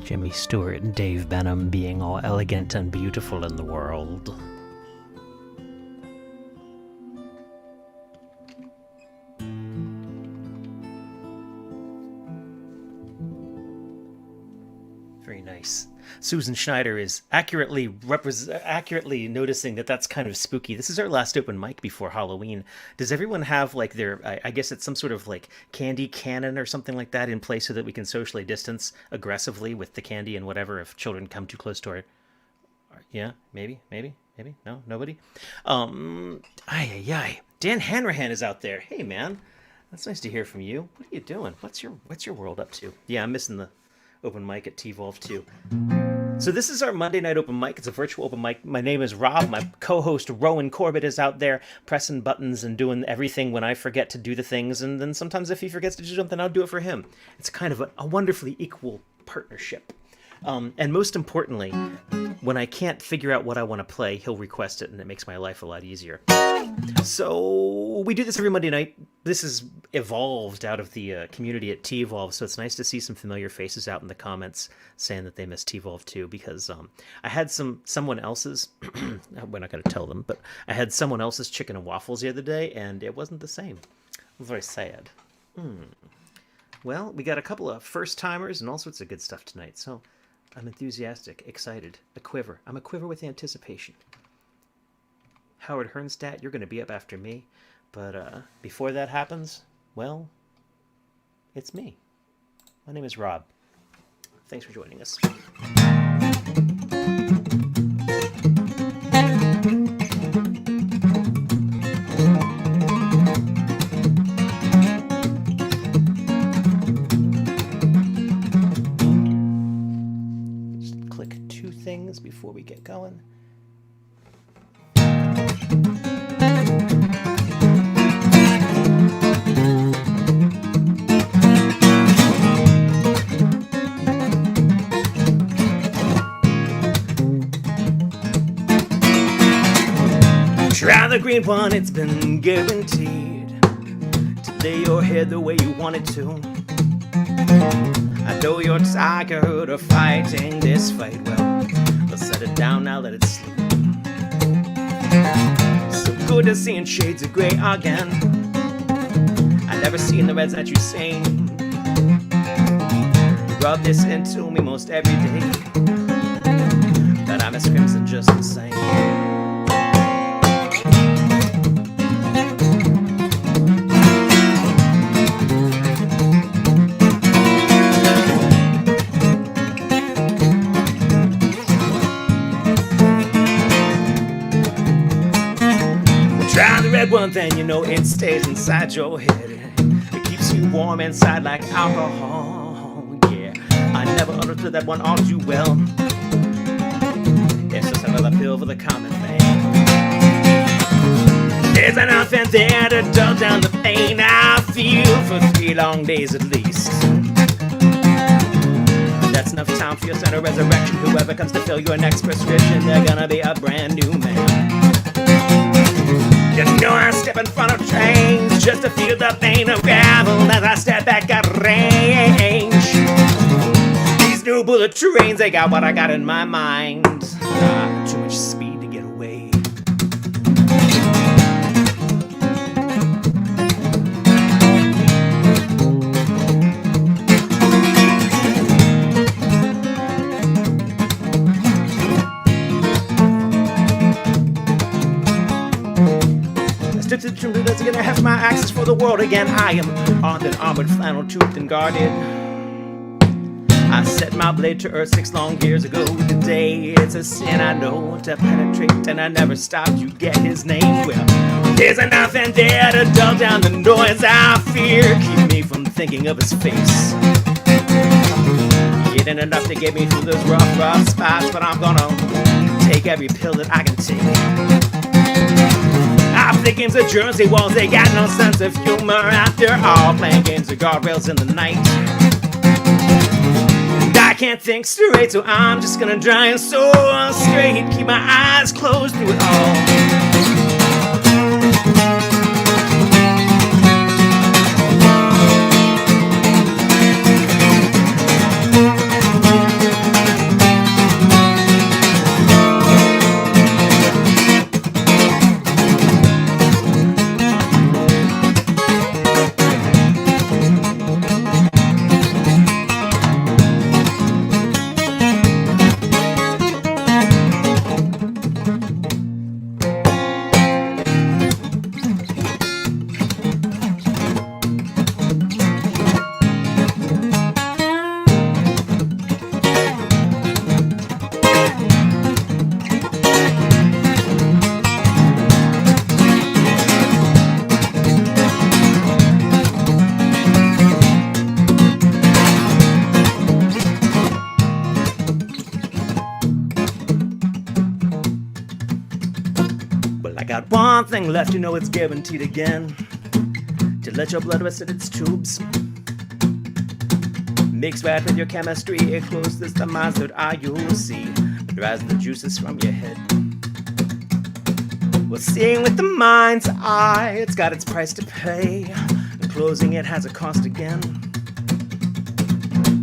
Jimmy Stewart and Dave Benham being all elegant and beautiful in the world. Very nice. Susan Schneider is accurately noticing that that's kind of spooky. This is our last open mic before Halloween. Does everyone have like their, I guess it's some sort of like candy cannon or something like that in place so that we can socially distance aggressively with the candy and whatever if children come too close to our... Yeah, maybe. No, nobody. Dan Hanrahan is out there. Hey, man. That's nice to hear from you. What are you doing? What's your world up to? Yeah, I'm missing the open mic at T-Volve too. So this is our Monday night open mic. It's a virtual open mic. My name is Rob. My co-host Rowan Corbett is out there pressing buttons and doing everything when I forget to do the things. And then sometimes if he forgets to do something, I'll do it for him. It's kind of a wonderfully equal partnership. And most importantly, when I can't figure out what I want to play, he'll request it, and it makes my life a lot easier. So we do this every Monday night. This is evolved out of the community at T-Volve, so it's nice to see some familiar faces out in the comments saying that they miss T-Volve too, because I had someone else's, we're not going to tell them, but I had someone else's chicken and waffles the other day, and it wasn't the same. It was very sad. Well, we got a couple of first-timers and all sorts of good stuff tonight, so... I'm enthusiastic, excited, a quiver. I'm a quiver with anticipation. Howard Hernstadt, you're going to be up after me. But before that happens, well, it's me. My name is Rob. Thanks for joining us. Before we get going. Try the green one, it's been guaranteed to lay your head the way you want it to. I know you're tired of fighting this fight, well, set it down now, let it sleep. So good to seeing shades of grey again. I never seen the reds that you sing. You rub this into me most every day, but I miss crimson just the same. Red one thing, you know it stays inside your head. It keeps you warm inside like alcohol. Yeah, I never understood that one all too well. It's just another pill for the common man. There's nothing there to dull down the pain I feel for 3 long days at least. That's enough time for your center resurrection. Whoever comes to fill your next prescription, they're gonna be a brand new man. You know I step in front of trains just to feel the pain of gravel as I step back at range. These new bullet trains, they got what I got in my mind. Too much speed to get away. That's gonna have my access for the world again. I am armed and armored, flannel toothed and guarded. I set my blade to earth 6 long years ago today. It's a sin I know to penetrate, and I never stopped. You get his name. Well, there's nothing there to dull down the noise I fear. Keep me from thinking of his face. It ain't enough to get me through those rough spots, but I'm gonna take every pill that I can take. I play games of Jersey walls, they got no sense of humor after all. Playing games of guardrails in the night. And I can't think straight, so I'm just gonna try and soar straight. Keep my eyes closed through it all. got one thing left, you know it's guaranteed again. To let your blood rest in its tubes. Mix right with your chemistry, it closes the minds that eye you'll see. Dries the juices from your head. Well, seeing with the mind's eye, it's got its price to pay. And closing it has a cost again.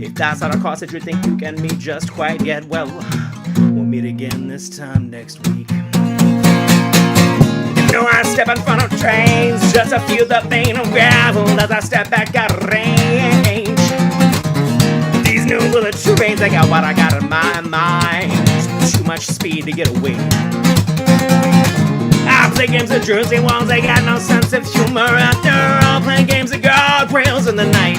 If that's not a cost that you think you can meet just quite yet, well, we'll meet again this time next week. You know I step in front of trains just to feel the pain of gravel as I step back out of range. These new bullet trains, I got what I got in my mind. Too much speed to get away. I play games of Jersey walls, I got no sense of humor. After all, playing games of guardrails in the night.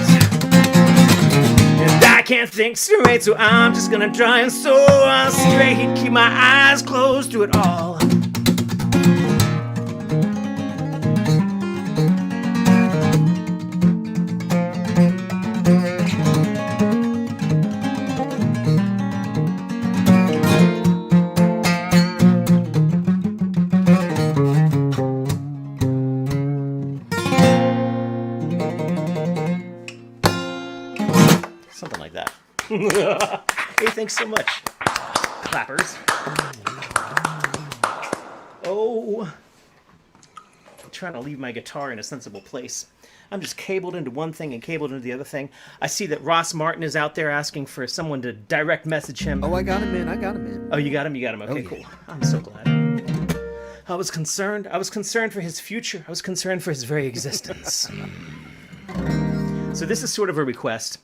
And I can't think straight, so I'm just gonna try and soar straight. Keep my eyes closed to it all. Something like that. Hey, thanks so much. Clappers. Oh. I'm trying to leave my guitar in a sensible place. I'm just cabled into one thing and cabled into the other thing. I see that Ross Martin is out there asking for someone to direct message him. Oh, I got him in. Oh, you got him? You got him. Okay, oh, yeah. Cool. I'm so glad. I was concerned. I was concerned for his future. I was concerned for his very existence. So this is sort of a request.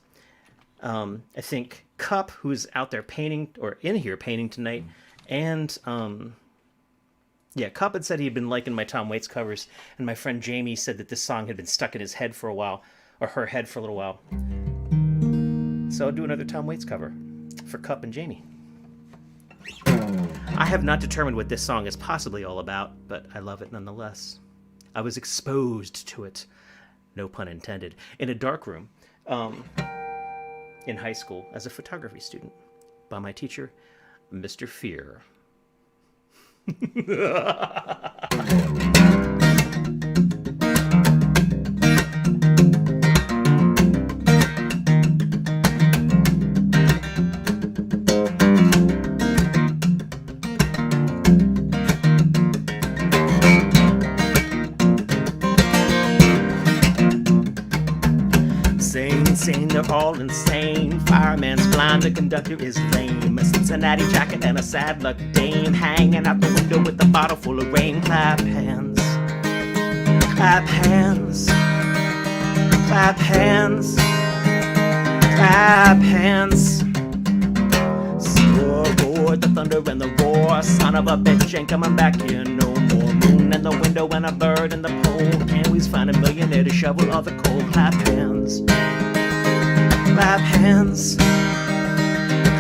I think Cup, who's out there painting, or in here painting tonight, and Cup had said he had been liking my Tom Waits covers, and my friend Jamie said that this song had been stuck in his head for a while, or her head for a little while. So I'll do another Tom Waits cover for Cup and Jamie. I have not determined what this song is possibly all about, but I love it nonetheless. I was exposed to it, no pun intended, in a dark room. In high school as a photography student by my teacher, Mr. Fear. Insane, they're all insane. Fireman's blind, the conductor is lame. A Cincinnati jacket and a sad luck dame hanging out the window with a bottle full of rain. Clap hands, clap hands, clap hands, clap hands. So roar the thunder and the roar. Son of a bitch ain't coming back here no more. Moon in the window and a bird in the pole. Can't we find a millionaire to shovel all the coal? Clap hands. Clap hands,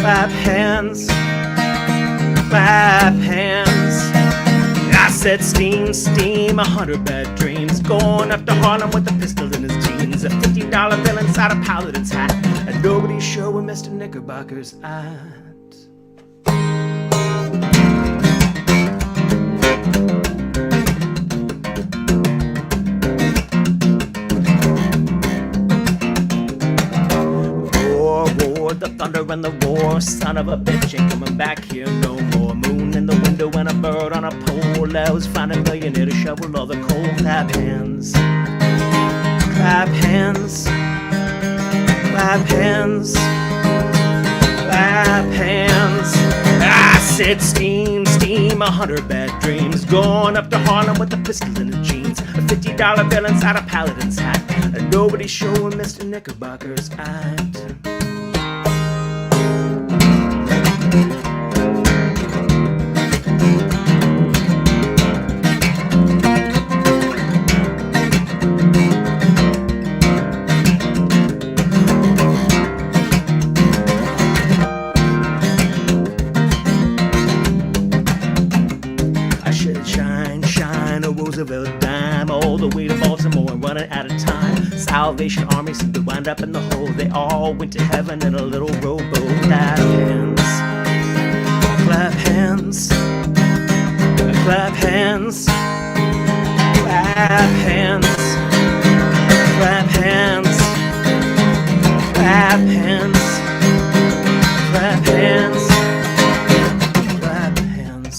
clap hands, clap hands. I said steam, steam, 100 bad dreams. Going up to Harlem with a pistol in his jeans. A $50 bill inside a paladin's hat. And nobody's sure where Mr. Knickerbocker's at. The thunder and the roar, son of a bitch ain't coming back here no more. Moon in the window and a bird on a pole. I was finding a millionaire to shovel all the coal. Clap hands, clap hands, clap hands, clap hands. I said steam, steam, 100 bad dreams. Going up to Harlem with a pistol in his jeans. A $50 bill inside a paladin's hat. And nobody's sure where Mr. Knickerbocker's at. Roosevelt dime all the way to Baltimore and running out of time. Salvation Army seemed to wind up in the hole. They all went to heaven in a little rowboat. Clap hands, clap hands, clap hands, hands, clap hands, clap hands, clap hands, clap hands.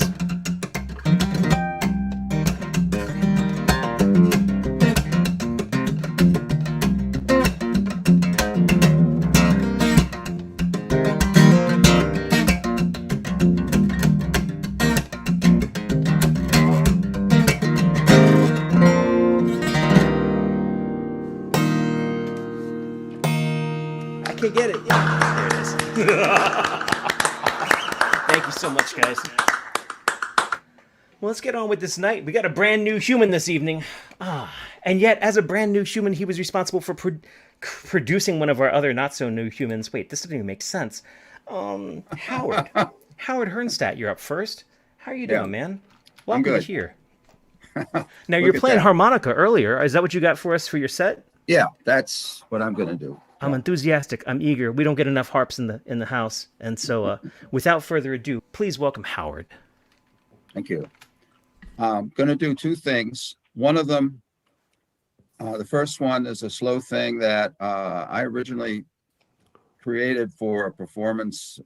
Get it. Yeah, there it is. Thank you so much, guys. Well, let's get on with this night. We got a brand new human this evening. And yet, as a brand new human, he was responsible for producing one of our other not-so-new humans. Wait, this doesn't even make sense. Howard. Howard Hernstadt, you're up first. How are you doing, man? Welcome here. Now, you're playing harmonica earlier. Is that what you got for us for your set? Yeah, that's what I'm going to do. I'm enthusiastic. I'm eager. We don't get enough harps in the house. And so without further ado, please welcome Howard. Thank you. I'm going to do two things. One of them, the first one is a slow thing that I originally created for a performance,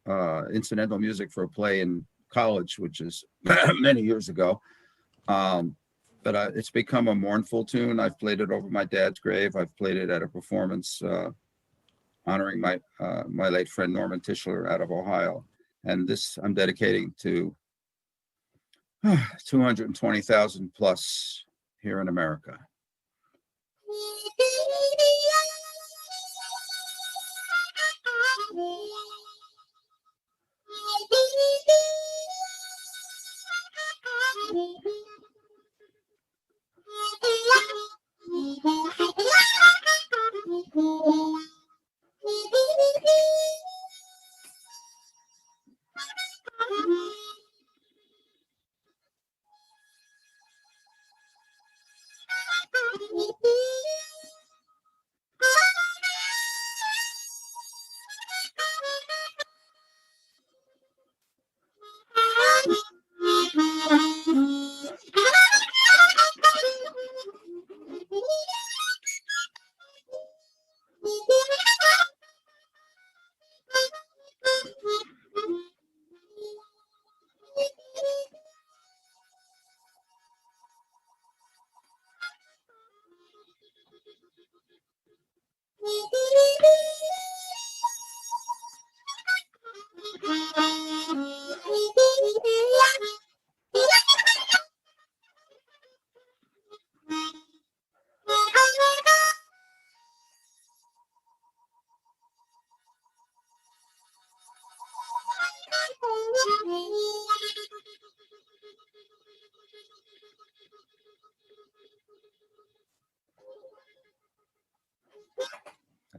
incidental music for a play in college, which is many years ago. But it's become a mournful tune. I've played it over my dad's grave. I've played it at a performance honoring my late friend Norman Tischler out of Ohio. And this I'm dedicating to 220,000 plus here in America.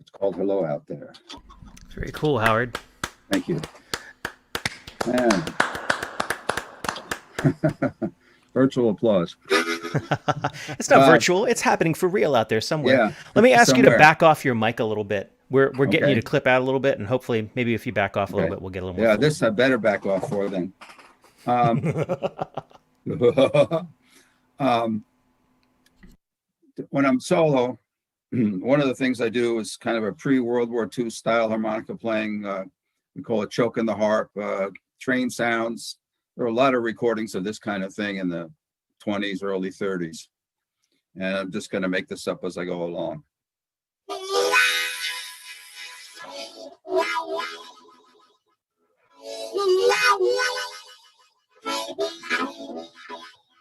It's called Hello Out There. Very cool, Howard. Thank you. And virtual applause. It's not virtual. It's happening for real out there somewhere. Yeah, let me ask you to back off your mic a little bit. We're getting you to Okay. clip out a little bit, and hopefully maybe if you back off a little bit, we'll get a little more. Yeah, full. this I better back off for then. When I'm solo, one of the things I do is kind of a pre-World War II style harmonica playing. We call it choke in the harp, train sounds. There are a lot of recordings of this kind of thing in the 20s, early 30s. And I'm just going to make this up as I go along.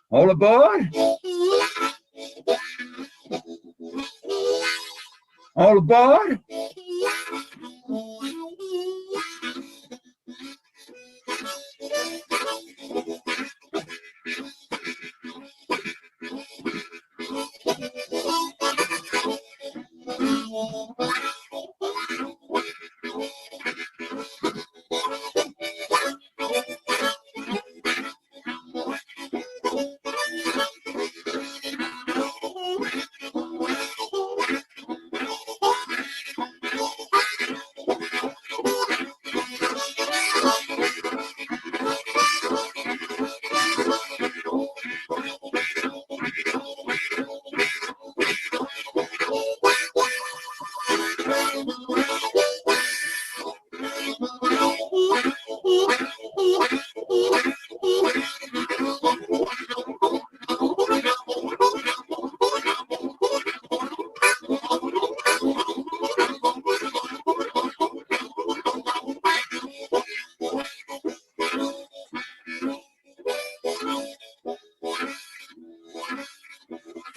All aboard! All aboard!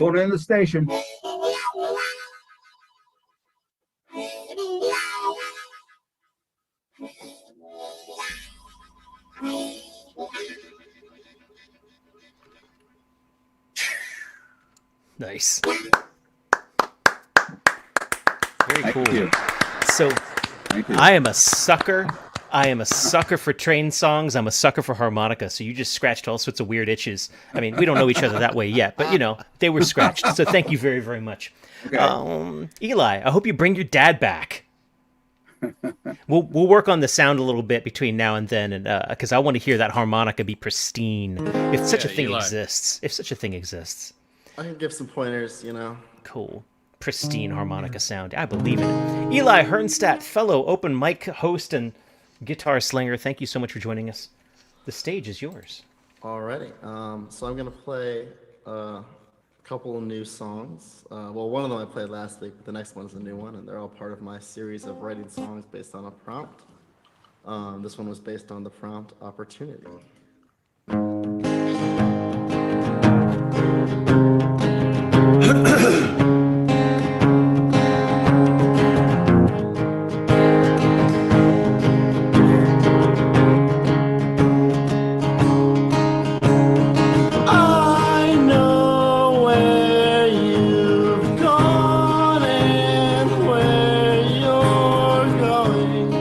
Phone in the station. Nice. Very Thank cool. you. So Thank you. I am a sucker. I am a sucker for train songs. I'm a sucker for harmonica. So you just scratched all sorts of weird itches. I mean, we don't know each other that way yet, but they were scratched. So thank you very, very much. Okay. Eli, I hope you bring your dad back. We'll work on the sound a little bit between now and then, and because I want to hear that harmonica be pristine, if such a thing Eli. exists. If such a thing exists. I can give some pointers, Cool. Pristine harmonica sound. I believe it. Eli Hernstadt, fellow open mic host and guitar slinger, thank you so much for joining us. The stage is yours. Alrighty. So I'm gonna play a couple of new songs. Well, one of them I played last week, but the next one is a new one, and they're all part of my series of writing songs based on a prompt. This one was based on the prompt Opportunity. I know where you've gone and where you're going.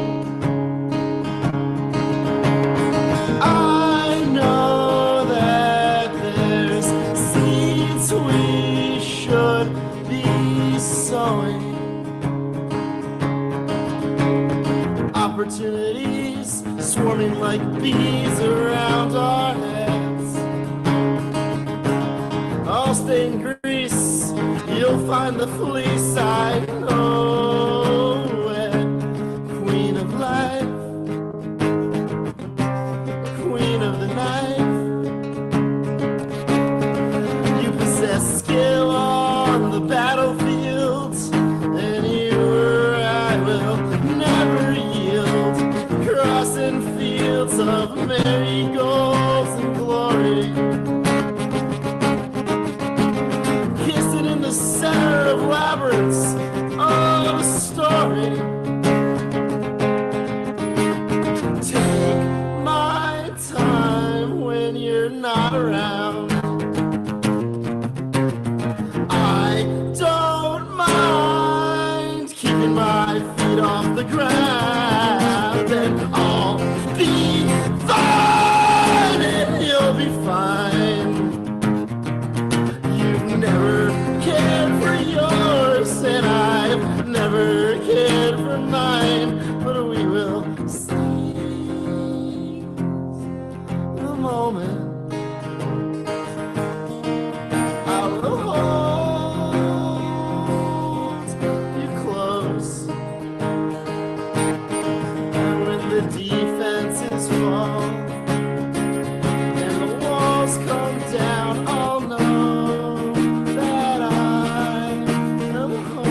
I know that there's seeds we should be sowing. Opportunities swarming like bees around our heads. I'll stay in Greece, you'll find the fleece I know it. Queen of life, queen of the knife. You possess skill on the battlefield, and you or I will never yield. Crossing fields of marigolds and glory. Kissing in the center of labyrinths of a story. Take my time when you're not around. I don't mind keeping my feet off the ground, and I'll be fine, and you'll be fine. You've never cared for yours, and I've never cared for mine, but we will seize the moment. I will hold you close, and when the defenses fall and the walls come down, I'll know that I am home.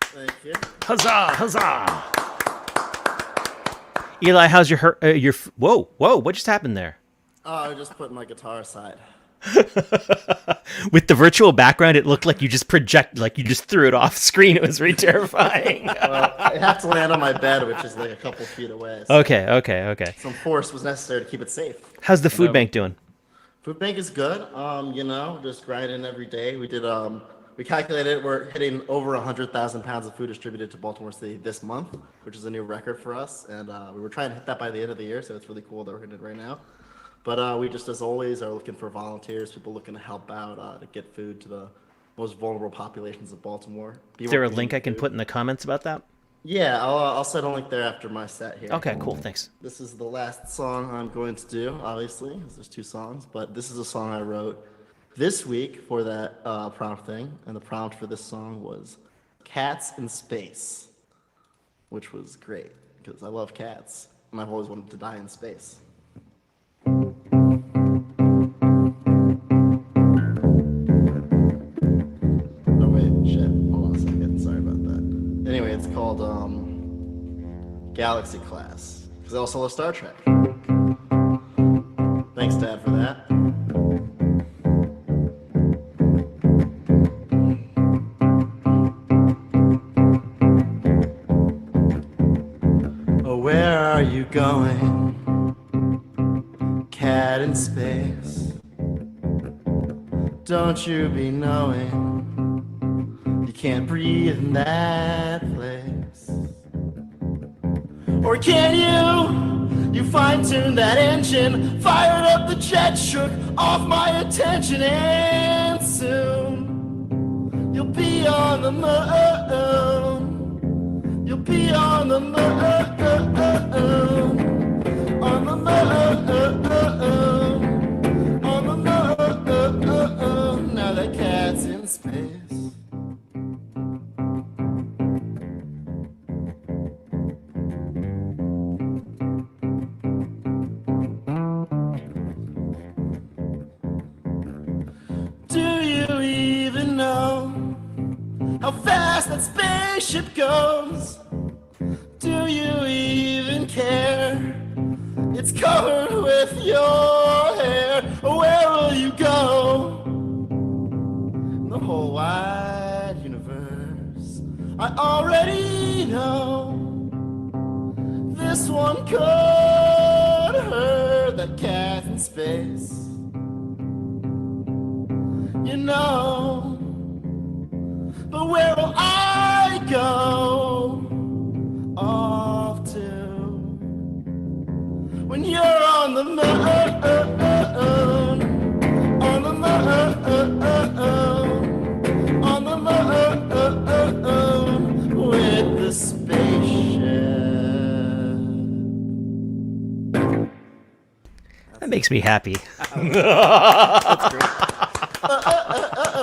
Thank you. Huzzah! Huzzah! Eli, how's your whoa, what just happened there? Oh, I just put my guitar aside. With the virtual background, it looked like you just threw it off screen. It was really terrifying. Well, I have to land on my bed, which is like a couple feet away. So Okay. some force was necessary to keep it safe. How's the food bank doing? Food bank is good. Just grinding every day. We calculated we're hitting over 100,000 pounds of food distributed to Baltimore City this month, which is a new record for us. And we were trying to hit that by the end of the year, so it's really cool that we're hitting it right now. But we just, as always, are looking for volunteers, people looking to help out to get food to the most vulnerable populations of Baltimore. Is there a link I can put in the comments about that? Yeah, I'll set a link there after my set here. Okay, cool, thanks. This is the last song I'm going to do, obviously, 'cause there's 2 songs, but this is a song I wrote this week for that prompt thing, and the prompt for this song was Cats in Space, which was great, because I love cats, and I've always wanted to die in space. Galaxy class. Because I also love Star Trek. Thanks, Dad, for that. Oh, where are you going? Cat in space. Don't you be knowing you can't breathe in that place? Or can you? You fine-tuned that engine, fired up the jet, shook off my attention, and soon you'll be on the moon. You'll be on the moon. On the moon. On the moon. Now that cat's in space. How fast that spaceship goes. Do you even care? It's covered with your hair. Where will you go? The whole wide universe. I already know. This one could hurt that cat in space. You know. But where will I go off to when you're on the moon? On the moon. On the moon with the spaceship. That makes me happy. That's great.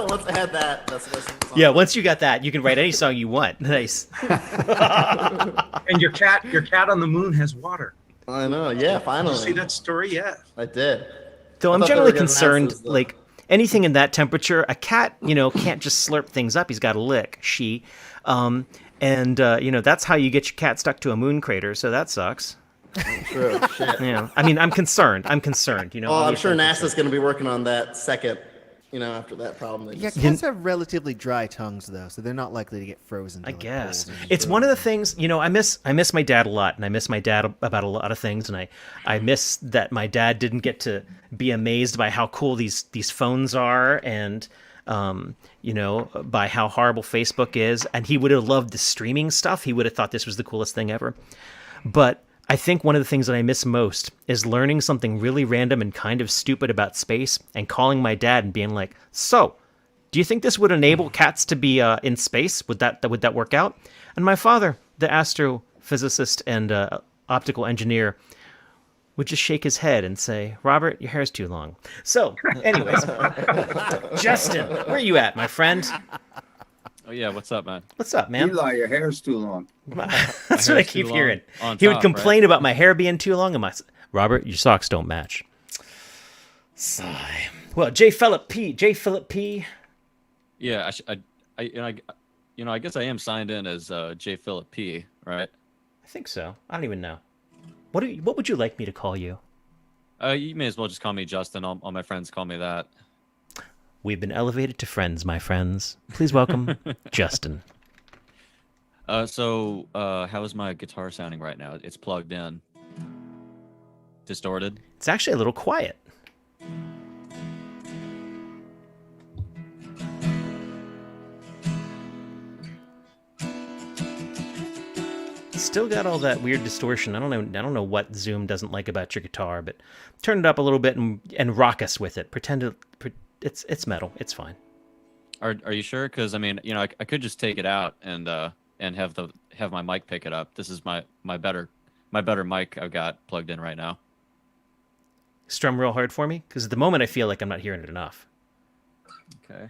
Let's add that. That's the song. Yeah, once you got that, you can write any song you want. Nice. And your cat on the moon has water. I know. Yeah, finally. Did you see that story yet? I did. Though I'm thought they generally were gonna concerned, announce this, like anything in that temperature, a cat, can't just slurp things up. He's got to lick. That's how you get your cat stuck to a moon crater. So that sucks. True. Shit. Yeah, I mean, I'm concerned. Oh, I'm sure NASA's going to be working on that second. After that problem. Yeah, cats have relatively dry tongues, though, so they're not likely to get frozen. I guess it's one of the things. I miss my dad a lot, and I miss my dad about a lot of things, and I miss that my dad didn't get to be amazed by how cool these phones are, and by how horrible Facebook is, and he would have loved the streaming stuff. He would have thought this was the coolest thing ever, but I think one of the things that I miss most is learning something really random and kind of stupid about space and calling my dad and being like, "So, do you think this would enable cats to be in space? Would that work out?" And my father, the astrophysicist and optical engineer, would just shake his head and say, "Robert, your hair's too long." So, anyways, Justin, where are you at, my friend? Oh yeah, what's up, man? What's up, man? Eli, your hair's too long. That's what I keep hearing. He would complain about my hair being too long, and Robert, your socks don't match. Sigh. Well, J. Philip P. Yeah, I guess I am signed in as J. Philip P. Right? I think so. I don't even know. What would you like me to call you? You may as well just call me Justin. All my friends call me that. We've been elevated to friends, my friends. Please welcome Justin. So how is my guitar sounding right now? It's plugged in. Distorted? It's actually a little quiet. Still got all that weird distortion. I don't know what Zoom doesn't like about your guitar, but turn it up a little bit and rock us with it. Pretend it's metal. It's fine. Are you sure? Because I could just take it out and have my mic pick it up. This is my better mic I've got plugged in right now. Strum real hard for me, because at the moment I feel like I'm not hearing it enough. Okay.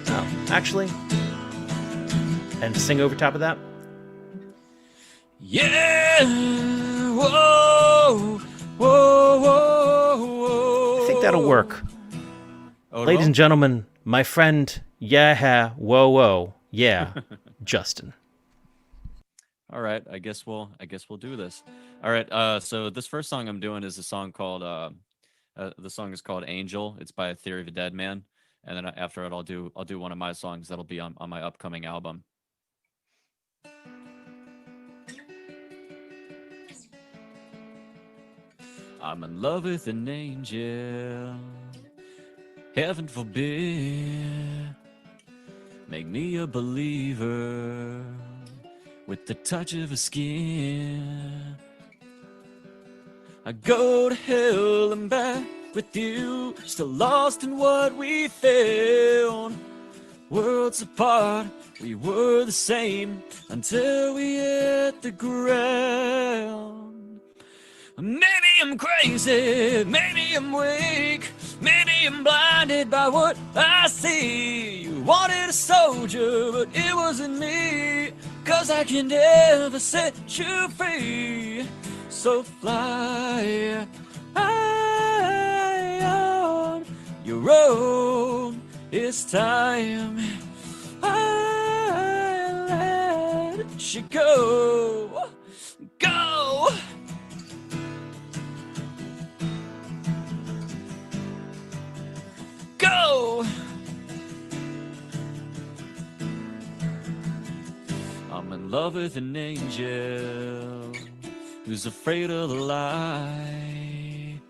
Oh, actually, and sing over top of that. Yeah. Whoa. Whoa. Whoa. Whoa. I think that'll work. Oh, Ladies and gentlemen, my friend, whoa, yeah, Justin. All right, I guess we'll do this. All right, so this first song I'm doing is a song called the song is called Angel. It's by Theory of a Dead Man, and then after it I'll do one of my songs that'll be on my upcoming album. I'm in love with an angel, heaven forbid, make me a believer with the touch of her skin. I go to hell and back with you, still lost in what we found. Worlds apart, we were the same until we hit the ground. Maybe I'm crazy, maybe I'm weak, maybe I'm blinded by what I see. You wanted a soldier, but it wasn't me, 'cause I can never set you free. So fly high on your own, it's time I let you go, go. Go! I'm in love with an angel who's afraid of the light.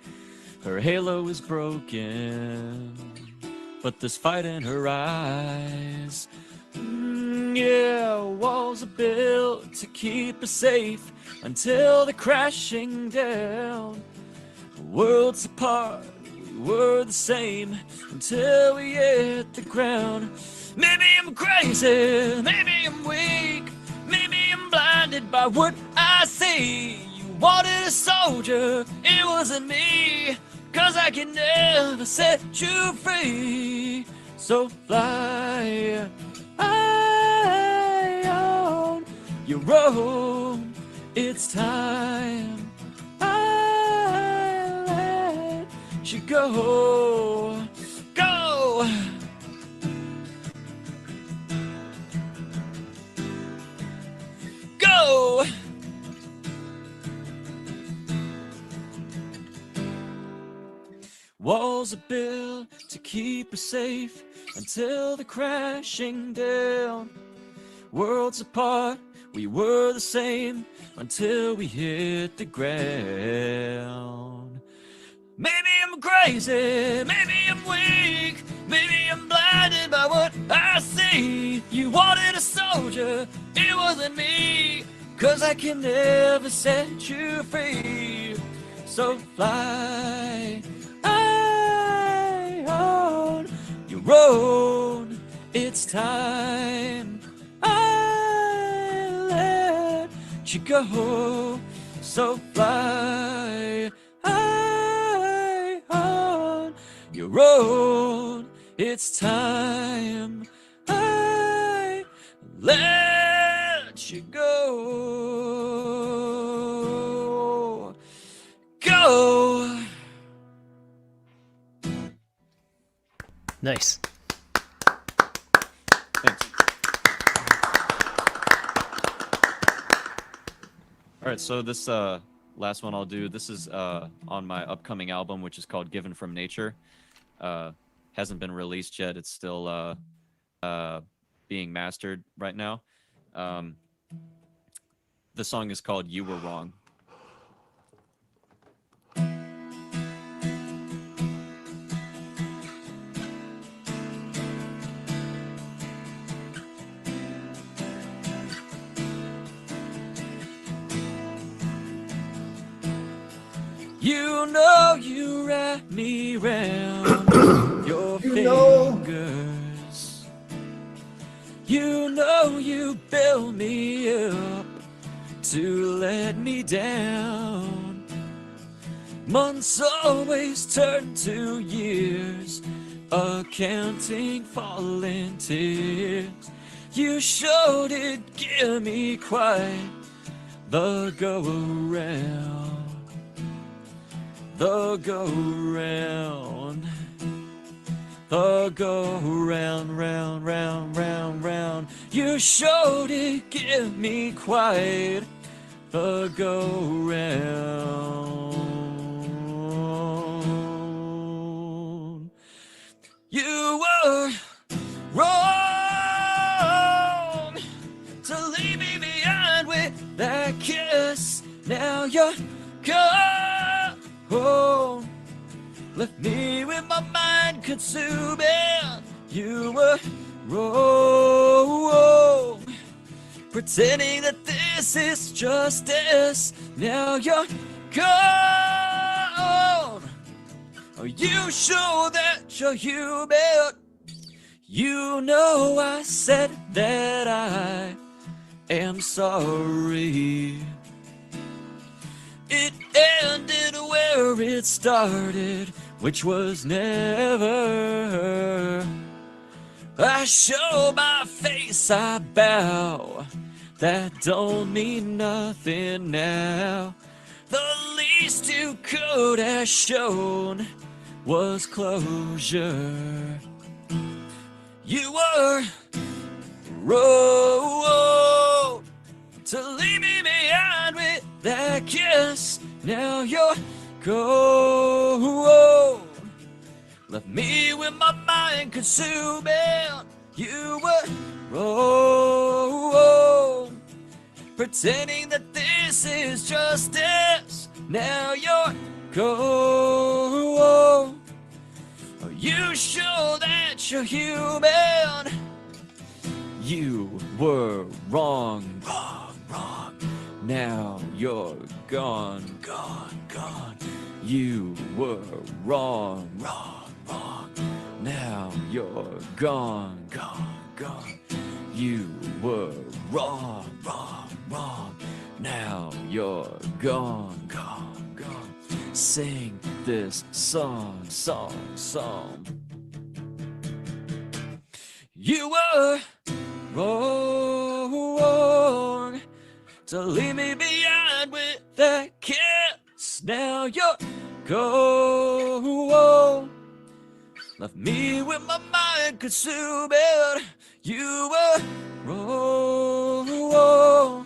Her halo is broken, but there's fight in her eyes. Yeah, walls are built to keep us safe until they're crashing down. Worlds apart, we're the same until we hit the ground. Maybe I'm crazy, maybe I'm weak, maybe I'm blinded by what I see. You wanted a soldier, it wasn't me, 'cause I can never set you free. So fly high on your own, it's time you go, go. Go. Walls are built to keep us safe until they're crashing down. Worlds apart, we were the same until we hit the ground. Maybe I'm crazy, maybe I'm weak, maybe I'm blinded by what I see. You wanted a soldier, it wasn't me, 'cause I can never set you free. So fly high on your own, it's time I let you go. So fly high on your own, it's time I let you go. Go. Nice. Thanks. All right, so this last one I'll do, this is on my upcoming album, which is called Given from Nature. Hasn't been released yet. It's still being mastered right now. The song is called You Were Wrong. You know you wrap me round your fingers. You know you build me up to let me down. Months always turn to years, accounting falling tears. You sure did give me quite the go around. The go round. the go round, round, round, round, round. You sure did give me quite the go round. You were wrong to leave me behind with that kiss. Now you're gone. Left me with my mind consuming. You were wrong, pretending that this is justice. Now you're gone. Are you sure that you're human? You know I said that I am sorry. It ended where it started, which was never. I show my face, I bow. That don't mean nothing now. The least you could have shown was closure. You were wrong to leave me behind with that kiss. Now you're gone. Left me with my mind consuming. You were wrong, pretending that this is justice. Now you're gone. Are you sure that you're human? You were wrong, wrong, wrong. Now you're gone, gone, gone. You were wrong, wrong, wrong. Now you're gone, gone, gone. You were wrong, wrong, wrong. Now you're gone, gone, gone. Sing this song, song, song. You were wrong to leave me behind with that kiss. Now you're gone. Left me with my mind consuming. You were wrong,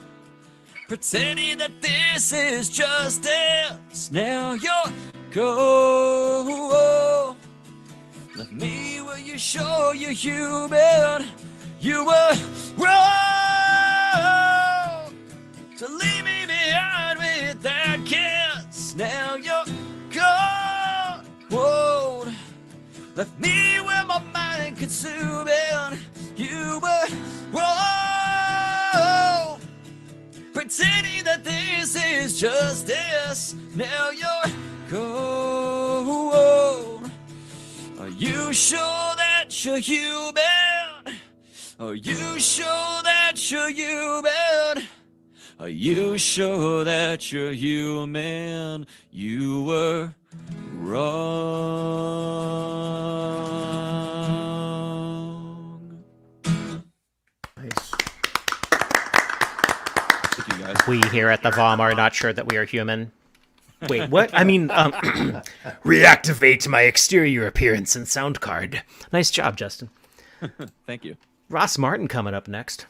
pretending that this is justice. Now you're gone. Left me where you show you're human. You were wrong to leave me behind with that kiss. Now you're gone. Whoa. Left me where my mind consuming. You were wrong, pretending that this is justice. Now you're gone. Are you sure that you're human? Are you sure that you're human? Are you sure that you're human? You were wrong. Nice. Thank you, guys. We here at the VOM are not sure that we are human. Wait, what? I mean, reactivate my exterior appearance and sound card. Nice job, Justin. Thank you. Ross Martin coming up next.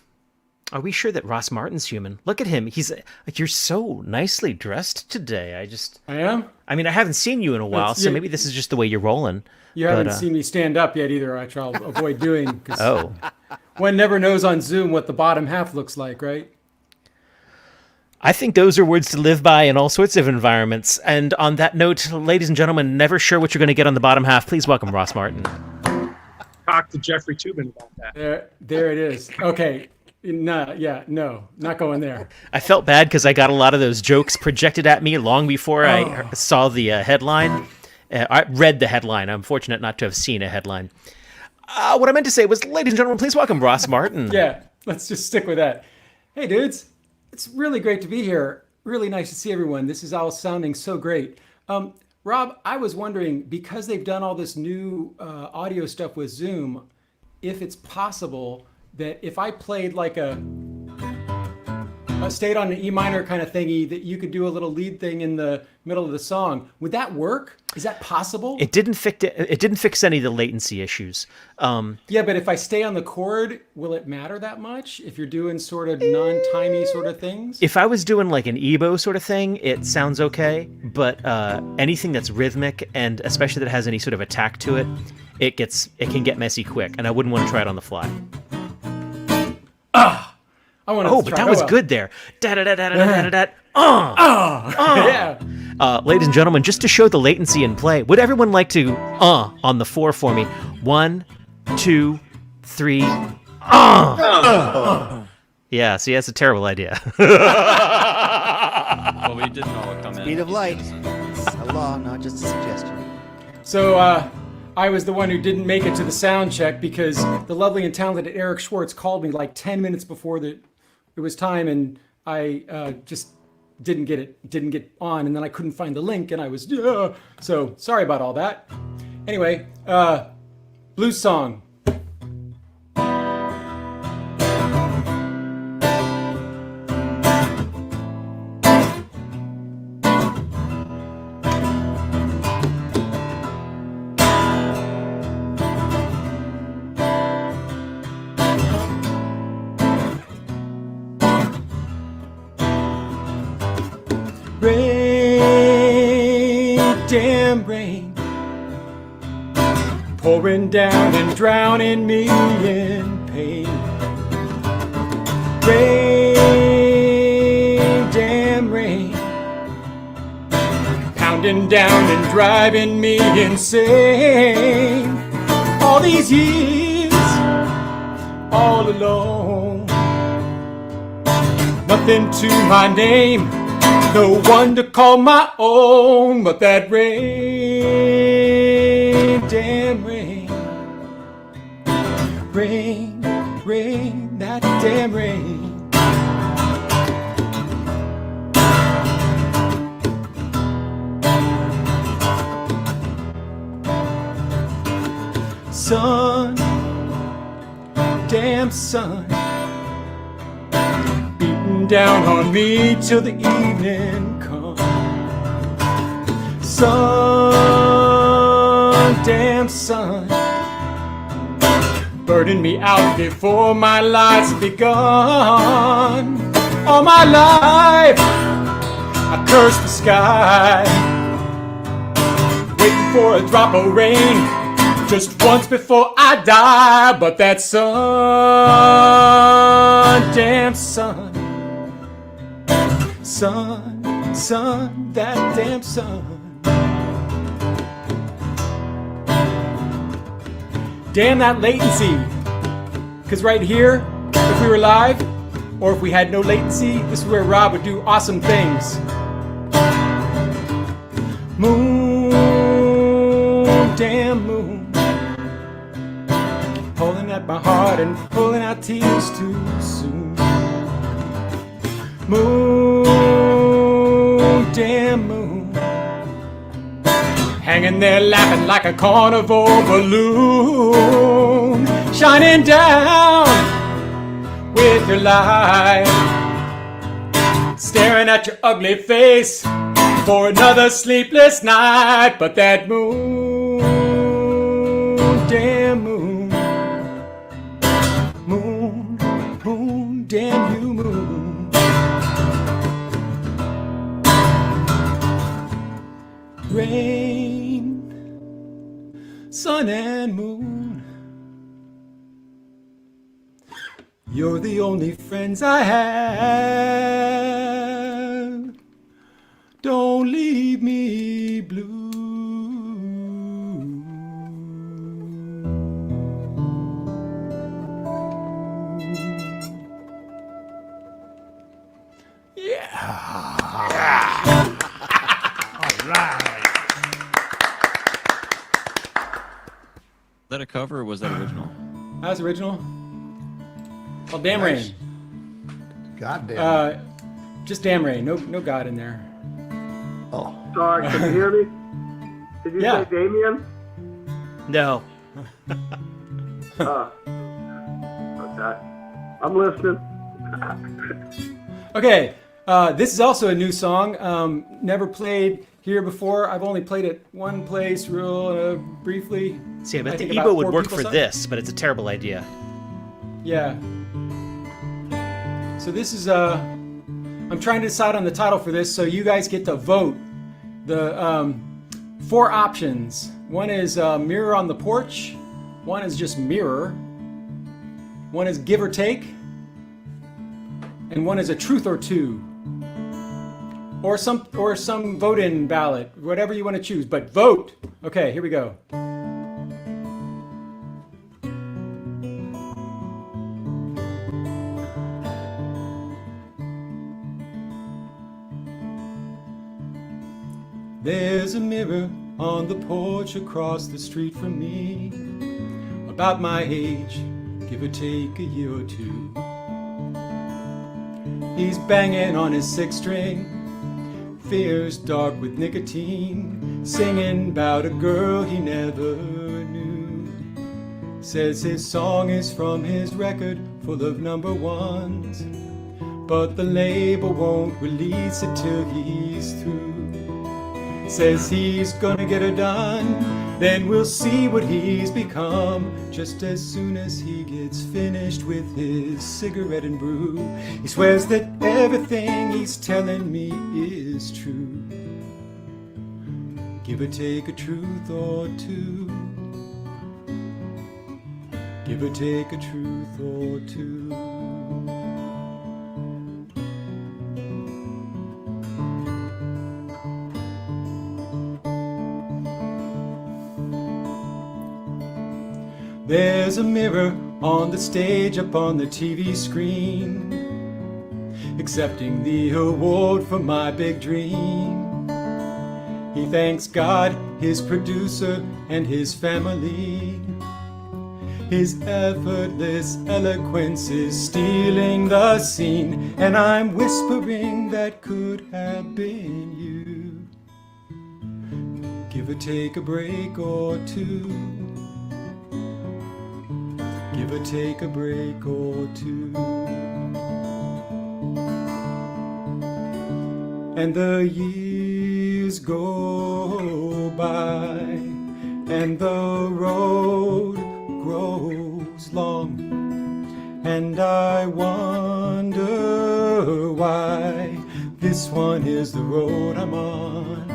Are we sure that Ross Martin's human? Look at him. He's like, you're so nicely dressed today. I am? I mean, I haven't seen you in a while, so maybe this is just the way you're rolling. You haven't seen me stand up yet either, which I'll avoid doing. 'Cause Oh. one never knows on Zoom what the bottom half looks like, right? I think those are words to live by in all sorts of environments. And on that note, ladies and gentlemen, never sure what you're going to get on the bottom half. Please welcome Ross Martin. Talk to Jeffrey Toobin about that. There it is. Okay. No, not going there. I felt bad because I got a lot of those jokes projected at me long before I saw the headline. I read the headline. I'm fortunate not to have seen a headline. What I meant to say was, ladies and gentlemen, please welcome Ross Martin. Yeah, let's just stick with that. Hey, dudes. It's really great to be here. Really nice to see everyone. This is all sounding so great. Rob, I was wondering, because they've done all this new audio stuff with Zoom, if it's possible that if I played like a stayed on an E minor kind of thingy, that you could do a little lead thing in the middle of the song. Would that work? Is that possible? It didn't fix any of the latency issues. Yeah, but if I stay on the chord, will it matter that much? If you're doing sort of non-timey sort of things? If I was doing like an EBO sort of thing, it sounds okay. But anything that's rhythmic, and especially that has any sort of attack to it, it can get messy quick, and I wouldn't want to try it on the fly. I want to. Oh, but that was good there. Yeah. Ladies and gentlemen, just to show the latency in play, would everyone like to on the 4 for me? 1, 2, 3. Yeah, see, that's a terrible idea. Well, we didn't all come in. Speed of light. It's a law, not just a suggestion. So I was the one who didn't make it to the sound check because the lovely and talented Eric Schwartz called me like 10 minutes before it was time, and I just didn't get on, and then I couldn't find the link, and I was so sorry about all that. Anyway, blues song. Rain, damn rain, pouring down and drowning me in pain. Rain, damn rain, pounding down and driving me insane. All these years, all alone, nothing to my name, no one to call my own, but that rain, damn rain, rain, rain, that damn rain. Sun, damn sun, beating down on me till the evening comes. Sun, damn sun, burning me out before my life's begun. All my life I curse the sky, waiting for a drop of rain just once before I die. But that sun, damn sun, sun, sun, that damn sun. Damn that latency. Because right here, if we were live, or if we had no latency, this is where Rob would do awesome things. Moon, damn moon, pulling at my heart and pulling out tears too soon. Moon, damn moon, hanging there laughing like a carnival balloon, shining down with your light, staring at your ugly face for another sleepless night. But that moon, damn moon, moon, moon, damn you moon, rain, sun and moon, you're the only friends I have. Don't leave me blue. Was that a cover or was that original? That was original. Oh, damn Nice. rain. Goddamn. Just damn rain. No God in there. Oh. Sorry, can you hear me? Did you Yeah. say Damien? No. Okay. I'm listening. Okay, this is also a new song. Never played here before. I've only played it one place, real briefly. See, I bet the think about EBO would 4 work people for sung. this, but it's a terrible idea. Yeah. So this is I'm trying to decide on the title for this, so you guys get to vote. The 4 options. One is Mirror on the Porch. One is just Mirror. One is Give or Take. And one is a Truth or Two. Or some vote-in ballot, whatever you want to choose, but vote. Okay, here we go. There's a mirror on the porch across the street from me, about my age, give or take a year or 2. He's banging on his 6-string, fierce dark with nicotine, singing about a girl he never knew. Says his song is from his record full of number 1s, but the label won't release it till he's through. Says he's gonna get her done, then we'll see what he's become. Just as soon as he gets finished with his cigarette and brew, he swears that everything he's telling me is true. Give or take a truth or two. Give or take a truth or two. There's a mirror on the stage up on the TV screen, accepting the award for my big dream. He thanks God, his producer, and his family. His effortless eloquence is stealing the scene, and I'm whispering that could have been you. Give or take a break or two. Give or take a break or 2. And the years go by, and the road grows long, and I wonder why this one is the road I'm on.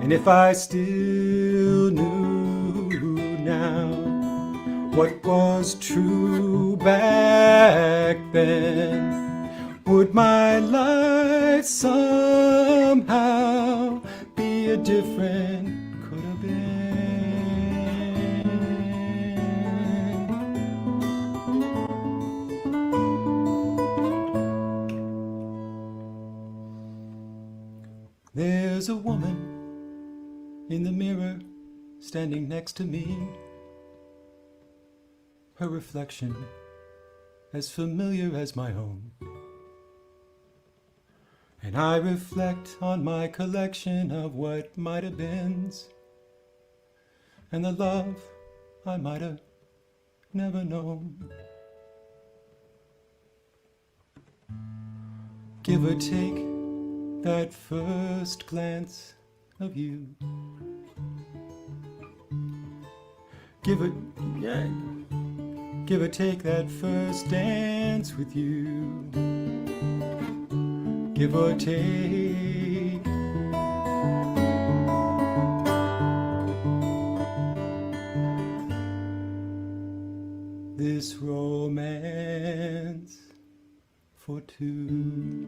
And if I still knew now what was true back then, would my life somehow be a different could have been? There's a woman in the mirror standing next to me, her reflection as familiar as my own. And I reflect on my collection of what might have been, and the love I might have never known. Give or take that first glance of you. Give or take that first dance with you. Give or take. This romance for 2.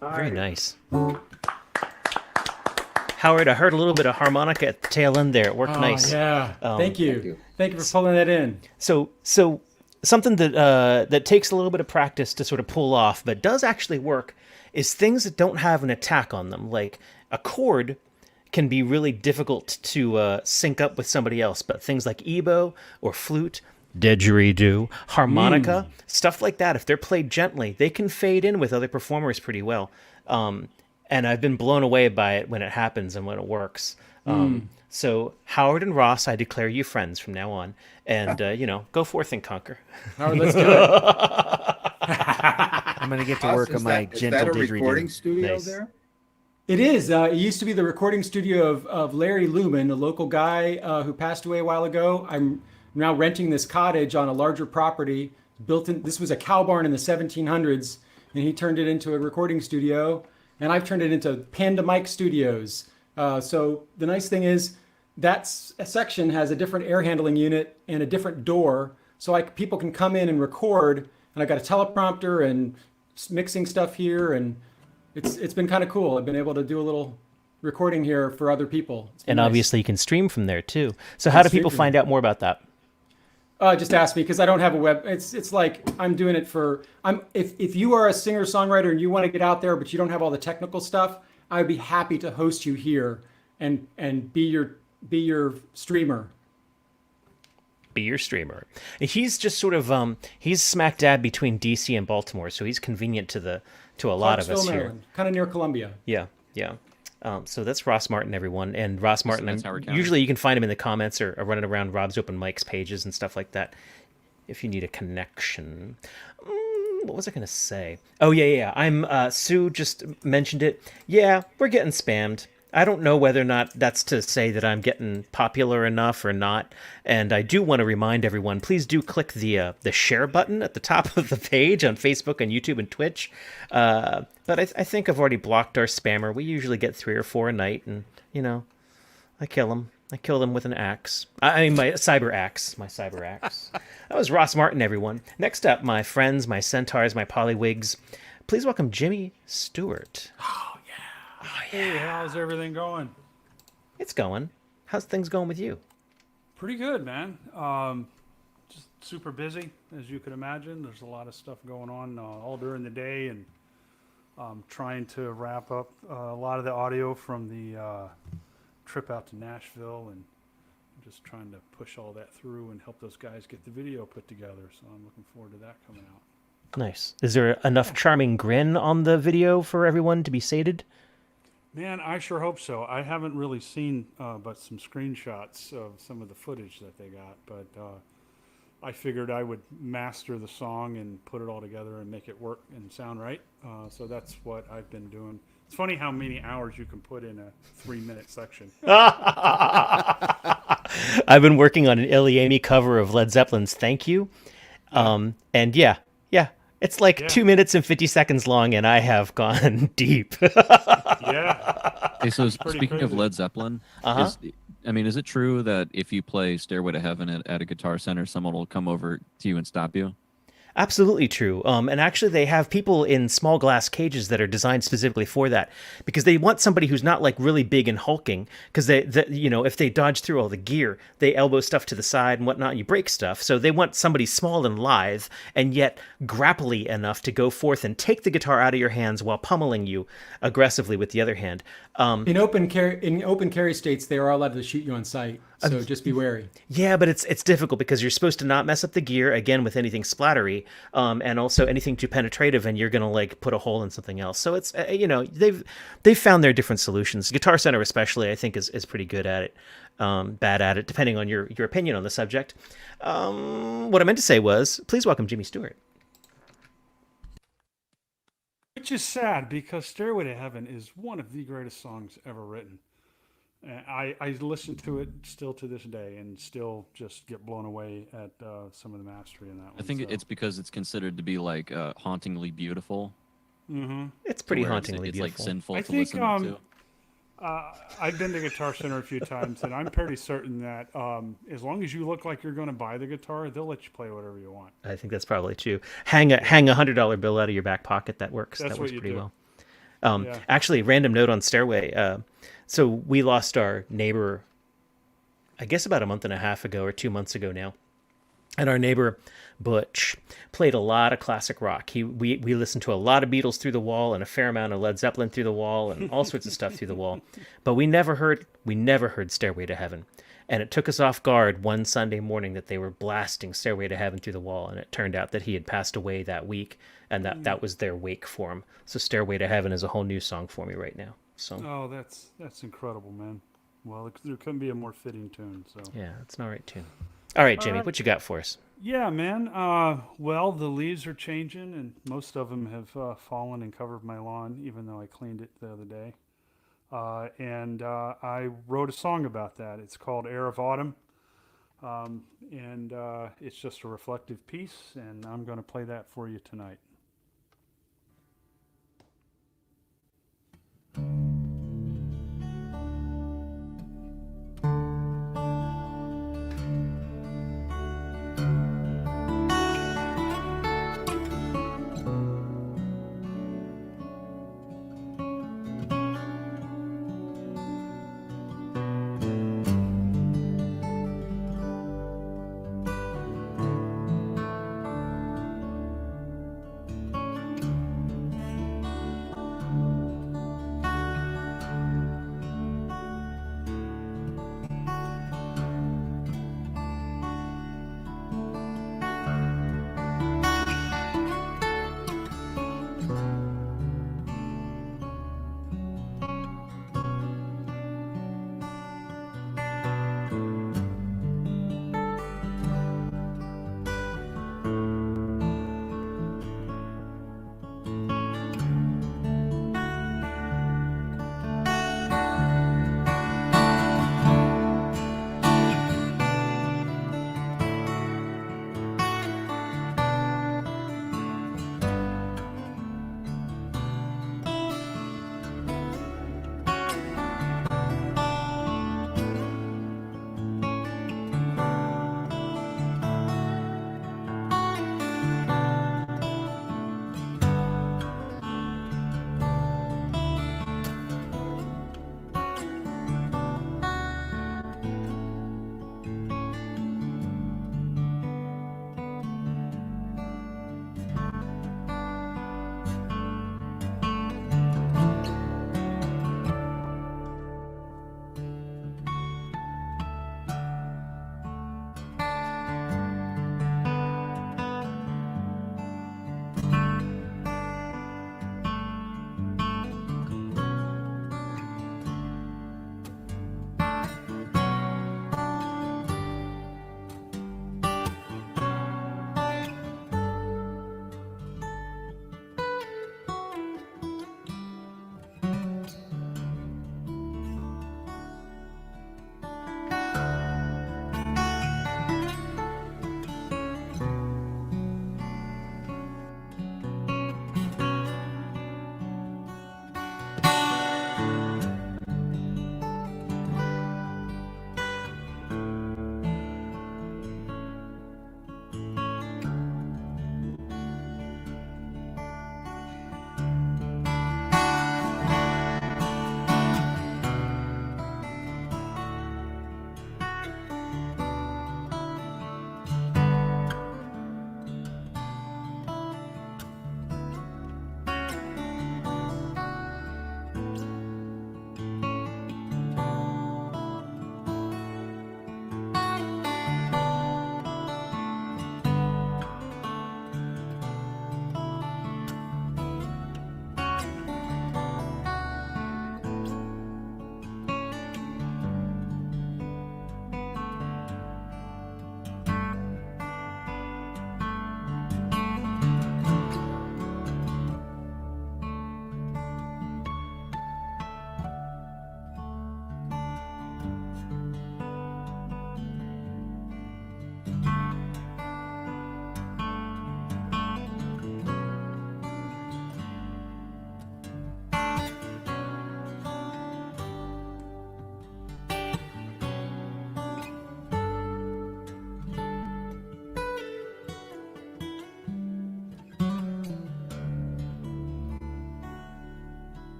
Very nice. Howard, I heard a little bit of harmonica at the tail end there. It worked nice. Yeah. Thank you. Thank you. Thank you for pulling that in. So something that takes a little bit of practice to sort of pull off, but does actually work, is things that don't have an attack on them. Like a chord can be really difficult to sync up with somebody else, but things like ebo or flute didgeridoo, harmonica, stuff like that. If they're played gently, they can fade in with other performers pretty well. And I've been blown away by it when it happens and when it works. So Howard and Ross, I declare you friends from now on. And, go forth and conquer. Howard, let's do it. I'm gonna get to work on my gentle Is that a didgeridoo. recording studio Nice. there? It is. It used to be the recording studio of Larry Lubin, a local guy who passed away a while ago. I'm now renting this cottage on a larger property. This was a cow barn in the 1700s, and he turned it into a recording studio. And I've turned it into Panda Mike Studios. So the nice thing is that section has a different air handling unit and a different door, so people can come in and record. And I got a teleprompter and mixing stuff here, and it's been kind of cool. I've been able to do a little recording here for other people. And obviously you can stream from there too. So how do people find out more about that? Just ask me, because I don't have a web. It's like I'm doing it for. If you are a singer songwriter and you want to get out there, but you don't have all the technical stuff, I would be happy to host you here and be your streamer. Be your streamer. And he's just sort of he's smack dab between DC and Baltimore, so he's convenient to a lot of us here. Kind of near Columbia. Yeah. So that's Ross Martin, everyone. And Ross Martin, that's Howard County. usually you can find him in the comments or running around Rob's Open Mics pages and stuff like that if you need a connection. What was I going to say? Oh, yeah. Sue just mentioned it. Yeah, we're getting spammed. I don't know whether or not that's to say that I'm getting popular enough or not. And I do want to remind everyone, please do click the share button at the top of the page on Facebook and YouTube and Twitch. But I think I've already blocked our spammer. We usually get 3 or 4 a night, and, I kill them. I kill them with an axe. I mean, my cyber axe. That was Ross Martin, everyone. Next up, my friends, my centaurs, my polywigs. Please welcome Jimmy Stewart. Hey, how's everything going? It's going. How's things going with you? Pretty good, man. Just super busy, as you can imagine. There's a lot of stuff going on all during the day, and trying to wrap up a lot of the audio from the trip out to Nashville, and just trying to push all that through and help those guys get the video put together. So I'm looking forward to that coming out. Nice. Is there enough charming grin on the video for everyone to be sated? Man, I sure hope so. I haven't really seen but some screenshots of some of the footage that they got, but I figured I would master the song and put it all together and make it work and sound right. So that's what I've been doing. It's funny how many hours you can put in a 3-minute section. I've been working on an Iliami cover of Led Zeppelin's Thank You. And yeah. It's like 2 minutes and 50 seconds long, and I have gone deep. Yeah. Hey, so pretty speaking of crazy. Led Zeppelin, Uh-huh. is it true that if you play Stairway to Heaven at a Guitar Center, someone will come over to you and stop you? Absolutely true. And actually, they have people in small glass cages that are designed specifically for that, because they want somebody who's not like really big and hulking. Because if they dodge through all the gear, they elbow stuff to the side and whatnot, and you break stuff. So they want somebody small and lithe, and yet grapply enough to go forth and take the guitar out of your hands while pummeling you aggressively with the other hand. In open carry states, they are allowed to shoot you on sight. So just be wary. Yeah, but it's difficult because you're supposed to not mess up the gear again with anything splattery, and also anything too penetrative, and you're gonna like put a hole in something else. So it's they've found their different solutions. Guitar Center especially, I think, is pretty good at it, bad at it, depending on your opinion on the subject. What I meant to say was, please welcome Jimmy Stewart. Which is sad, because Stairway to Heaven is one of the greatest songs ever written. I listen to it still to this day and still just get blown away at some of the mastery in that one. I think it's because it's considered to be like hauntingly beautiful. Mm-hmm. It's pretty Where hauntingly it's beautiful. like sinful I to think listen to. I've been to Guitar Center a few times, and I'm pretty certain that as long as you look like you're going to buy the guitar, they'll let you play whatever you want. I think that's probably true. Hang a $100 bill out of your back pocket. That works. That's that what works you pretty do. well. Yeah. Actually, random note on Stairway. So we lost our neighbor, I guess about a month and a half ago or 2 months ago now. And our neighbor, Butch, played a lot of classic rock. We listened to a lot of Beatles through the wall and a fair amount of Led Zeppelin through the wall and all sorts of stuff through the wall. But we never heard Stairway to Heaven. And it took us off guard one Sunday morning that they were blasting Stairway to Heaven through the wall, and it turned out that he had passed away that week, and that was their wake for him. So Stairway to Heaven is a whole new song for me right now. So Oh, that's incredible, man. Well, there couldn't be a more fitting tune. So yeah, it's an all right tune. All right, Jimmy, right. what you got for us? yeah, man. Well, the leaves are changing, and most of them have fallen and covered my lawn, even though I cleaned it the other day. And I wrote a song about that. It's called Air of Autumn. And it's just a reflective piece, and I'm going to play that for you tonight.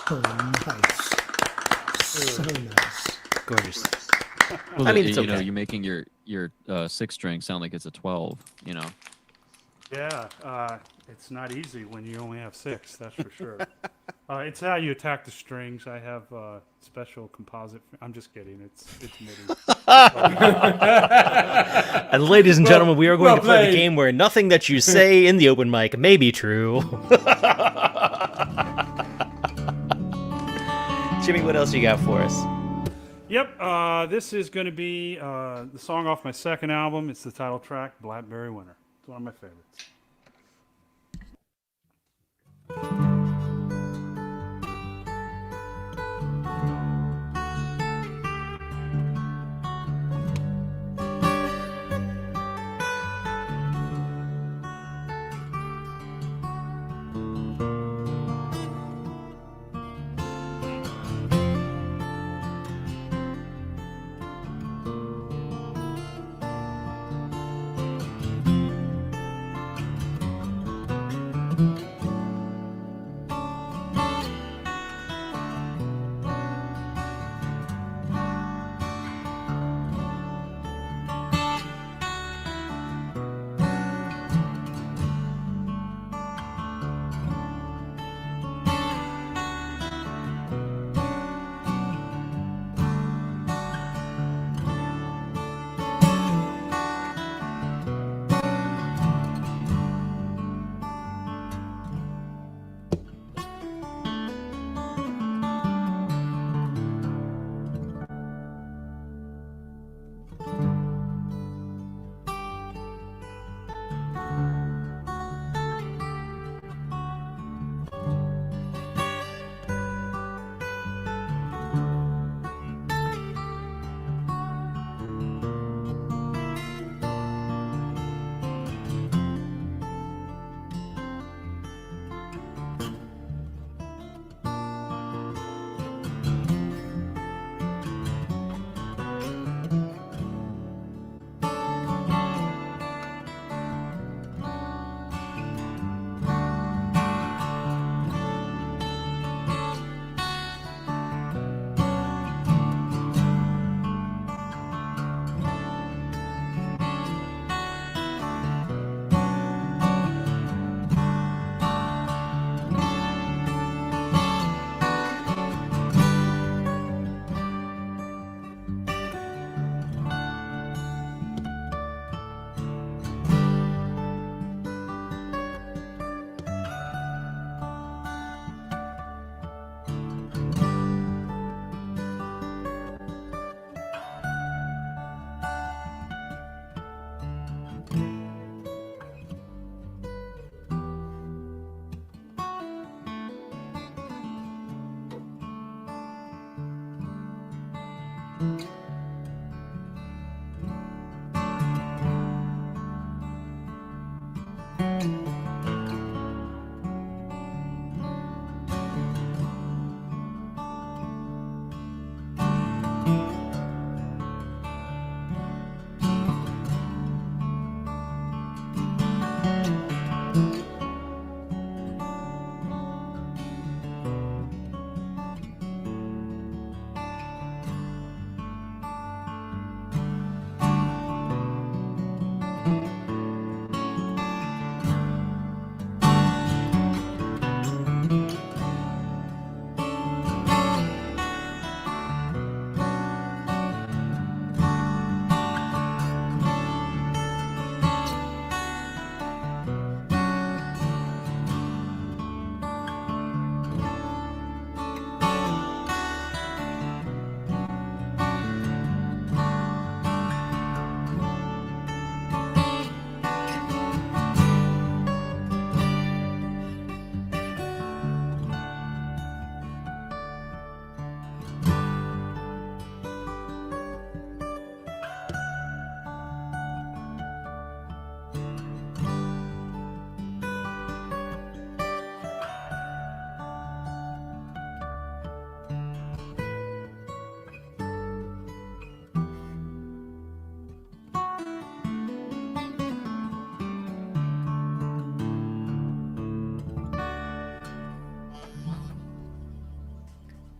Oh, nice. So nice. Gorgeous. Well, I mean, it's you know, okay. you're making your 6-string sound like it's a 12. You know. Yeah, it's not easy when you only have 6, that's for sure. It's how you attack the strings. I have special composite. I'm just kidding. It's MIDI. And ladies and gentlemen, we are going to play the played. game where nothing that you say in the open mic may be true. Jimmy, what else you got for us? Yep, this is going to be the song off my second album. It's the title track, Blackberry Winter. It's one of my favorites.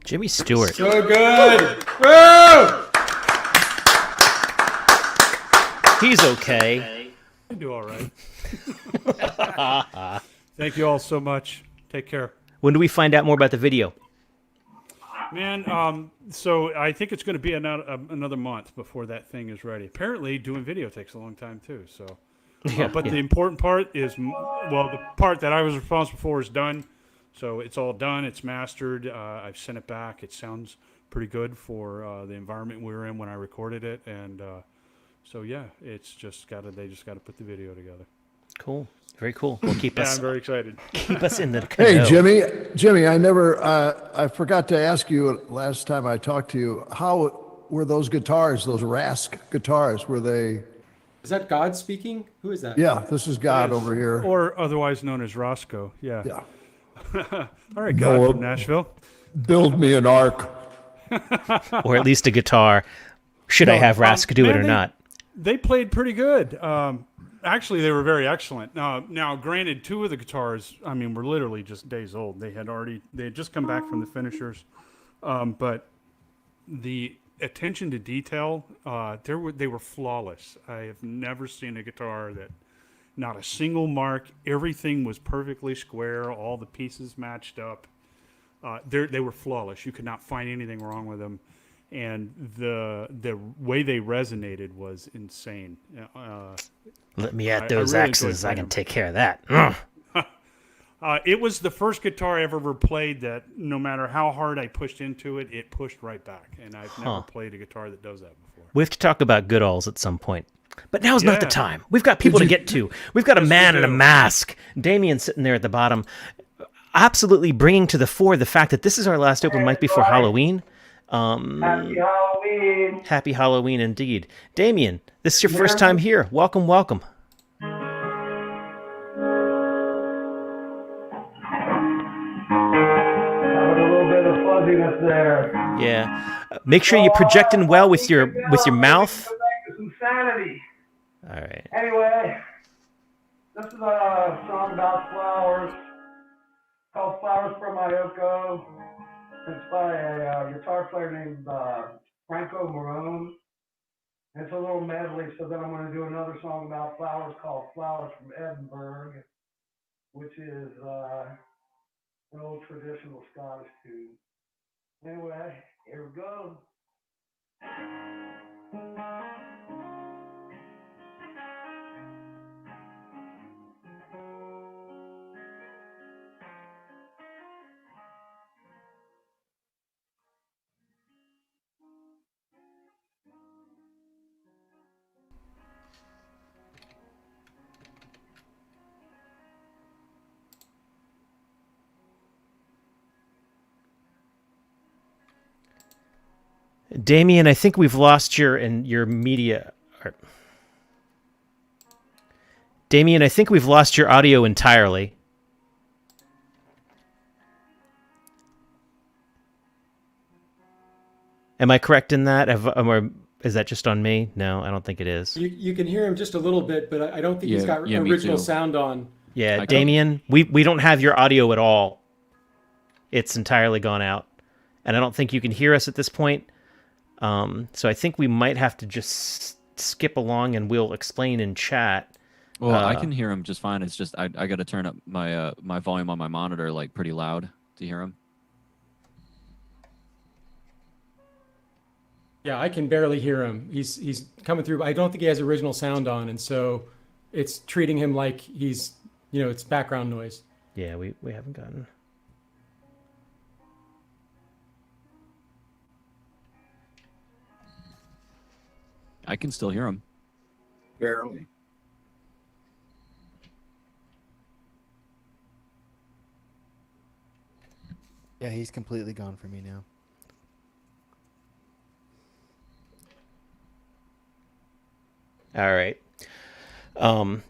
Jimmy Stewart. So good. Woo! He's okay. I do all right. Thank you all so much. Take care. When do we find out more about the video? Man, so I think it's going to be another month before that thing is ready. Apparently, doing video takes a long time too. So, but the important part is, the part that I was responsible for is done. So it's all done. It's mastered. I've sent it back. It sounds pretty good for the environment we were in when I recorded it. And so yeah, it's just they just got to put the video together. Cool. Very cool. We'll keep us. I'm very excited. Keep us in the. Hey, Jimmy, I forgot to ask you last time I talked to you, how were those guitars, those Rask guitars, were they? Is that God speaking? Who is that? Yeah, this is God over here. Or otherwise known as Roscoe. Yeah. Yeah. All right, God from Nashville. Build me an ark. Or at least a guitar. Should I have Rask do it or not? They played pretty good. Actually, they were very excellent. Now, granted, two of the guitars, I mean, were literally just days old. They had just come back from the finishers. But the attention to detail, they were flawless. I have never seen a guitar that not a single mark, everything was perfectly square, all the pieces matched up. They were flawless. You could not find anything wrong with them. And the way they resonated was insane. Let me at those really axes. I can take care of that. It was the first guitar I ever played that no matter how hard I pushed into it, it pushed right back. And I've never played a guitar that does that before. We have to talk about good alls at some point. But now's not the time. We've got people to get to. We've got a man in a mask. Damien sitting there at the bottom, absolutely bringing to the fore the fact that this is our last open mic before Halloween. Happy Halloween. Happy Halloween indeed. Damien, this is your first time here. Welcome, welcome. There. Yeah. Make sure you're projecting well with your mouth. Go back to some sanity. All right. Anyway, this is a song about flowers called "Flowers from Mayoko." It's by a guitar player named Franco Marone. It's a little medley, so then I'm going to do another song about flowers called "Flowers from Edinburgh," which is an old traditional Scottish tune. Anyway, here we go. Damien, I think we've lost your media. Damien, I think we've lost your audio entirely. Am I correct in that? Or is that just on me? No, I don't think it is. You can hear him just a little bit, but I don't think he's got original sound on. Yeah, Damien, we don't have your audio at all. It's entirely gone out. And I don't think you can hear us at this point. So I think we might have to just skip along and we'll explain in chat. Well, I can hear him just fine. It's just I got to turn up my my volume on my monitor like pretty loud to hear him. Yeah, I can barely hear him. He's coming through. I don't think he has original sound on, and so it's treating him like he's, it's background noise. Yeah, we haven't gotten. I can still hear him. Barely. Yeah, he's completely gone for me now. All right.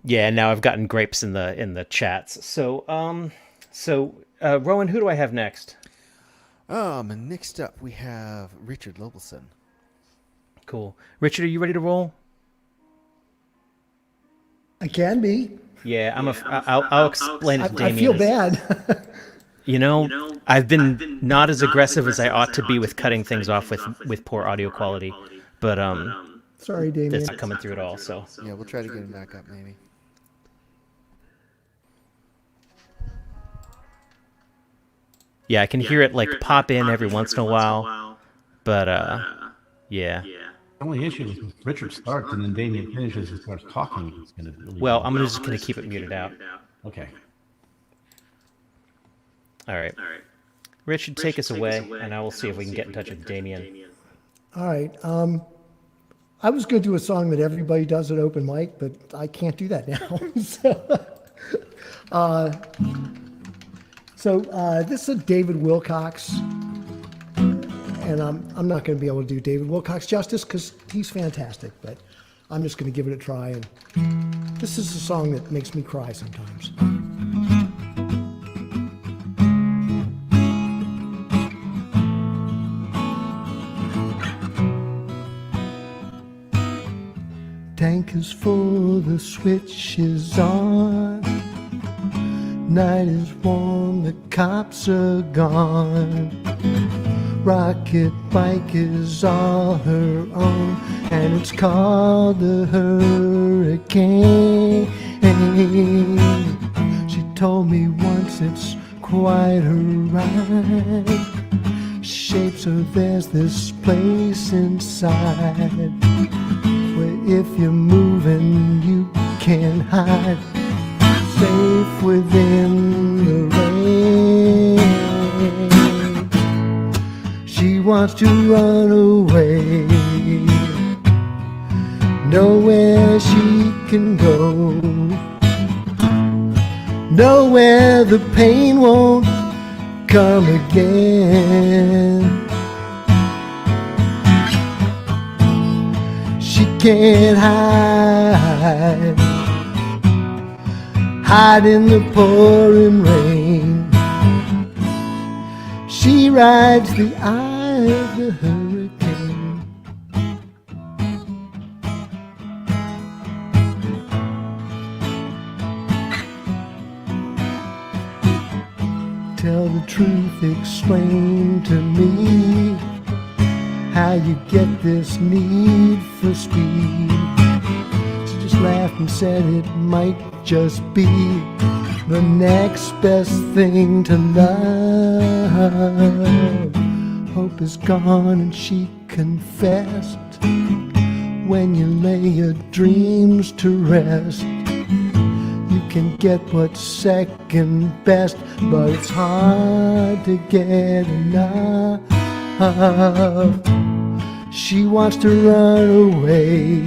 Yeah, now I've gotten grapes in the chats. So Rowan, who do I have next? Next up we have Richard Lobelson. Cool. Richard, are you ready to roll? I can be. Yeah, I'll explain it to Damien. I feel bad. You know, I've been not as aggressive as I ought to be with cutting things off with poor audio quality, but Sorry, Damien. that's not coming through at all. So Yeah, we'll try to get him back up, maybe. yeah, I can hear it like pop in every once in a while, but yeah. The only issue is if Richard starts and then Damien finishes and starts talking, it's going to really... Well, I'm just gonna keep it muted out. Okay. All right. Richard, take us away, and I will see if we can get in touch with Damien. All right. I was going to do a song that everybody does at open mic, but I can't do that now. So this is David Wilcox, and I'm not going to be able to do David Wilcox justice because he's fantastic, but I'm just going to give it a try. And this is a song that makes me cry sometimes. Tank is full, the switch is on. Night is warm, the cops are gone. Rocket bike is all her own, and it's called the Hurricane. She told me once it's quite a ride. Shapes of there's this place inside where if you're moving you can hide, safe within the rain. She wants to run away, nowhere she can go, nowhere the pain won't come again. She can't hide in the pouring rain. She rides the eye of the hurricane. Tell the truth, explain to me how you get this need for speed. She just laughed and said it might just be the next best thing to love. Hope is gone and she confessed, when you lay your dreams to rest, you can get what's second best, but it's hard to get enough. She wants to run away,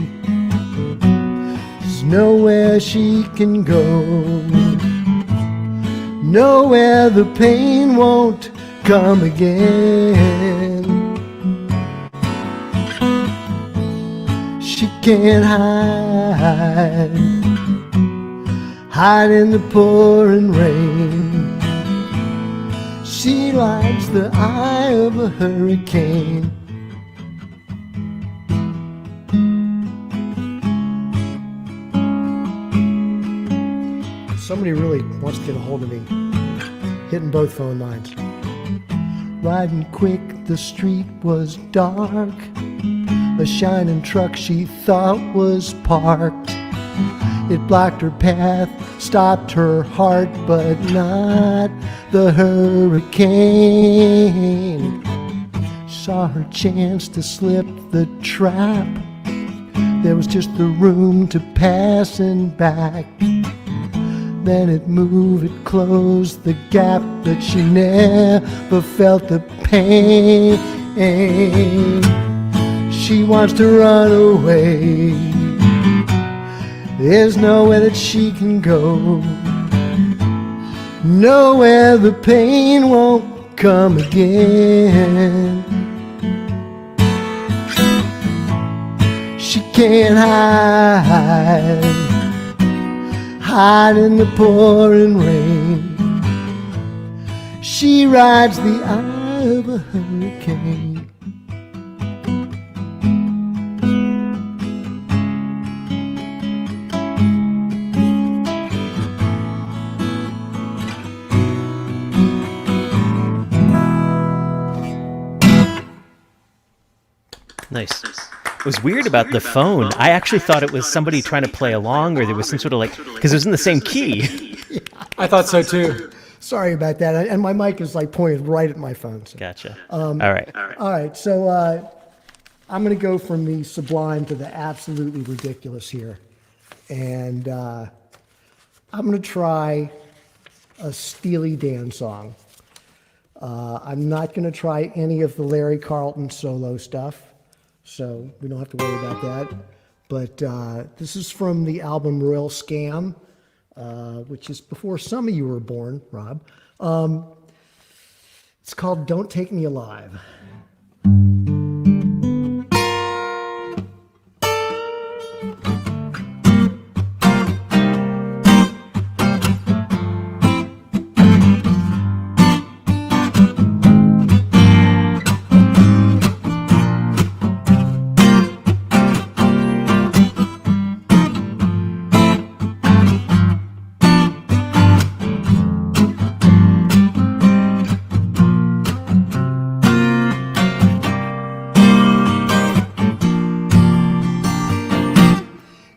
there's nowhere she can go, nowhere the pain won't come again. She can't hide in the pouring rain. She lights the eye of a hurricane. Somebody really wants to get a hold of me. Hitting both phone lines. Riding quick, the street was dark. A shining truck she thought was parked. It blocked her path, stopped her heart, but not the hurricane. Saw her chance to slip the trap. There was just the room to pass and back. Then it moved, it closed the gap, but she never felt the pain. She wants to run away, there's nowhere that she can go, nowhere the pain won't come again. She can't hide in the pouring rain. She rides the eye of a hurricane. Nice. It was weird about the phone. I actually thought it was somebody trying to play along, or there was some sort of because it was in the same key. I thought so too. Sorry about that. And my mic is like pointed right at my phone. So. Gotcha. All right. All right. So I'm going to go from the sublime to the absolutely ridiculous here. And I'm going to try a Steely Dan song. I'm not going to try any of the Larry Carlton solo stuff, so we don't have to worry about that. But this is from the album Royal Scam, which is before some of you were born, Rob. It's called Don't Take Me Alive.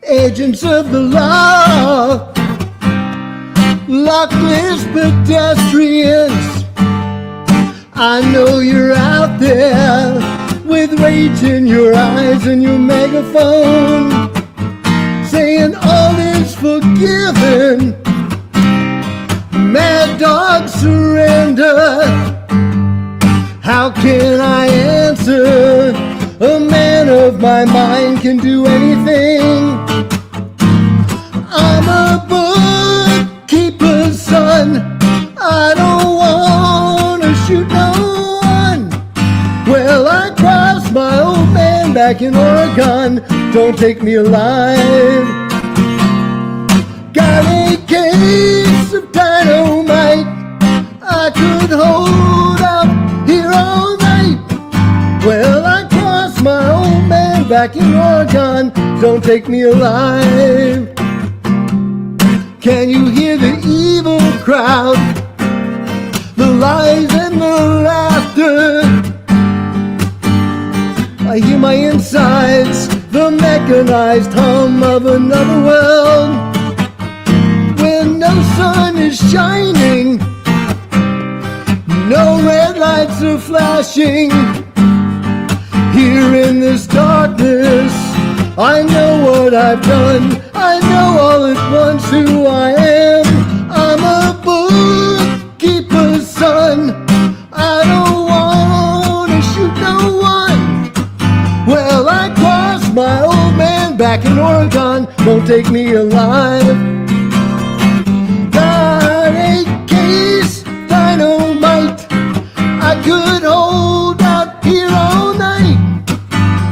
Agents of the law, luckless pedestrians, I know you're out there with rage in your eyes and your megaphone, saying all is forgiven, mad dog surrender. How can I answer? A man of my mind can do anything. I'm a bookkeeper's son. I don't want to shoot no one. Well, I crossed my old man back in Oregon. Don't take me alive. Got a case of dynamite. I could hold out here all night. Well, I crossed my old man back in Oregon. Don't take me alive. Can you hear the evil crowd, the lies and the laughter? I hear my insides, the mechanized hum of another world. When no sun is shining, no red lights are flashing. Here in this darkness, I know what I've done. I know all at once who I am. I'm a bookkeeper's son. I don't want to shoot no one. Well, I crossed my old man back in Oregon. Don't take me alive. Got a case, dynamite. I could hold out here all night.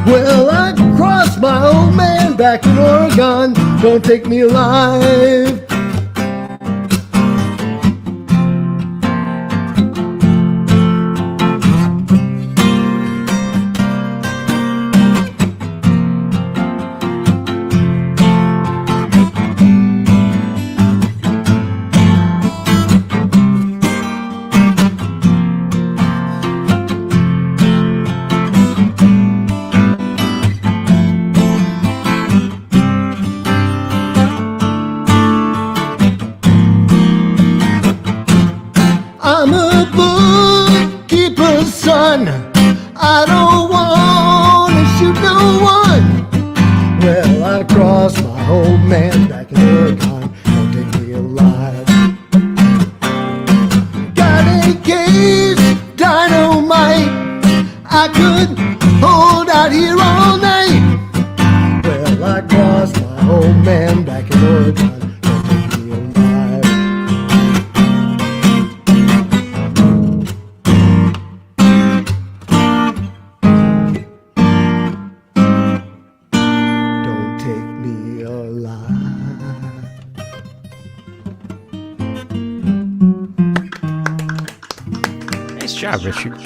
Well, I crossed my old man back in Oregon. Don't take me alive. I'm a bookkeeper's son. I don't want to shoot no one. Well, I crossed my old man back in Oregon. Don't take me alive. Got a case, dynamite. I could hold out here all night. Well, I crossed my old man back in Oregon. Don't take me alive. Don't take me alive. Nice job, Richard.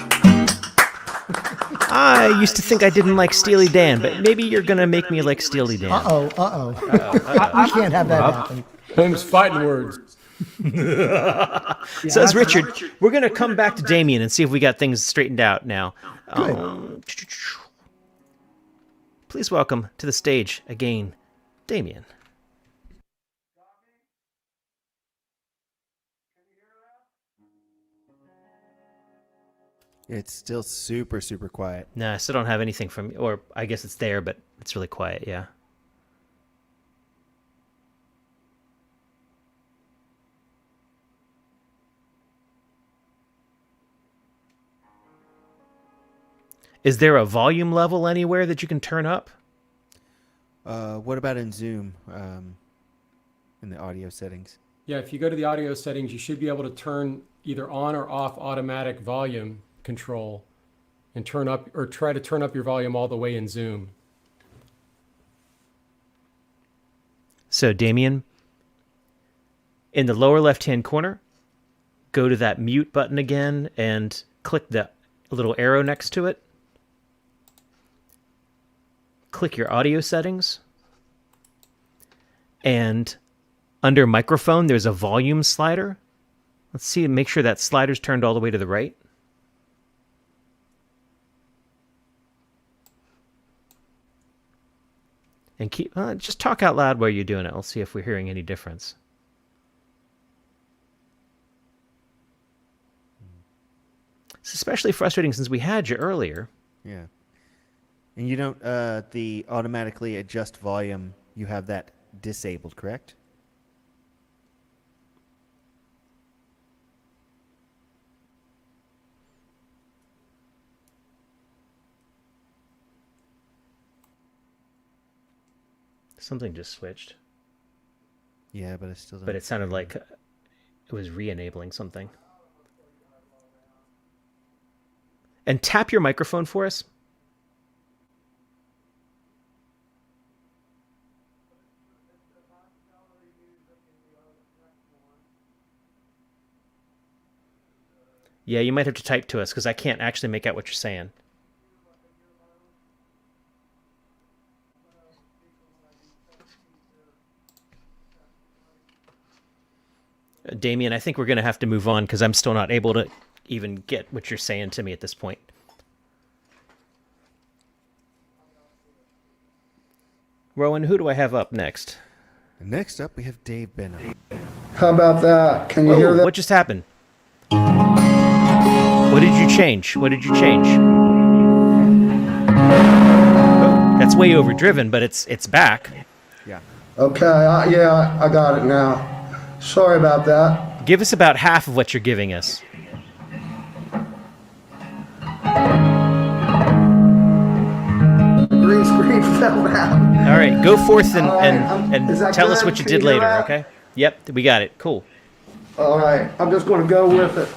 I used to think I didn't like Steely Dan, but maybe you're gonna make me like Steely Dan. We can't have that happen. Them's fighting words. Says Richard. We're gonna come back to Damien and see if we got things straightened out now. please welcome to the stage again, Damien. It's still super, super quiet. No, I still don't have anything from, or I guess it's there, but it's really quiet, yeah. Is there a volume level anywhere that you can turn up? What about in Zoom, in the audio settings? Yeah, if you go to the audio settings, you should be able to turn either on or off automatic volume control and turn up or try to turn up your volume all the way in Zoom. So, Damien, in the lower left-hand corner, go to that mute button again and click the little arrow next to it. Click your audio settings. And under microphone, there's a volume slider. Let's see, make sure that slider's turned all the way to the right. And keep just talk out loud while you're doing it. I'll see if we're hearing any difference. It's especially frustrating since we had you earlier. Yeah. And you don't, the automatically adjust volume, you have that disabled, correct? Something just switched. Yeah, but it still doesn't. But it sounded like it was re-enabling something. And tap your microphone for us. Yeah, you might have to type to us because I can't actually make out what you're saying. Damien, I think we're going to have to move on because I'm still not able to even get what you're saying to me at this point. Rowan, who do I have up next? Next up, we have Dave Benham. How about that? Can you hear that? What just happened? What did you change? What did you change? Oh, that's way overdriven, but it's back. Yeah. Okay, yeah, I got it now. Sorry about that. Give us about half of what you're giving us. Green screen fell out. All right, go forth and, All right, and is that tell us good? what you Can did you hear later, that? okay? Yep, we got it. Cool. All right, I'm just going to go with it.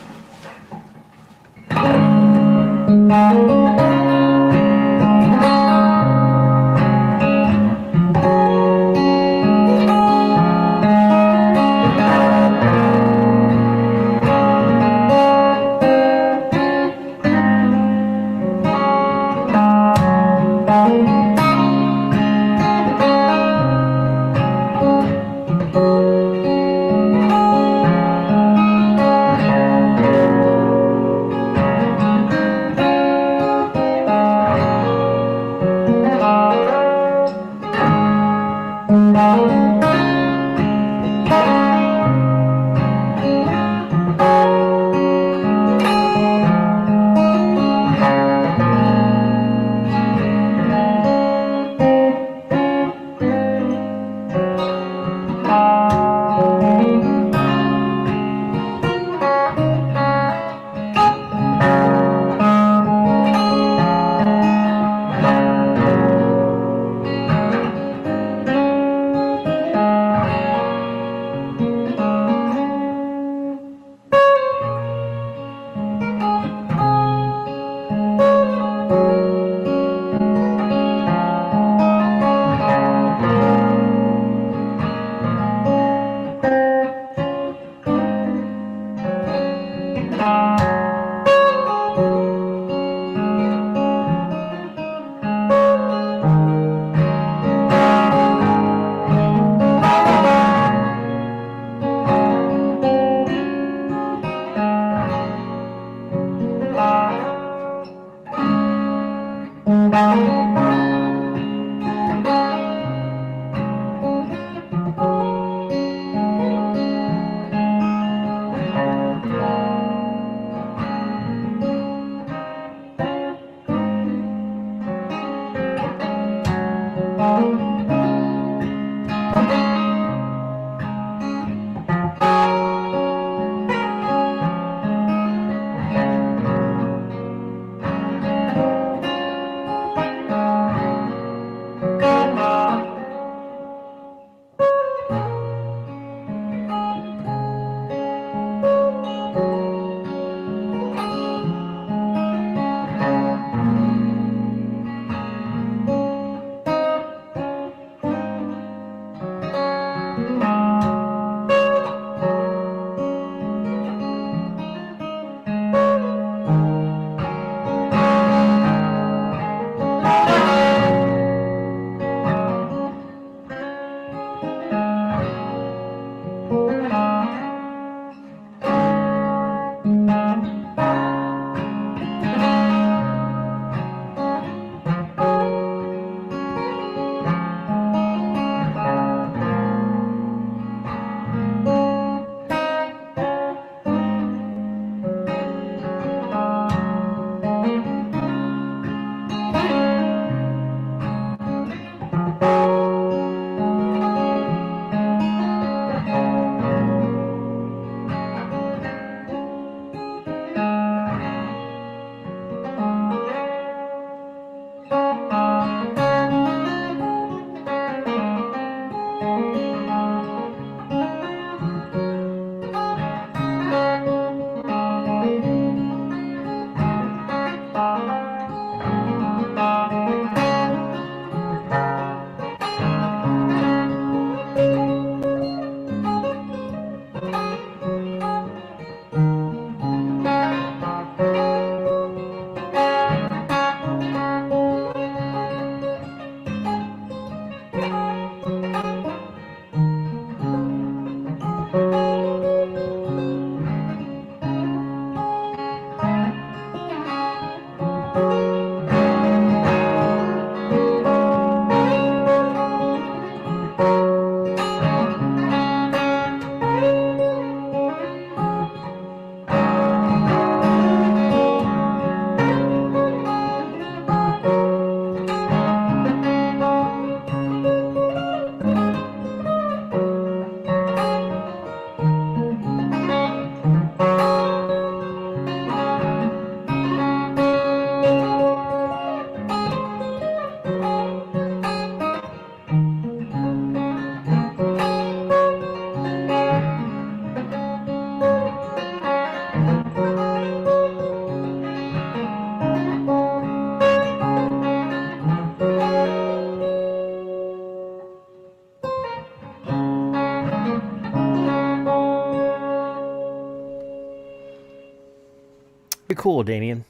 Pretty cool, Damien.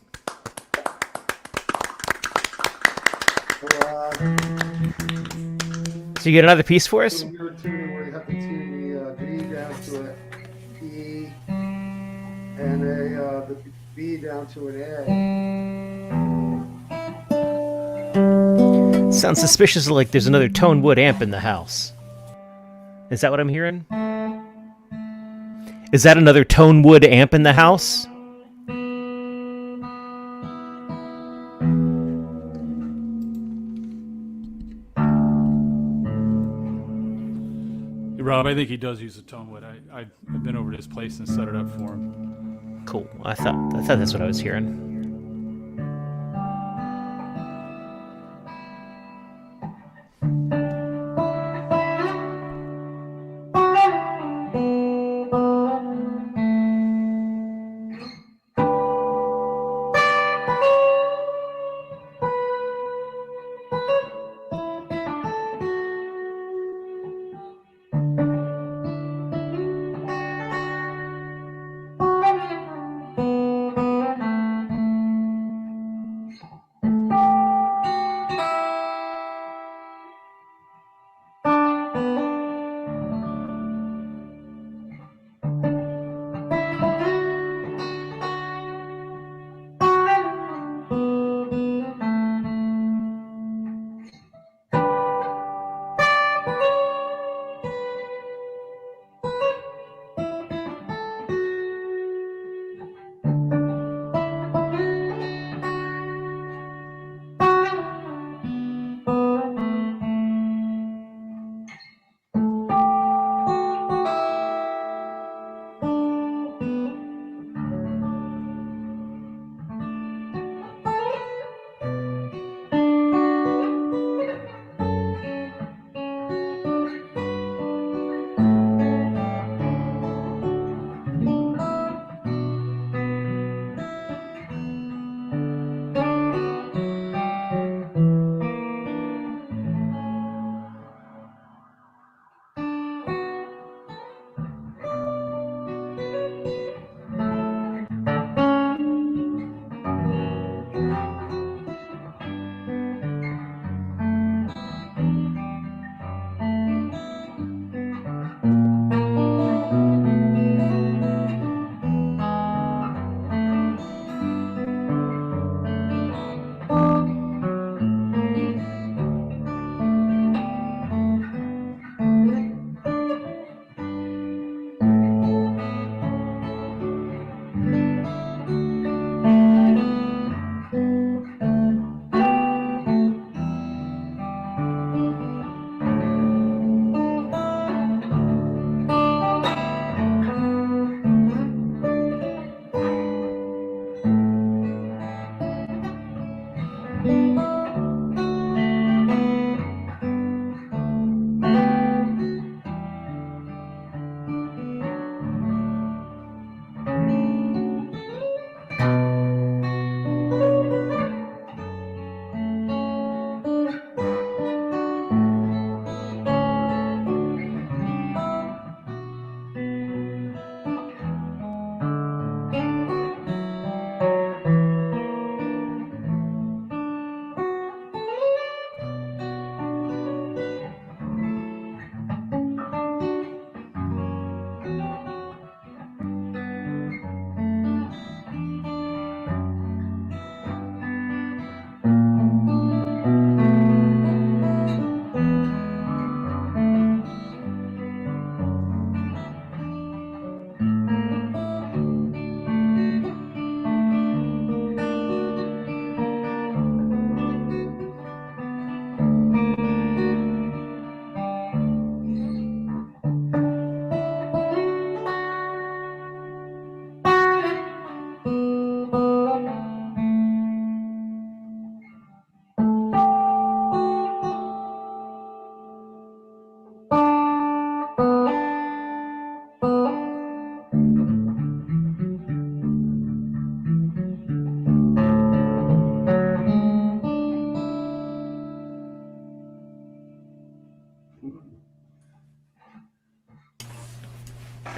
So you get another piece for us? Where you have to tune the B down to an E and the B down to an A. Sounds suspiciously like there's another tone wood amp in the house. Is that what I'm hearing? Is that another tone wood amp in the house? Rob, I think he does use a tone wood. I've been over to his place and set it up for him. Cool. I thought that's what I was hearing.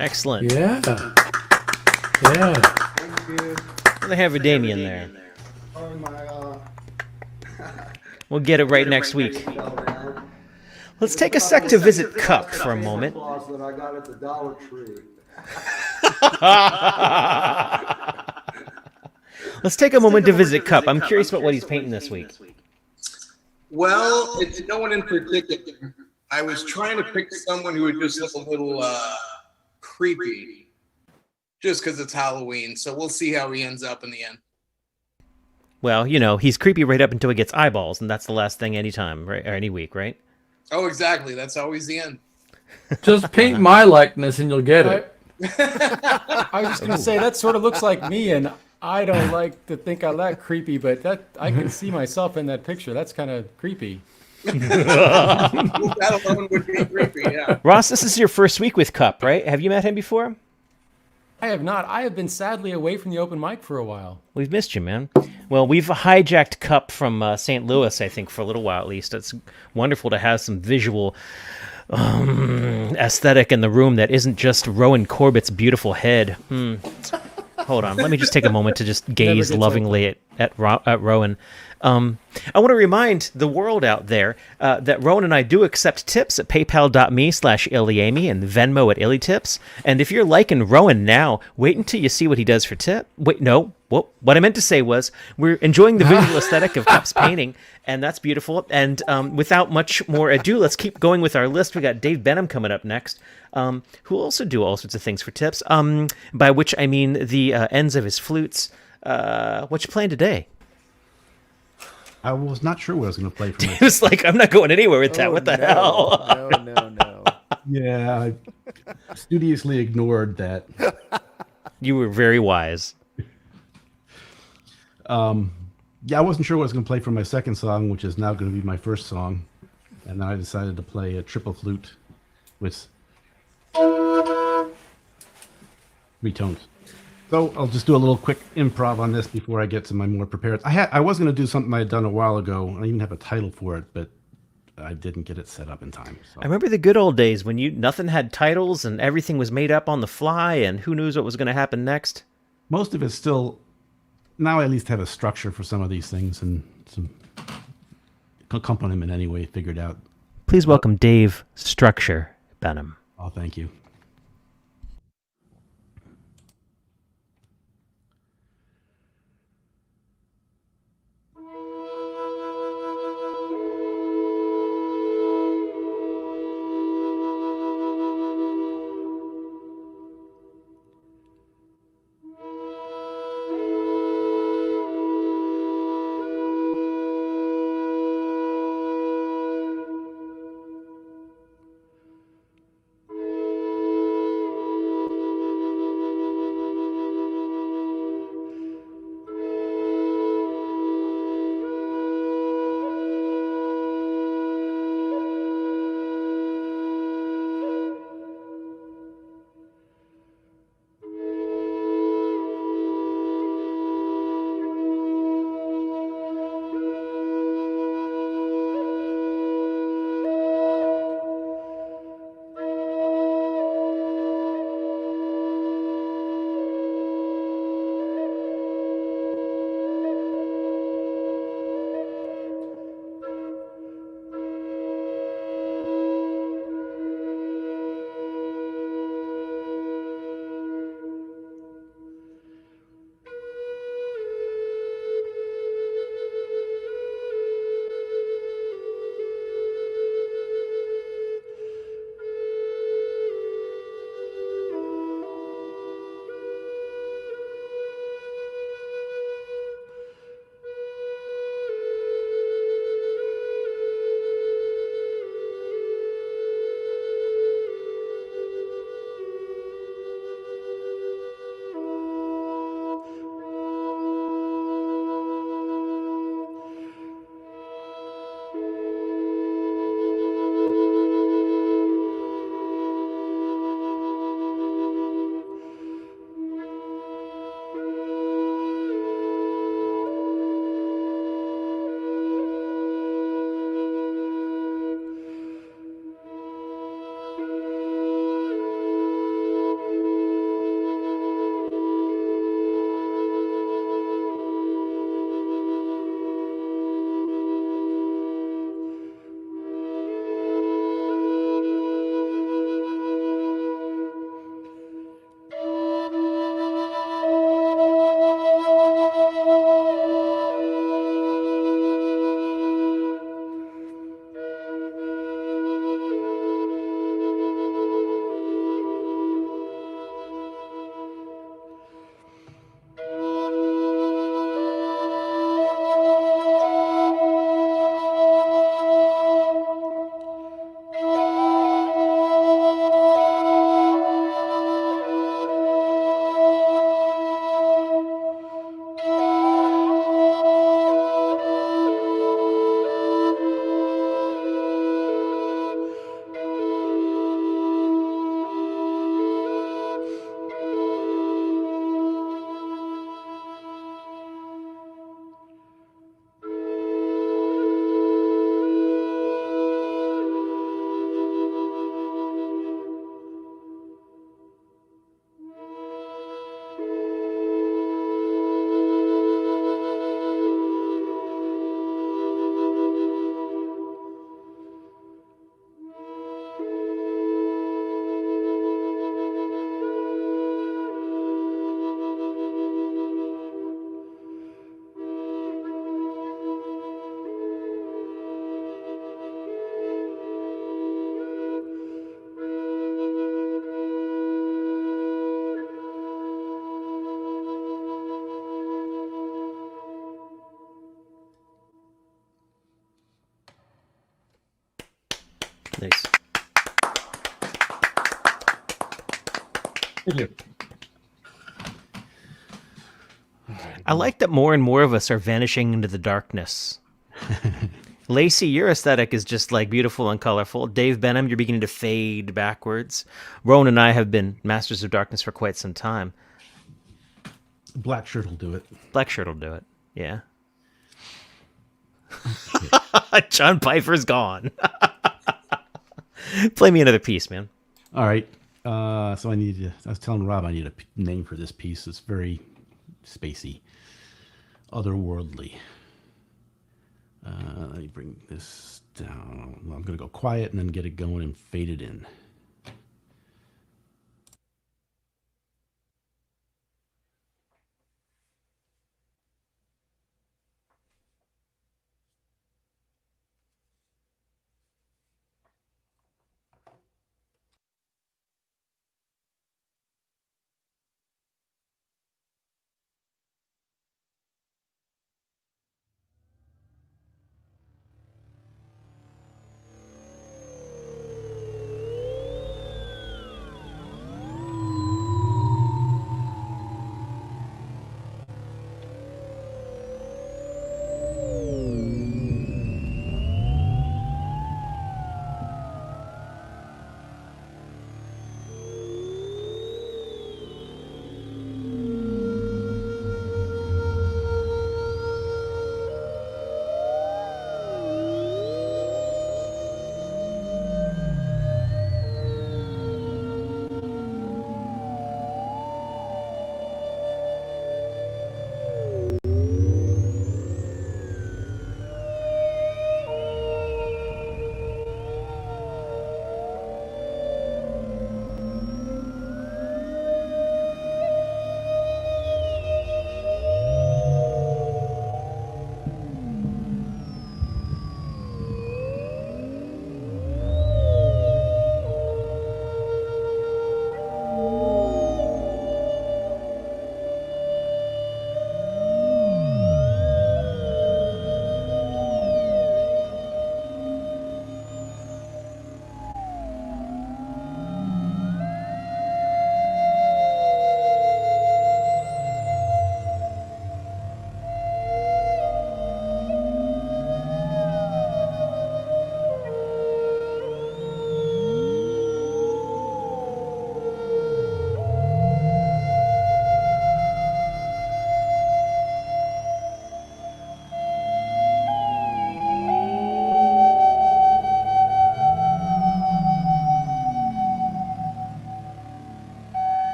Excellent. Yeah. Yeah. Thank you. They have a Damien there. Oh, my, We'll get it right next week. Let's take a sec to visit Cup for a moment. that I got at the Dollar Tree. Let's take a moment to visit Cup. I'm curious about what he's painting this week. Well, it's no one in particular. I was trying to pick someone who would just look a little creepy, just because it's Halloween. So we'll see how he ends up in the end. Well, you know, he's creepy right up until he gets eyeballs, and that's the last thing any time, right? Or any week, right? Oh, exactly. That's always the end. Just paint my likeness and you'll get it. I was just gonna say that sort of looks like me, and I don't like to think I'm that creepy, but that I can see myself in that picture. That's kind of creepy. That alone would be creepy, yeah. Ross, this is your first week with Cup, right? Have you met him before? I have not. I have been sadly away from the open mic for a while. We've missed you, man. Well, we've hijacked Cup from St. Louis, I think, for a little while at least. It's wonderful to have some visual aesthetic in the room that isn't just Rowan Corbett's beautiful head. Hold on. Let me just take a moment to just gaze lovingly at Rowan. I want to remind the world out there that Rowan and I do accept tips at paypal.me/IllyAmy and Venmo at IllyTips. And if you're liking Rowan now, wait until you see what he does for tip. Wait, no. What I meant to say was we're enjoying the visual aesthetic of Cup's painting, and that's beautiful. And without much more ado, let's keep going with our list. We got Dave Benham coming up next, who will also do all sorts of things for tips, by which I mean the ends of his flutes. What you playing today? I was not sure what I was going to play from it. It was like, I'm not going anywhere with that. What the hell? No. Yeah, I studiously ignored that. You were very wise. Yeah, I wasn't sure what I was going to play for my second song, which is now going to be my first song. And then I decided to play a triple flute with 3 tones. So I'll just do a little quick improv on this before I get to my more prepared. I was going to do something I had done a while ago. I even have a title for it, but I didn't get it set up in time. So. I remember the good old days when nothing had titles and everything was made up on the fly, and who knows what was going to happen next. Most of it's still, now I at least have a structure for some of these things and some accompaniment anyway figured out. Please welcome Dave Structure Benham. Oh, thank you. Nice. Thank you. I like that more and more of us are vanishing into the darkness. Lacey, your aesthetic is just like beautiful and colorful. Dave Benham, you're beginning to fade backwards. Rowan and I have been masters of darkness for quite some time. Black shirt will do it. Black shirt will do it. Yeah. John Pfeiffer's gone. Play me another piece, man. All right. So I was telling Rob I need a name for this piece. It's very spacey, otherworldly. Let me bring this down. Well, I'm going to go quiet and then get it going and fade it in.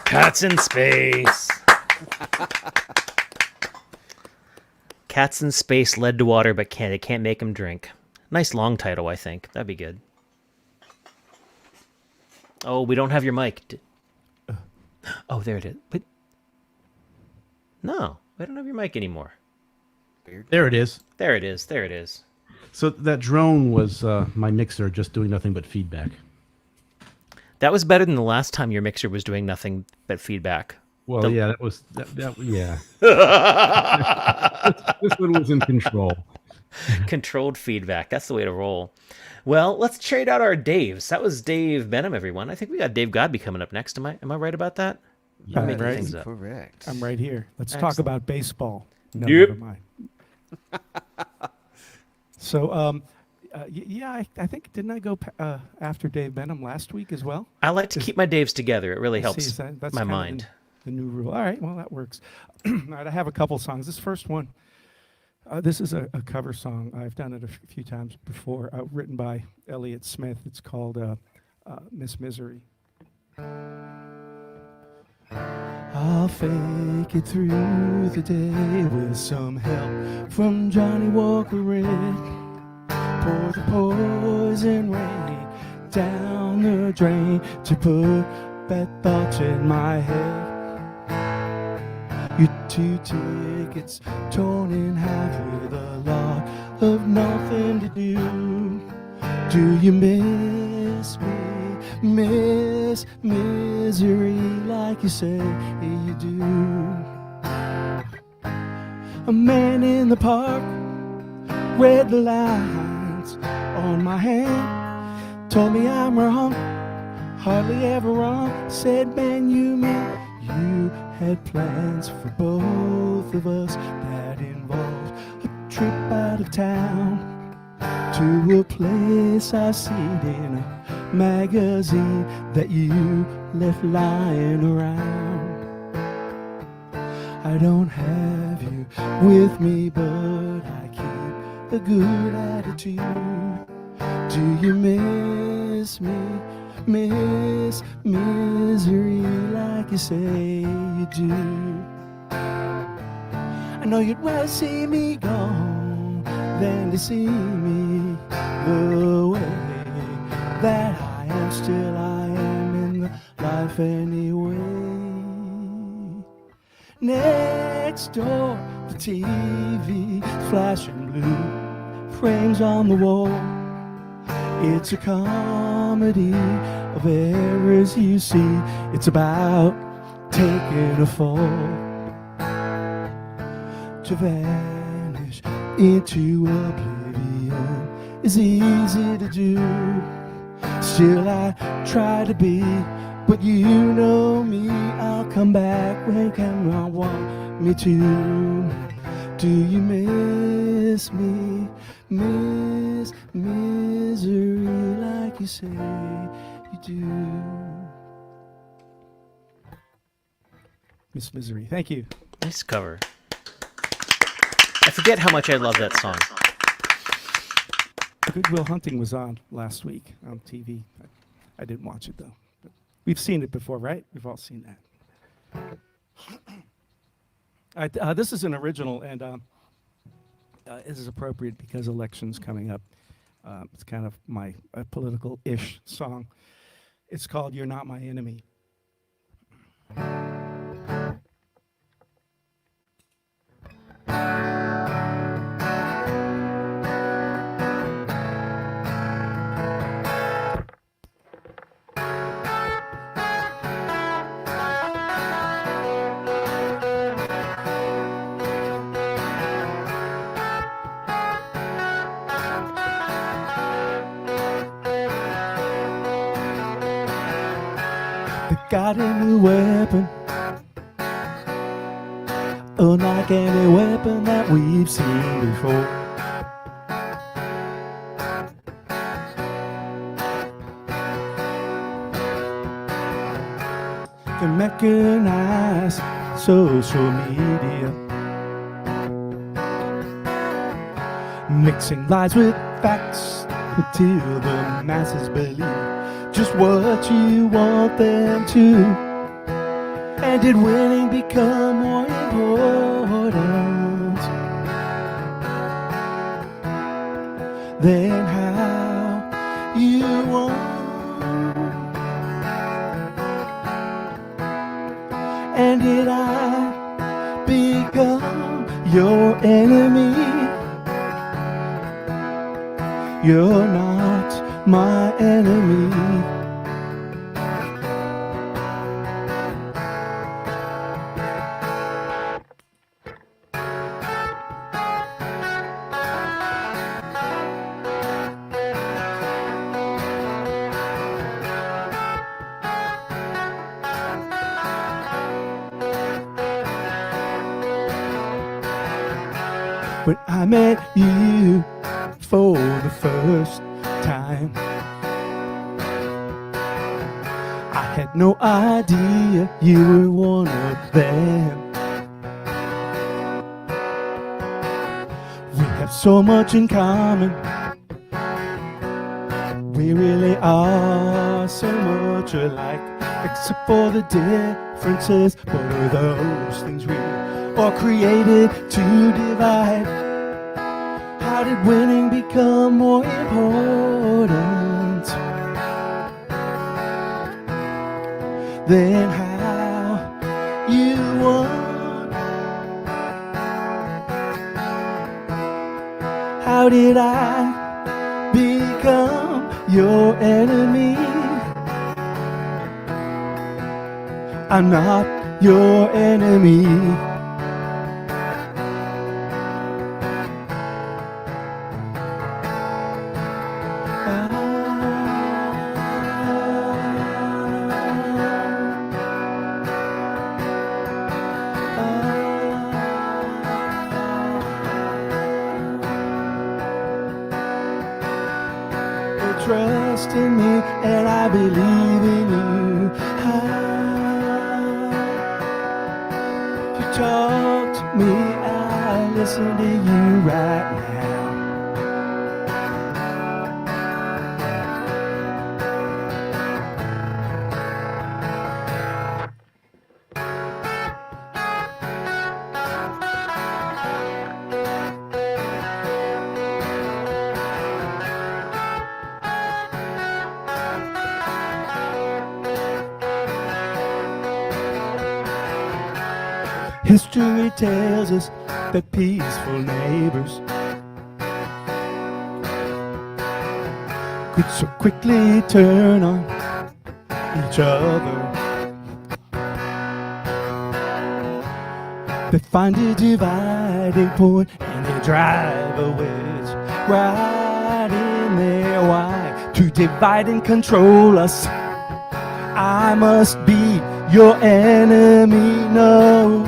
Cats in space. Cats in Space led to water, but they can't make them drink. Nice long title, I think. That'd be good. Oh, we don't have your mic. Oh, there it is. But no, I don't have your mic anymore. Weird. There it is. There it is. There it is. So that drone was my mixer just doing nothing but feedback. That was better than the last time your mixer was doing nothing but feedback. Well, yeah, that was yeah. This one was in control. Controlled feedback. That's the way to roll. Well, let's trade out our Daves. That was Dave Benham, everyone. I think we got Dave Godby coming up next. Am I right about that? Yeah, I'm making right. things up. Correct. I'm right here. Let's Excellent. talk about baseball. No, Yep. never mind. So, yeah, I think, didn't I go after Dave Benham last week as well? I like to keep my Daves together. It really helps That's my kind of mind. the new rule. All right, well, that works. All right, I have a couple songs. This first one, this is a cover song. I've done it a few times before, written by Elliott Smith. It's called Miss Misery. I'll fake it through the day with some help from Johnny Walker Red. Pour the poison rain down the drain to put bad thoughts in my head. Your 2 tickets torn in half with a lot of nothing to do. Do you miss me? Miss misery like you say you do. A man in the park read the lines on my hand, told me I'm wrong, hardly ever wrong. Said, man, you mean you had plans for both of us that involved a trip out of town to a place I seen in a magazine that you left lying around. I don't have you with me, but I keep a good attitude. Do you miss me? Miss misery like you say you do. I know you'd rather see me gone than to see me the way that I am. Still I am in the life anyway. Next door, the TV flashing blue, frames on the wall. It's a comedy of errors you see. It's about taking a fall. To vanish into oblivion is easy to do. Still I try to be, but you know me, I'll come back when you want me to. Do you miss me? Miss misery like you say you do. Miss Misery, thank you. Nice cover. I forget how much I love that song. Good Will Hunting was on last week on TV. I didn't watch it though. But we've seen it before, right? We've all seen that. This is an original, and this is appropriate because election's coming up. It's kind of my political-ish song. It's called "You're Not My Enemy." Got a new weapon, unlike any weapon that we've seen before. The mechanized social media, mixing lies with facts until the masses believe just what you want them to. And did winning become more important? then how you won. And did I become your enemy? You're not my enemy. When I met you for the first time, I had no idea you were one of them. We have so much in common. We really are so much alike, except for the differences. What are those things we are created to divide? How did winning become more important than how you won? How did I become your enemy? I'm not your enemy. Trust in me and I believe in you. You talk to me, I listen to you right now. History tells us that peaceful neighbors could so quickly turn on each other. They find a dividing point and they drive a wedge right in there. Why? To divide and control us. I must be your enemy. No.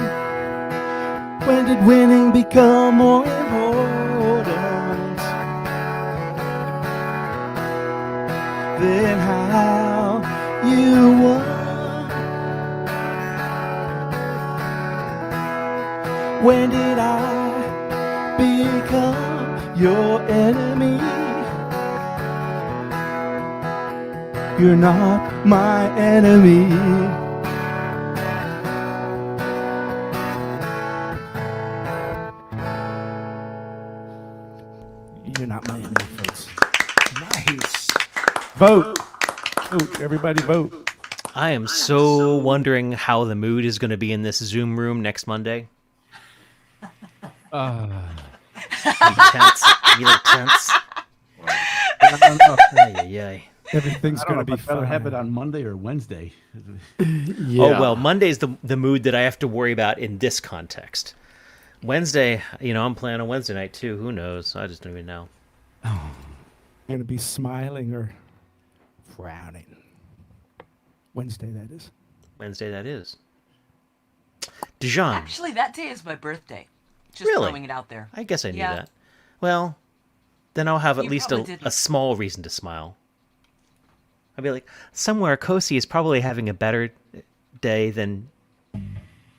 When did winning become more important than how you won? When did I become your enemy? You're not my enemy. You're not my enemy, folks. Nice. Vote. Vote. Everybody vote. I am so wondering how the mood is going to be in this Zoom room next Monday. Tense. You look tense. Ay. Everything's going to be I'd rather fine. have it on Monday or Wednesday. Yeah. Oh, well, Monday's the mood that I have to worry about in this context. Wednesday, I'm playing on Wednesday night too. Who knows? I just don't even know. Going to be smiling or frowning. Wednesday, that is. Wednesday, that is. Dijon. Actually, that day is my birthday. Just Really? throwing it out there. I guess I knew Yeah. that. Well, then I'll have at You least probably a didn't. small reason to smile. I'll be like, somewhere Kosi is probably having a better day than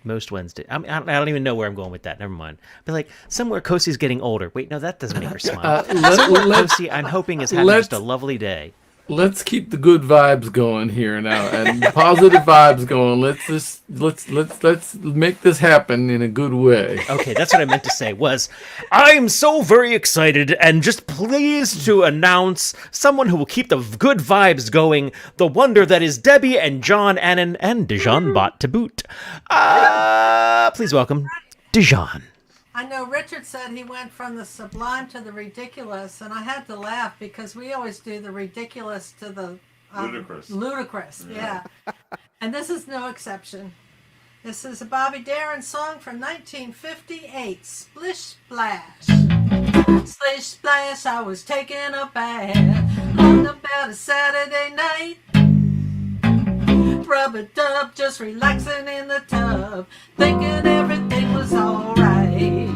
most Wednesday. I don't even know where I'm going with that. Never mind. But like, somewhere Kosi's getting older. Wait, no, that doesn't make her smile. Somewhere Kosi, I'm hoping, is having just a lovely day. let's keep the good vibes going here now, and positive vibes going. Let's make this happen in a good way. Okay, that's what I meant to say was, I'm so very excited and just pleased to announce someone who will keep the good vibes going, the wonder that is Debbie and John Annan and Dijon Bot to boot. Please welcome Dijon. I know Richard said he went from the sublime to the ridiculous, and I had to laugh because we always do the ridiculous to the ludicrous. Ludicrous, yeah. And this is no exception. This is a Bobby Darin song from 1958, Splish Splash. Splish Splash, I was taking a bath on about a Saturday night. Rub-a-dub, just relaxing in the tub, thinking everything was alright.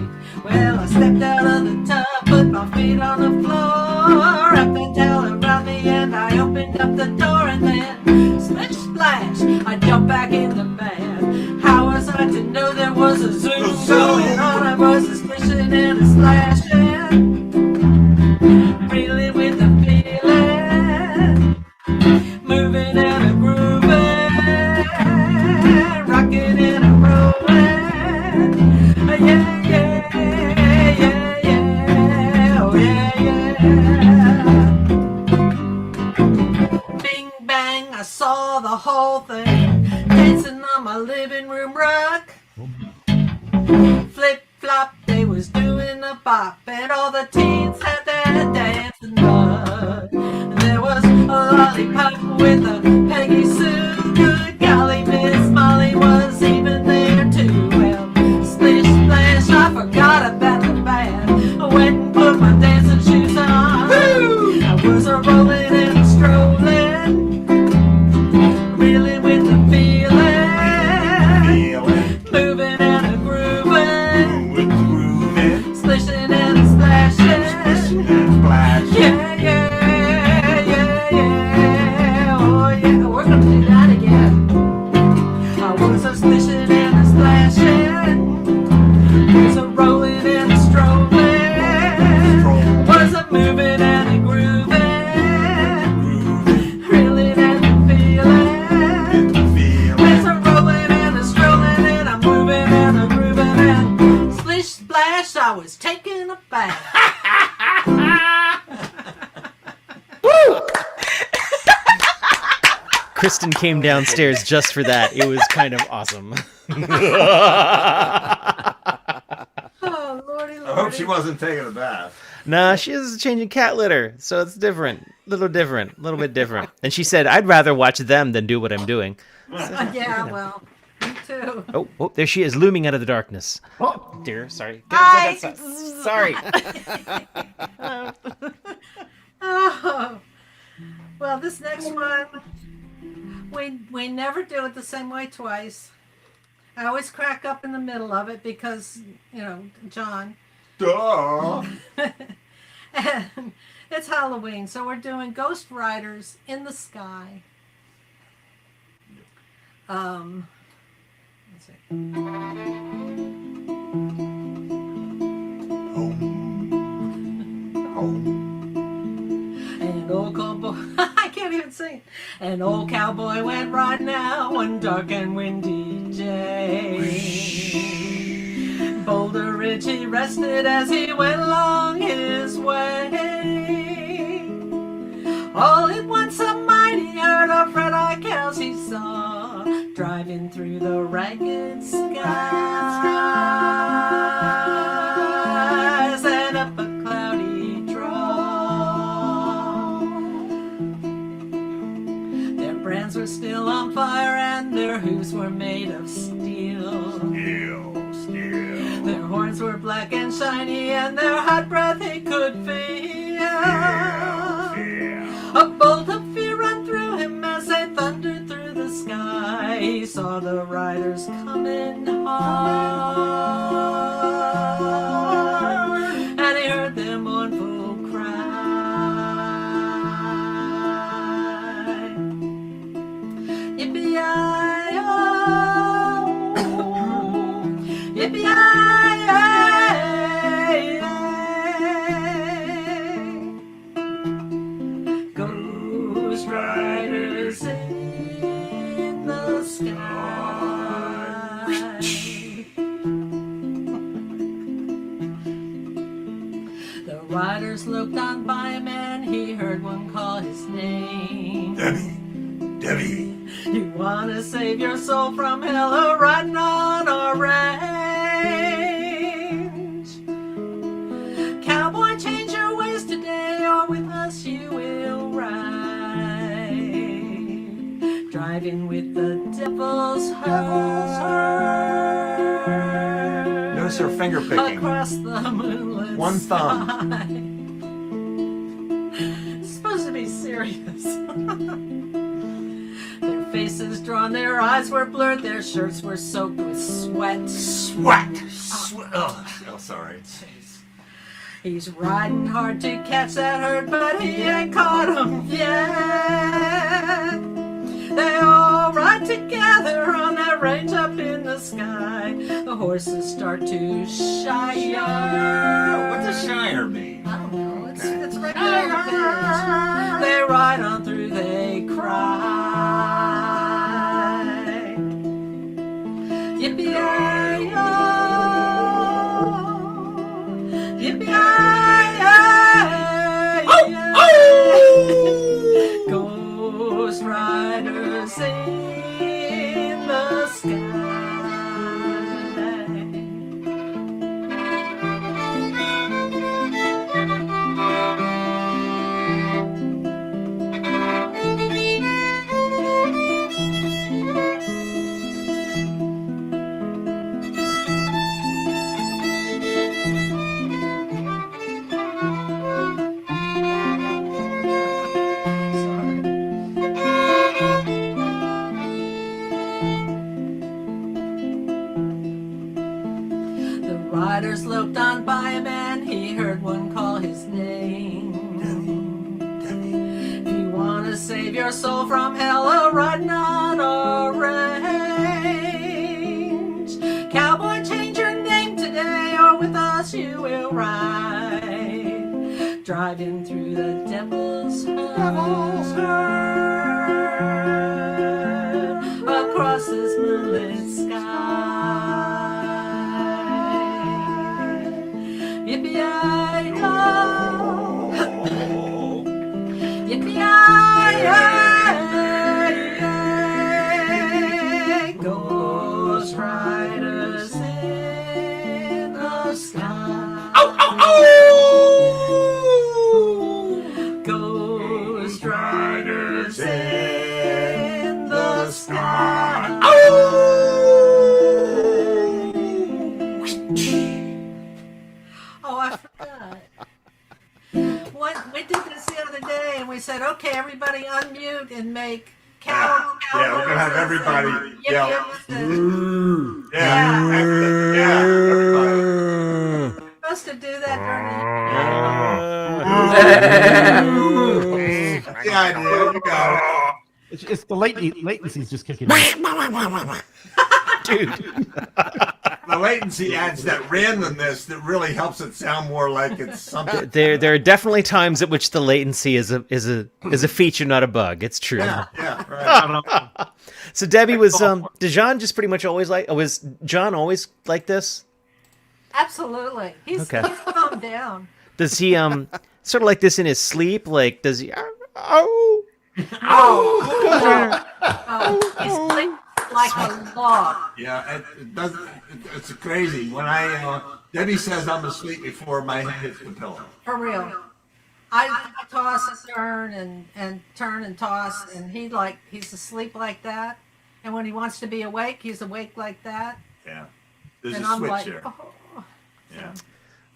Well, I stepped out of the tub, put my feet on the floor, wrapped a towel around me, and I opened up the door, and then splish splash, I jumped back in the bath. How was I to know there was a zoom going on? I was a splishing and a splashing, reeling with the feeling, moving and a grooving, rocking and a rolling, yeah, yeah, yeah, yeah, oh yeah, yeah. Bing bang, I saw the whole thing, dancing on my living room rug. Flip flop, they was doing a bop, and all the teens had their dancing mug. There was a lollipop with a Peggy Sue. Good golly, Miss Molly was even there too. Well, splish splash, I forgot about the bath. I went and put my dancing shoes on. Woo! I was a rolling and a strolling, reeling with the feeling, moving and a grooving, splishing and a splashing, yeah, yeah, yeah, yeah, oh yeah, we're gonna do that again. I was a splishing and a splashing, was a rolling and a strolling, was a moving and a grooving, reeling and a feeling, was a rolling and a strolling, and I'm moving and a grooving, and splish splash, I was taking a bath. Kristen came downstairs just for that. It was kind of awesome. Oh, lordy, lordy. I hope she wasn't taking a bath. Nah, she is changing cat litter, so it's different. A little bit different. And she said, I'd rather watch them than do what I'm doing. Yeah, well, me too. Oh, there she is, looming out of the darkness. Oh. Dear, sorry. Hi. Sorry. Oh. Well, this next one, we never do it the same way twice. I always crack up in the middle of it because, John. Duh. And it's Halloween, so we're doing Ghost Riders in the Sky. Let's see. An old cowboy, I can't even sing. An old cowboy went riding out one dark and windy day. Boulder Ridge he rested as he went along his way. All at once a mighty herd of red-eyed cows he saw, driving through the ragged skies and up a cloudy draw. Their brands were still on fire and their hooves were made of steel. Their horns were black and shiny and their hot breath he could feel. A bolt of fear ran through him as they thundered through the sky. He saw the riders coming hard, and he heard their mournful cry. Yippee-yi-oh, yippee-yi-yi. sky. The riders looked on by a man, he heard one call his name. Debbie. You wanna save your soul from hell, a riding on a range. Cowboy, change your ways today, or with us you will ride. Driving with the devil's herd. Notice her finger picking. Across the moonlit One thumb. sky. It's supposed to be serious. Their faces drawn, their eyes were blurred, their shirts were soaked with sweat. Sweat. Oh, sorry. He's riding hard to catch that herd, but he ain't caught 'em yet. They all ride together on that range up in the sky. The horses start to shire. What's a shire mean? I don't know. It's regular things. They ride on through, they cry. Yippee-yi-yo, yippee-yi-yi. Ghost riders in the sky. Riders looked on by a man, he heard one call his name. If you want to save your soul from hell, a riding on a range. Cowboy, change your name today, or with us you will ride. Driving through the devil's herd across this moonlit sky. Yippee-yi-yo, yippee-yi-yi, ghost riders in the sky. Ow, ow, ow! Ghost riders in the sky. Oh, I forgot. We did this the other day, and we said, okay, everybody unmute and make cow. Yeah, we're gonna have everybody yell. Yeah, everybody. We're supposed to do that during the The idea, you got it. It's the latency's just kicking in. Dude. The latency adds that randomness that really helps it sound more like it's something. There are definitely times at which the latency is a feature, not a bug. It's true. Yeah, right. So Debbie was did John just pretty much always was John always like this? Absolutely. He's calmed down. Does he sort of like this in his sleep? Like does he He's like a log. Yeah, it doesn't. It's crazy. When Debbie says I'm asleep before my head hits the pillow. For real. I toss and turn and turn and toss, and he's asleep like that. And when he wants to be awake, he's awake like that. Yeah. There's and a I'm switch like, there. oh. Yeah.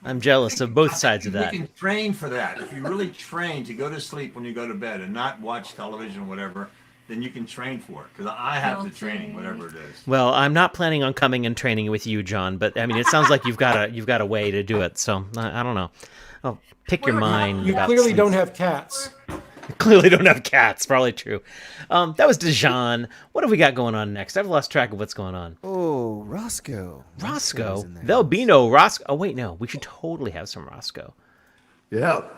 I'm jealous of both sides of that. You can train for that. If you really train to go to sleep when you go to bed and not watch television or whatever, then you can train for it. Because I have the training, whatever it is. Well, I'm not planning on coming and training with you, John. But I mean, it sounds like you've got a way to do it. So I don't know. Oh, pick your mind. You about clearly things. don't have cats. Clearly don't have cats. Probably true. That was Dijon. What have we got going on next? I've lost track of what's going on. Oh, Roscoe. Roscoe. There'll be no Roscoe. Oh wait, no. We should totally have some Roscoe. Yeah.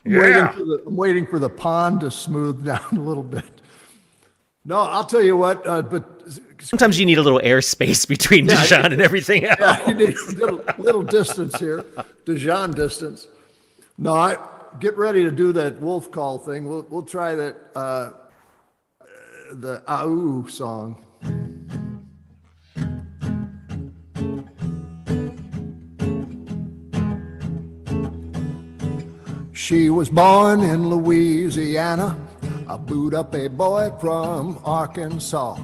Yeah. I'm waiting for the pond to smooth down a little bit. No, I'll tell you what. But Sometimes you need a little airspace between Dijon and everything else. yeah, you need a little distance here, Dijon distance. No, I get ready to do that wolf call thing. We'll try that. The AU song. She was born in Louisiana, a boot up a boy from Arkansas.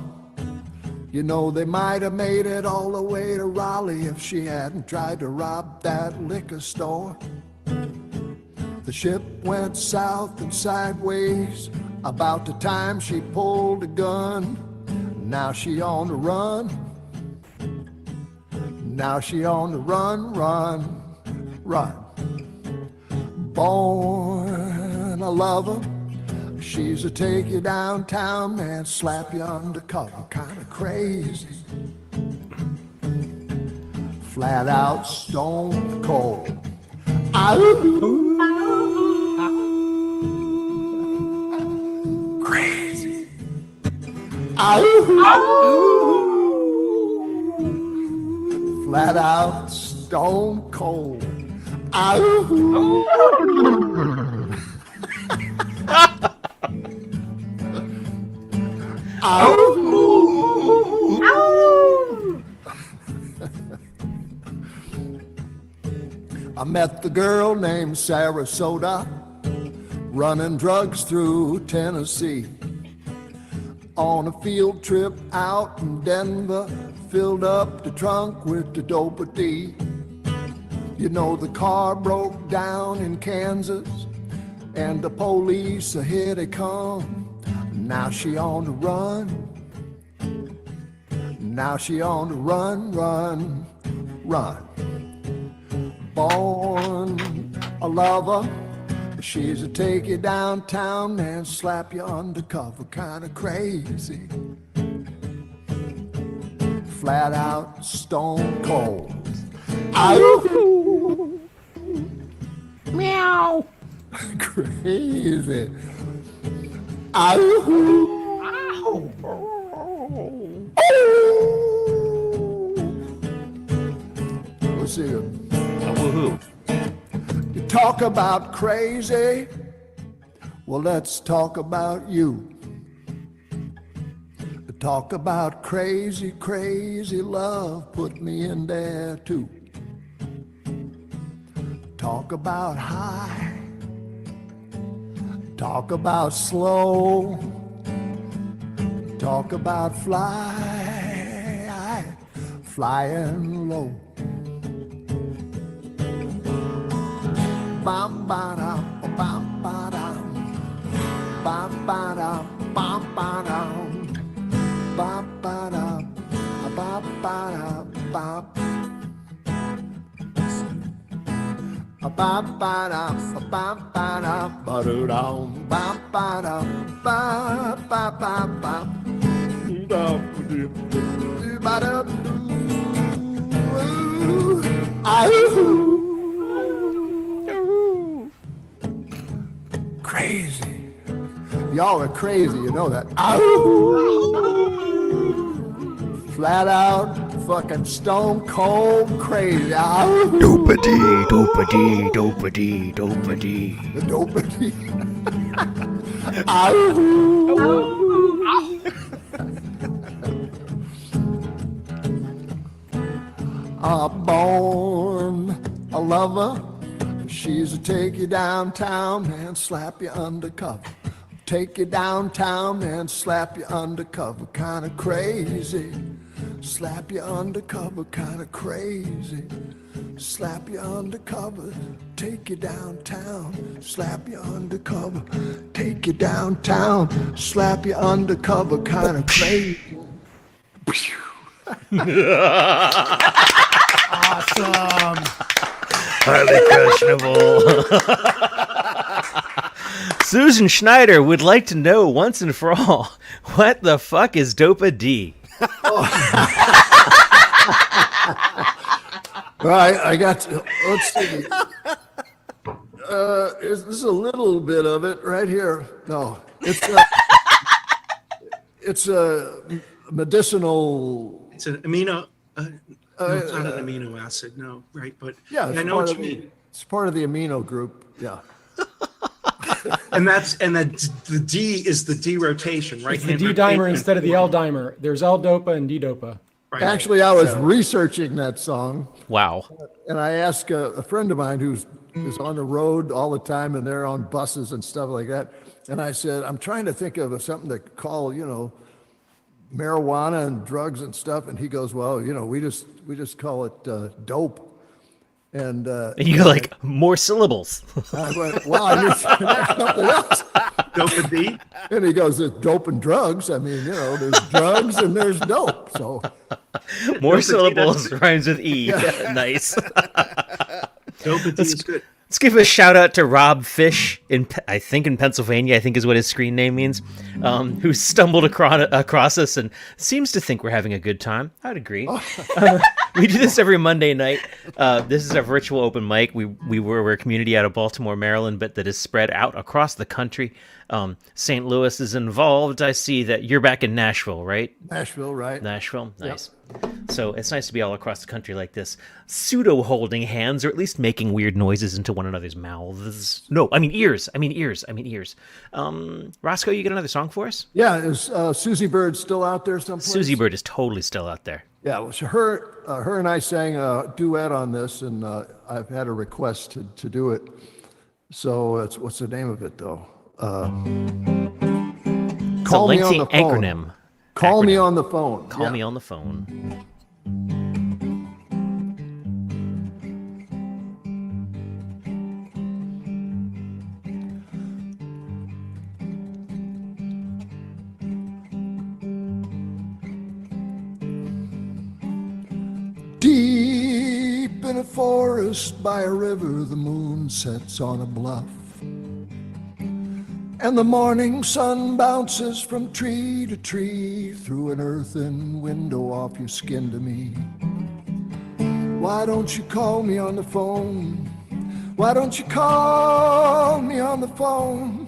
You know, they might have made it all the way to Raleigh if she hadn't tried to rob that liquor store. The ship went south and sideways about the time she pulled a gun. Now she on the run. Now she on the run, run, run. Born a lover, she's a take you downtown, man, slap you undercover, kind of crazy. Flat out stone cold. Crazy. Flat out stone cold. I met the girl named Sarasota, running drugs through Tennessee. On a field trip out in Denver, filled up the trunk with the dope D. You know, the car broke down in Kansas, and the police, here they come. Now she on the run. Now she on the run, run, run. Born a lover, she's a take you downtown and slap you undercover, kind of crazy. Flat out stone cold. Ow! Meow. Crazy. Ow! Let's see. Woohoo. You talk about crazy. Well, let's talk about you. Talk about crazy, crazy love. Put me in there too. Talk about high. Talk about slow. Talk about fly. Flying low. Bam ba da bam ba da bam ba da bam ba da ba ba da ba ba da ba ba ba da ba ba da ba do da ba ba da ba ba ba ba da ba da crazy. Y'all are crazy, you know that. Flat out fucking stone cold crazy. Dopey-dee, dopey-dee, dopey-dee, dopey-dee. The dopey-dee. Born a lover, she's a take you downtown and slap you undercover. Take you downtown and slap you undercover, kind of crazy. Slap you undercover, kind of crazy. Slap you undercover, take you downtown. Slap you undercover, take you downtown. Slap you undercover, kind of crazy. Awesome. Highly questionable. Susan Schneider would like to know once and for all, what the fuck is Dopa-D? Right, I got to, let's see. This is a little bit of it right here. No, It's a medicinal. It's an amino. No, it's not an amino acid. No, right? But Yeah, I know what you mean. It's part of the amino group. Yeah. And the D is the D rotation, right? It's the D dimer instead of the L dimer. There's L dopa and D dopa. Right. Actually, I was researching that song. Wow. And I asked a friend of mine who's on the road all the time, and they're on buses and stuff like that. And I said, I'm trying to think of something to call, marijuana and drugs and stuff. And he goes, well, we just call it dope. And you're like, more syllables. I went, wow, I knew something else. Dope and D? And he goes, there's dope and drugs. I mean, there's drugs and there's dope. So more syllables rhymes with E. Yeah. Nice. Dope and D is good. Let's give a shout out to Rob Fish in Pennsylvania, I think is what his screen name means, who stumbled across us and seems to think we're having a good time. I'd agree. We do this every Monday night. This is our virtual open mic. We're a community out of Baltimore, Maryland, but that is spread out across the country. St. Louis is involved. I see that you're back in Nashville, right? Nashville, right? Nashville, nice. Yep. So it's nice to be all across the country like this, pseudo holding hands, or at least making weird noises into one another's mouths. No, I mean ears. Roscoe, you got another song for us? Yeah, is Susie Bird still out there someplace? Susie Bird is totally still out there. Yeah, well, her and I sang a duet on this, and I've had a request to do it. So what's the name of it though? Call me on the phone. Call me on the phone. Call me on the phone. Deep in a forest by a river, the moon sets on a bluff. And the morning sun bounces from tree to tree through an earthen window off your skin to me. Why don't you call me on the phone? Why don't you call me on the phone?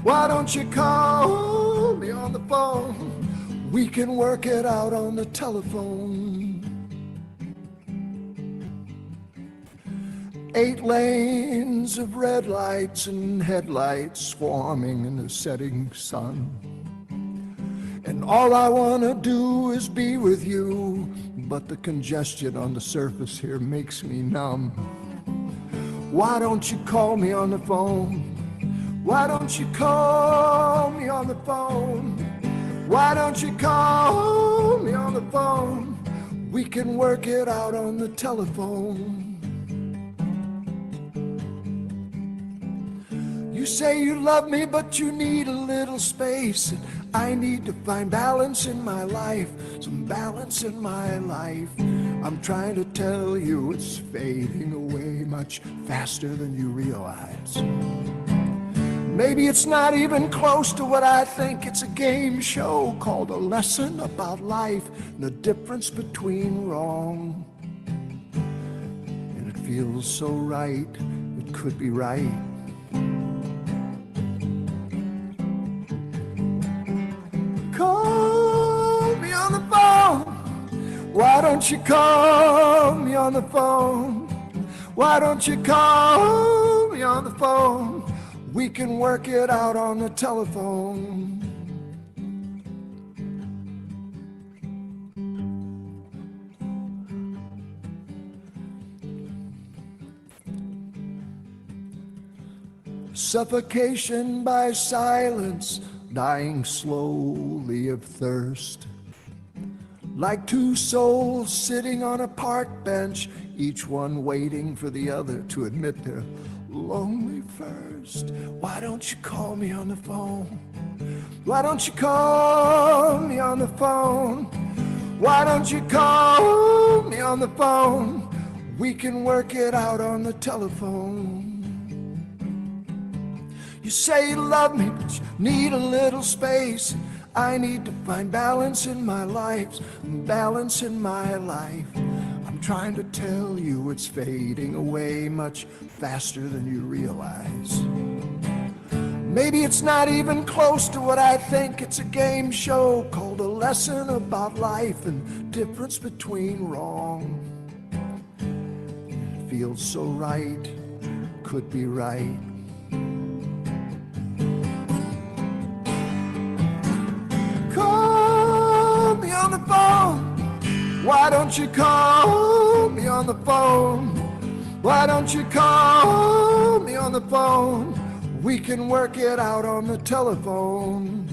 Why don't you call me on the phone? We can work it out on the telephone. 8 lanes of red lights and headlights swarming in the setting sun. And all I want to do is be with you, but the congestion on the surface here makes me numb. Why don't you call me on the phone? Why don't you call me on the phone? Why don't you call me on the phone? We can work it out on the telephone. You say you love me, but you need a little space. I need to find balance in my life, some balance in my life. I'm trying to tell you it's fading away much faster than you realize. Maybe it's not even close to what I think. It's a game show called A Lesson About Life and the difference between wrong. And it feels so right, it could be right. Call me on the phone. Why don't you call me on the phone? Why don't you call me on the phone? We can work it out on the telephone. Suffocation by silence, dying slowly of thirst. Like 2 souls sitting on a park bench, each one waiting for the other to admit they're lonely first. Why don't you call me on the phone? Why don't you call me on the phone? Why don't you call me on the phone? We can work it out on the telephone. You say you love me, but you need a little space. I need to find balance in my life, balance in my life. I'm trying to tell you it's fading away much faster than you realize. Maybe it's not even close to what I think. It's a game show called A Lesson About Life and Difference Between Wrong. It feels so right, could be right. Call me on the phone. Why don't you call me on the phone? Why don't you call me on the phone? We can work it out on the telephone.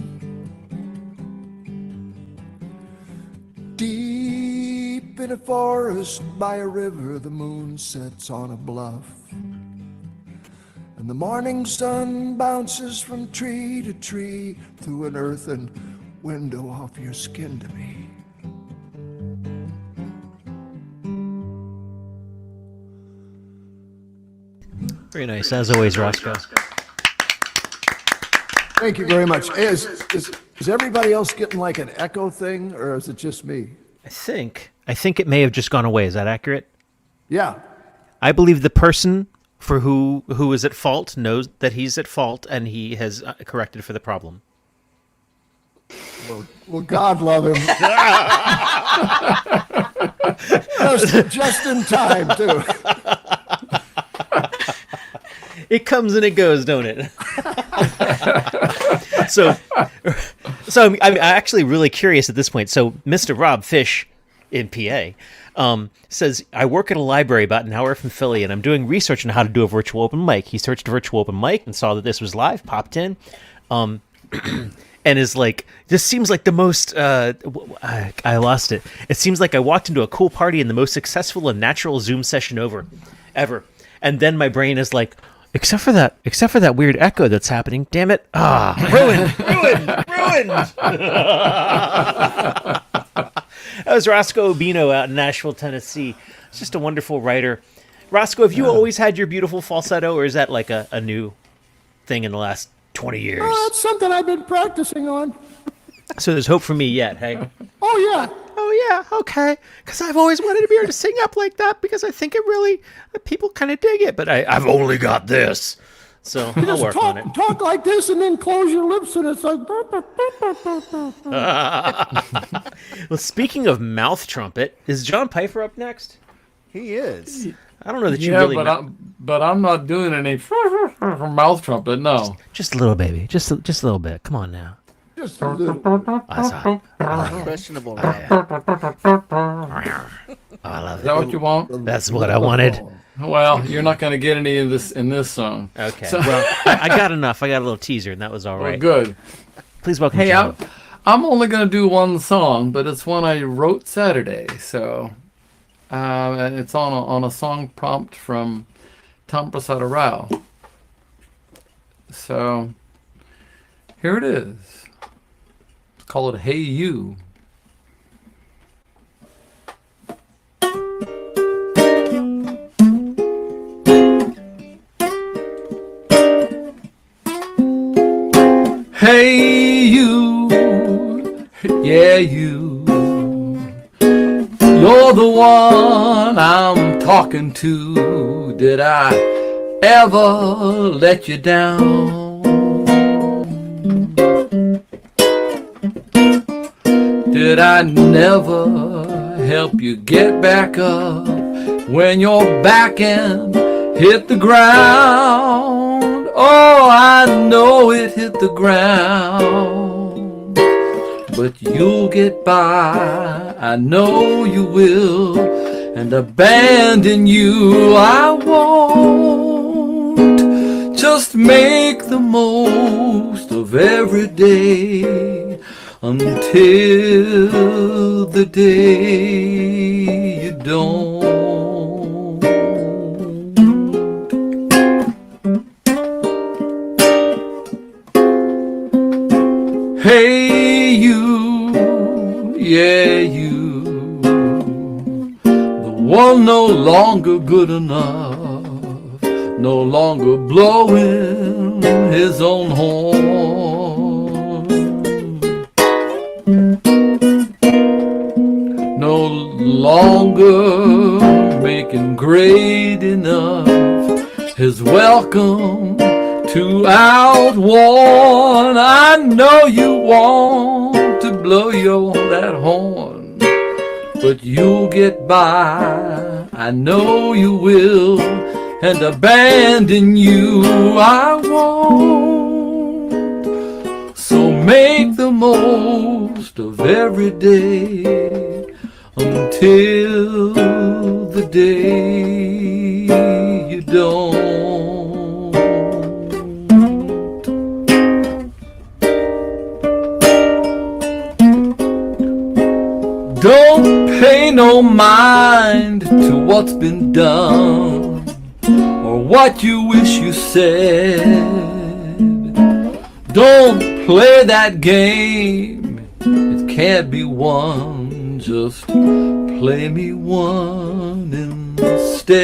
Deep in a forest by a river, the moon sets on a bluff. And the morning sun bounces from tree to tree through an earthen window off your skin to me. Very nice, as always, Roscoe. Thank you very much. Is everybody else getting like an echo thing, or is it just me? I think it may have just gone away. Is that accurate? Yeah. I believe the person for who is at fault knows that he's at fault, and he has corrected for the problem. Well, God love him. just in time, too. It comes and it goes, don't it? so I'm actually really curious at this point. So Mr. Rob Fish in PA says, I work at a library about an hour from Philly, and I'm doing research on how to do a virtual open mic. He searched virtual open mic and saw that this was live, popped in, and is like, this seems like the most, I lost it. It seems like I walked into a cool party and the most successful and natural Zoom session ever. And then my brain is like, except for that weird echo that's happening. Damn it! Ruined. That was Roscoe Obino out in Nashville, Tennessee. He's just a wonderful writer. Roscoe, have you always had your beautiful falsetto, or is that like a new thing in the last 20 years? It's something I've been practicing on. So there's hope for me yet, hey? Oh yeah, okay. Because I've always wanted to be able to sing up like that, because I think it really, people kind of dig it, but I've only got this. So You I'll just work on it. talk like this and then close your lips and it's like. Well, speaking of mouth trumpet, is John Pfeiffer up next? He is. I don't know that you Yeah, really. but I'm not doing any mouth trumpet. No. Just a little, baby. Just a little bit. Come on now. Just a little. Questionable. I love Is that what you want? That's what I wanted. Well, you're not going to get any of this in this song. Okay. So- Well, I got enough. I got a little teaser, and that was all Well, right. good. Please welcome. Hey, John. I'm only going to do one song, but it's one I wrote Saturday. So it's on a song prompt from Tom Prasad Rao. So here it is. It's called Hey You. Hey you, yeah you, you're the one I'm talking to. Did I ever let you down? Did I never help you get back up when your back end hit the ground? Oh, I know it hit the ground, but you'll get by, I know you will, and abandon you I won't. Just make the most of every day until the day you don't. Hey you, yeah you, the one no longer good enough, no longer blowing his own horn, no longer making great enough his welcome too outworn. I know you want to blow that horn, but you'll get by. I know you will, and abandon you I won't. So make the most of every day until the day you don't. Don't pay no mind to what's been done or what you wish you said. Don't play that game, it can't be won. Just play me one instead.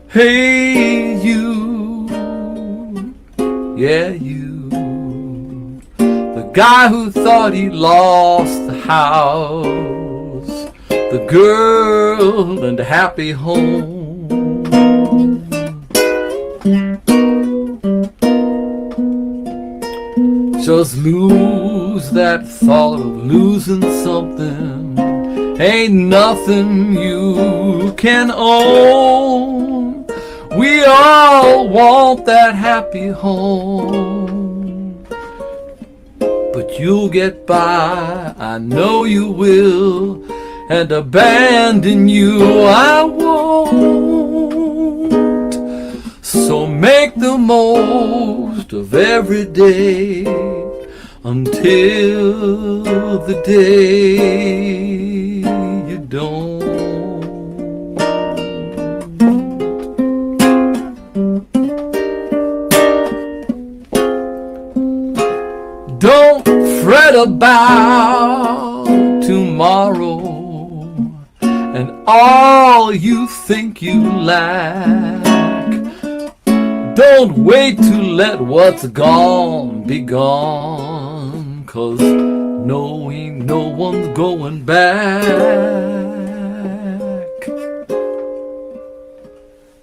Hey you, yeah you, the guy who thought he lost the house, the girl and the happy home. Just lose that thought of losing something. Ain't nothing you can own. We all want that happy home, but you'll get by, I know you will, and abandon you I won't. So make the most of every day until the day you don't. Don't fret about tomorrow and all you think you lack. Don't wait to let what's gone be gone, 'cause ain't no one's going back.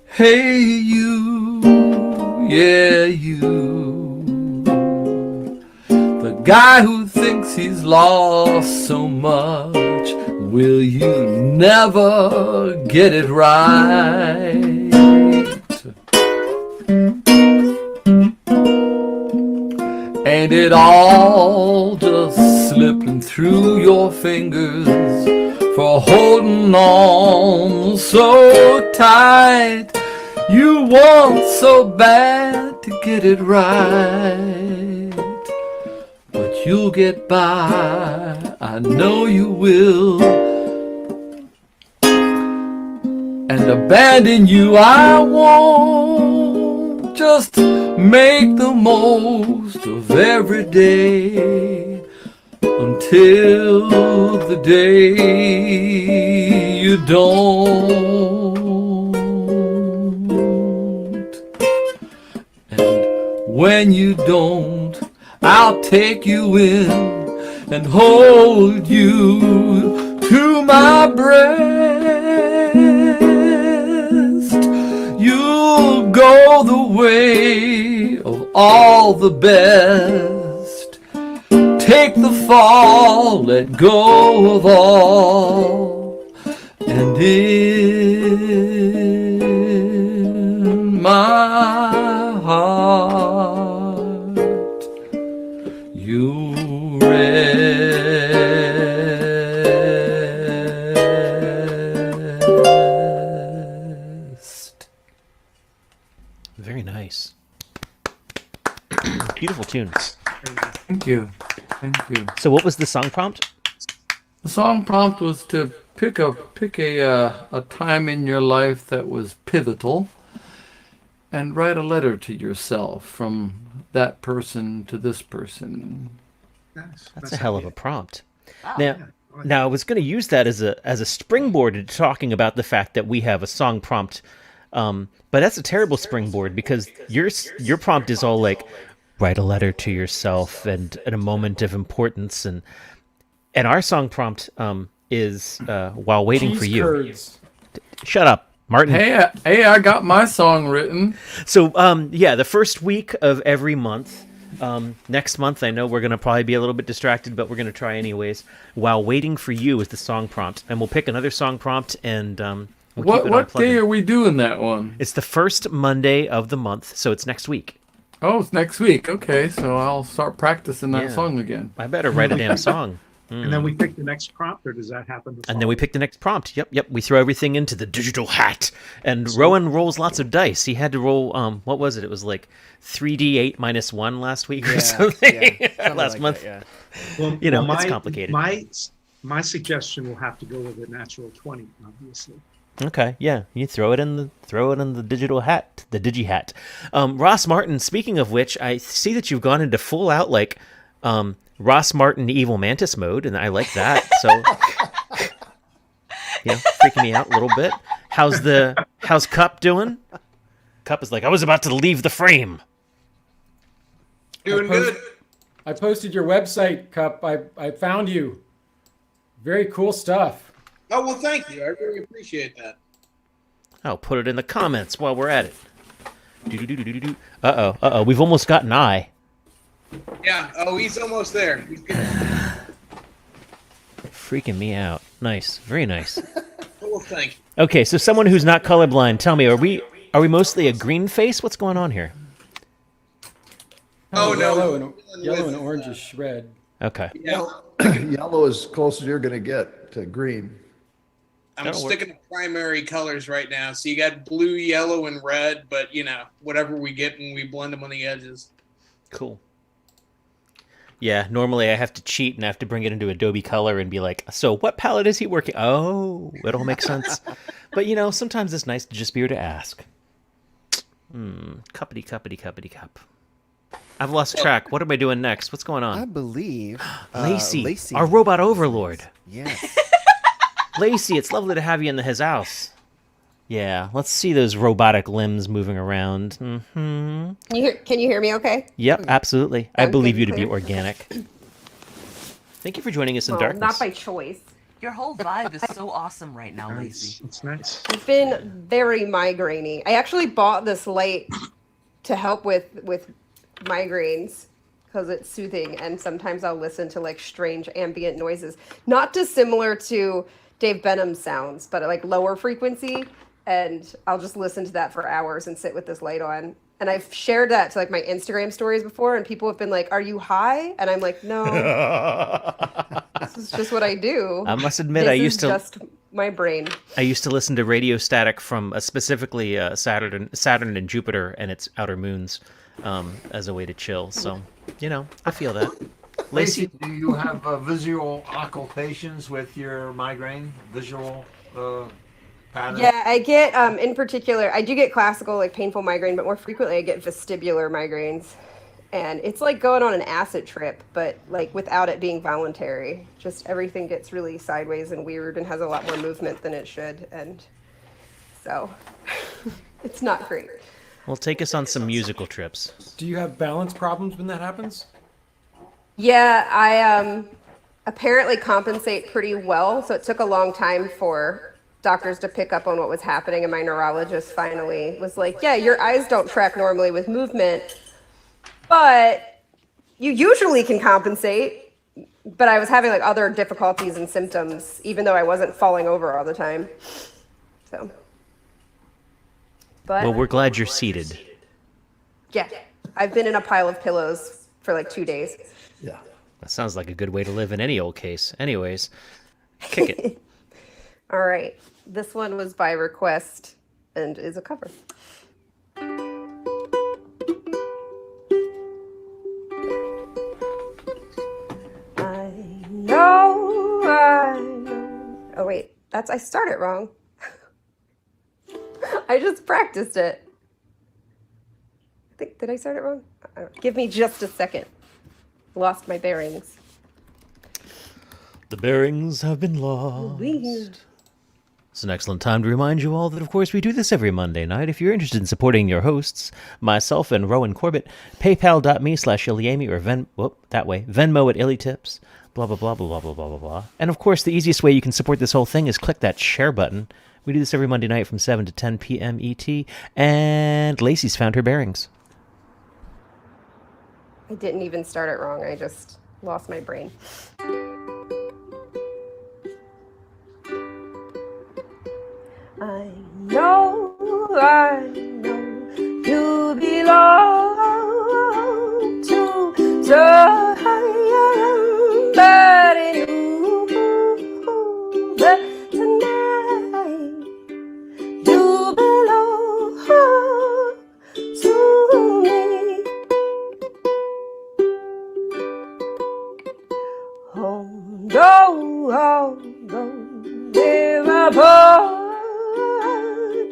Hey you, yeah you, the guy who thinks he's lost so much, will you never get it right? Ain't it all just slipping through your fingers for holding on so tight? You want so bad to get it right, but you'll get by, I know you will, and abandon you I won't. Just make the most of every day until the day you don't. And when you don't, I'll take you in and hold you to my breast. You'll go the way of all the best. Take the fall, let go of all, and in my heart you rest. Very nice. Beautiful tunes. Thank you. Thank you. So what was the song prompt? The song prompt was to pick a time in your life that was pivotal and write a letter to yourself from that person to this person. That's a hell of a prompt. Now I was going to use that as a springboard to talking about the fact that we have a song prompt, but that's a terrible springboard because your prompt is all like write a letter to yourself and at a moment of importance, and our song prompt is while waiting for you. Curds. Shut up, Martin. Hey, I got my song written. So, yeah, the first week of every month. Next month, I know we're going to probably be a little bit distracted, but we're going to try anyways. While Waiting for You is the song prompt. And we'll pick another song prompt and we'll keep it on What plug-in. day are we doing that one? It's the first Monday of the month, so it's next week. Oh, it's next week. Okay, so I'll start practicing that Yeah. song again. I better write a damn song. And then we pick the next prompt, or does that happen? And then we pick the next prompt. Yep. We throw everything into the digital hat. And Rowan rolls lots of dice. He had to roll, what was it? It was like 3d8 minus 1 last week or something. something last like month. that, Well, it's complicated. My suggestion will have to go with a natural 20, obviously. Okay, yeah. You throw it in the digital hat, the digi hat. Ross Martin, speaking of which, I see that you've gone into full out like Ross Martin evil mantis mode, and I like that. So freaking me out a little bit. How's Cup doing? Cup is like, I was about to leave the frame. Doing good. I posted your website, Cup. I found you. Very cool stuff. Oh, well, thank you. I really appreciate that. I'll put it in the comments while we're at it. Uh-oh. We've almost got an eye. Yeah. Oh, he's almost there. He's good. Freaking me out. Nice. Very nice. Well, thank you. Okay, so someone who's not colorblind, tell me, are we mostly a green face? What's going on here? Oh, no. Yellow and orange is shred. Okay. Yeah. Yellow is close as you're going to get to green. I'm sticking to primary colors right now. So you got blue, yellow, and red, but, whatever we get and we blend them on the edges. Cool. Yeah, normally I have to cheat and I have to bring it into Adobe Color and be like, so what palette is he working? Oh, it all makes sense. But, sometimes it's nice to just be here to ask. Cuppity, cuppity, cuppity, cup. I've lost track. What am I doing next? What's going on? I believe Lacey, our robot overlord. Yes. Lacey, it's lovely to have you in his house. Yeah, let's see those robotic limbs moving around. Mm-hmm. Can you hear me okay? Yep, absolutely. I Okay, believe you to be clear. organic. Thank you for joining us in Well, darkness. not by choice. Your whole vibe is so awesome right now, Lacey. It's nice. It's been very migraine-y. I actually bought this light to help with migraines because it's soothing, and sometimes I'll listen to like strange ambient noises, not dissimilar to Dave Benham's sounds, but like lower frequency, and I'll just listen to that for hours and sit with this light on. And I've shared that to like my Instagram stories before, and people have been like, "Are you high?" And I'm like, "No, this is just what I do." I must admit, This I is used to just my brain. I used to listen to radio static from specifically Saturn and Jupiter and its outer moons as a way to chill. So, I feel that. Lacey, do you have visual occultations with your migraine? Visual pattern? Yeah, I get, in particular, I do get classical, like painful migraine, but more frequently I get vestibular migraines. And it's like going on an acid trip, but like without it being voluntary. Just everything gets really sideways and weird and has a lot more movement than it should. And so it's not great. Well, take us on some musical trips. Do you have balance problems when that happens? Yeah, I apparently compensate pretty well. So it took a long time for doctors to pick up on what was happening. And my neurologist finally was like, yeah, your eyes don't track normally with movement, but you usually can compensate. But I was having like other difficulties and symptoms, even though I wasn't falling over all the time. So, but Well, we're glad you're seated. yeah, I've been in a pile of pillows for like 2 days. Yeah. That sounds like a good way to live in any old case. Anyways, kick it. All right. This one was by request and is a cover. I know. Oh, wait. I started wrong. I just practiced it. Did I start it wrong? Give me just a second. Lost my bearings. The bearings have been lost. It's an excellent time to remind you all that, of course, we do this every Monday night. If you're interested in supporting your hosts, myself and Rowan Corbett, paypal.me/Iliami or Venmo at IllyTips, blah, blah, blah, blah, blah, blah, blah, blah, blah. And, of course, the easiest way you can support this whole thing is click that share button. We do this every Monday night from 7 to 10 p.m. ET, and Lacey's found her bearings. I didn't even start it wrong. I just lost my brain. I know you belong to somebody new, but tonight you belong to me. Oh, go, give up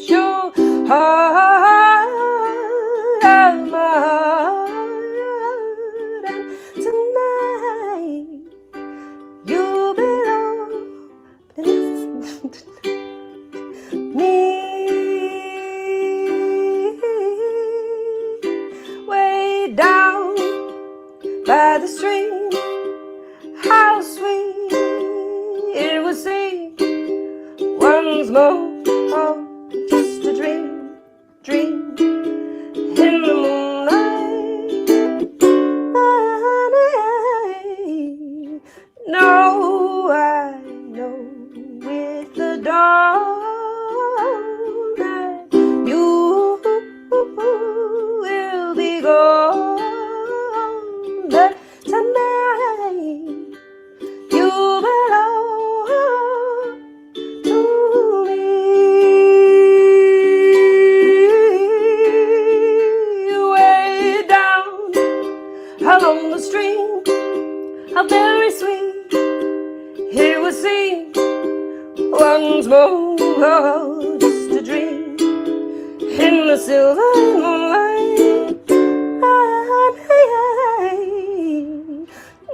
your heart and my heart, and tonight you belong to me. Way down by the stream, how sweet it would seem once more. Oh, just a dream in the moonlight. No, I know with the dawn that you will be gone, but tonight you belong to me. Way down along the stream, how very sweet it would seem once more, just a dream in the silver moonlight.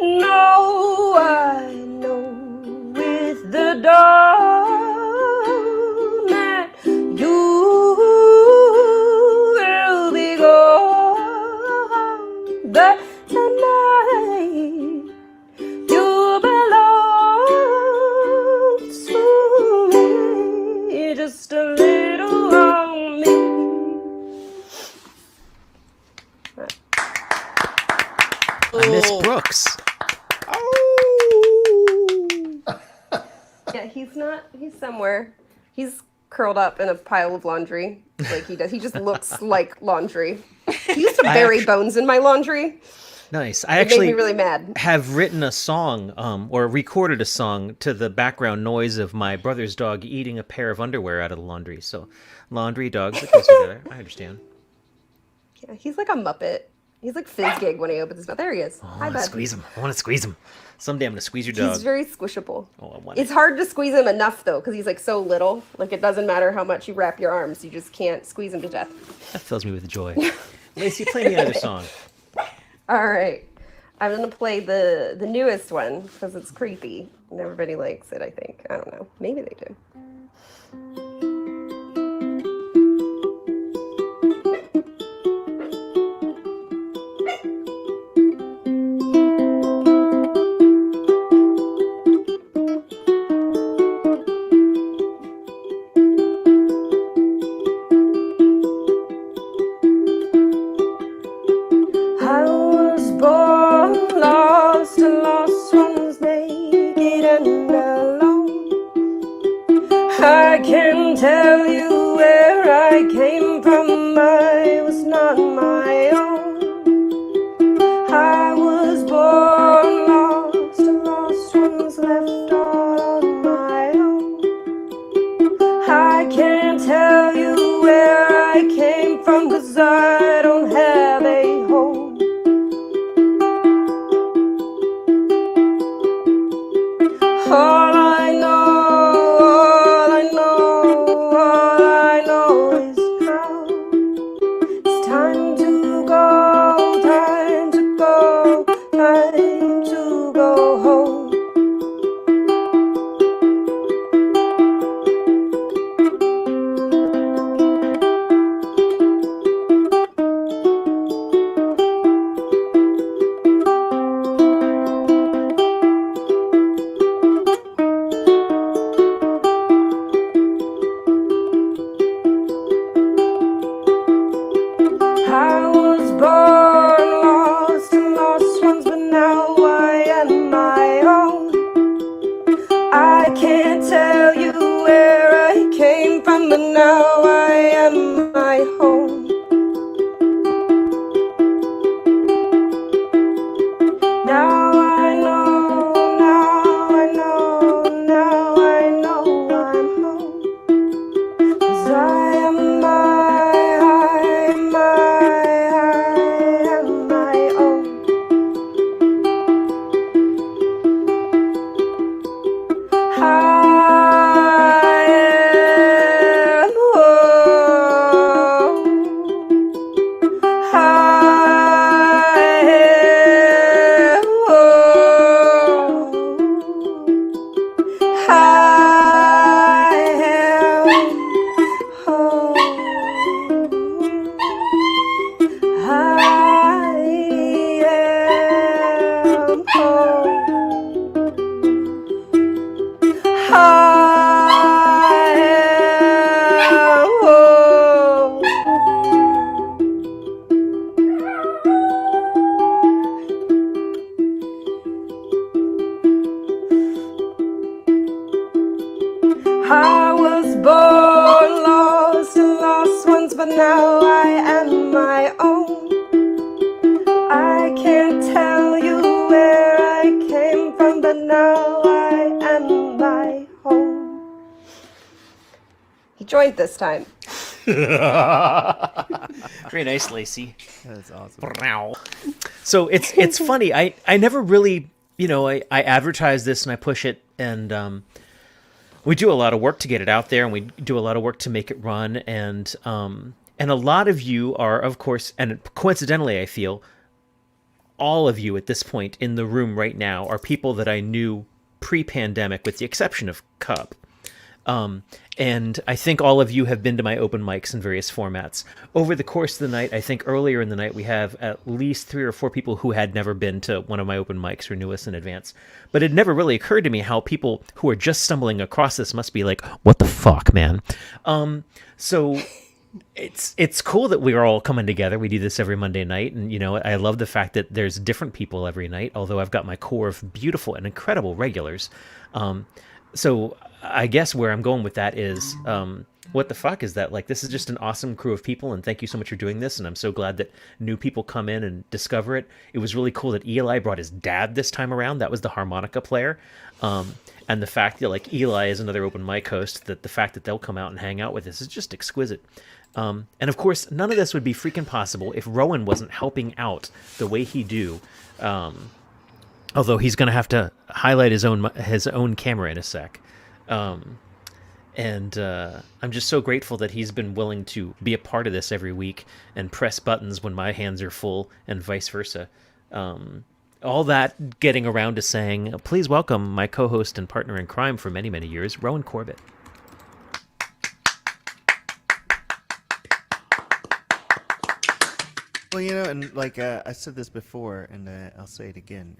No, I know with the dawn that you will be gone, but tonight you belong to me, just a little on me. Miss Brooks. Yeah, he's somewhere. He's curled up in a pile of laundry like he does. He just looks like laundry. He used to bury bones in my laundry. Nice. It made me really mad. Have written a song, or recorded a song to the background noise of my brother's dog eating a pair of underwear out of the laundry. So, laundry, dogs, it goes together. I understand. Yeah, he's like a Muppet. He's like Fizzgig when he opens his mouth. There he is. Oh, I Hi, want to bud. squeeze him. I want to squeeze him. Someday I'm going to squeeze your dog. He's very squishable. Oh, I want It's hard to squeeze him enough, though, because he's like so little. Like, it doesn't matter how much you wrap your arms. You just can't squeeze him to death. That fills me with joy. Lacey, play me another song. All right. I'm going to play the newest one because it's creepy. And everybody likes it, I think. I don't know. Maybe they do. I was born lost, and lost ones naked and alone. I can tell you where I came from, I was not my own. I was born lost, and lost ones left all on my own. I can't tell you where I came from, 'cause I don't have a home. All I know is now it's time to go, time to go, time to go home. but now I am my home. Now I know, now I know, now I know I'm home. 'Cause I am my own. I was born lost and lost once, but now I am my own. I can't tell you where I came from, but now I am my home. He joined this time. Very nice, Lacey. That's awesome. So it's funny. I never really, I advertise this and I push it, and we do a lot of work to get it out there, and we do a lot of work to make it run, and a lot of you are, of course, and coincidentally, I feel, all of you at this point in the room right now are people that I knew pre-pandemic, with the exception of Cub. And I think all of you have been to my open mics in various formats. Over the course of the night, I think earlier in the night, we have at least 3 or 4 people who had never been to one of my open mics or knew us in advance. But it never really occurred to me how people who are just stumbling across this must be like, what the fuck, man? So it's cool that we are all coming together. We do this every Monday night. And, I love the fact that there's different people every night, although I've got my core of beautiful and incredible regulars. So I guess where I'm going with that is, what the fuck is that? Like, this is just an awesome crew of people, and thank you so much for doing this, and I'm so glad that new people come in and discover it. It was really cool that Eli brought his dad this time around. That was the harmonica player. And the fact that, like, Eli is another open mic host, that the fact that they'll come out and hang out with us is just exquisite. And of course, none of this would be freaking possible if Rowan wasn't helping out the way he do. Although he's going to have to highlight his own camera in a sec. And I'm just so grateful that he's been willing to be a part of this every week and press buttons when my hands are full and vice versa. All that getting around to saying, please welcome my co-host and partner in crime for many, many years, Rowan Corbett. Well, and like I said this before, and I'll say it again.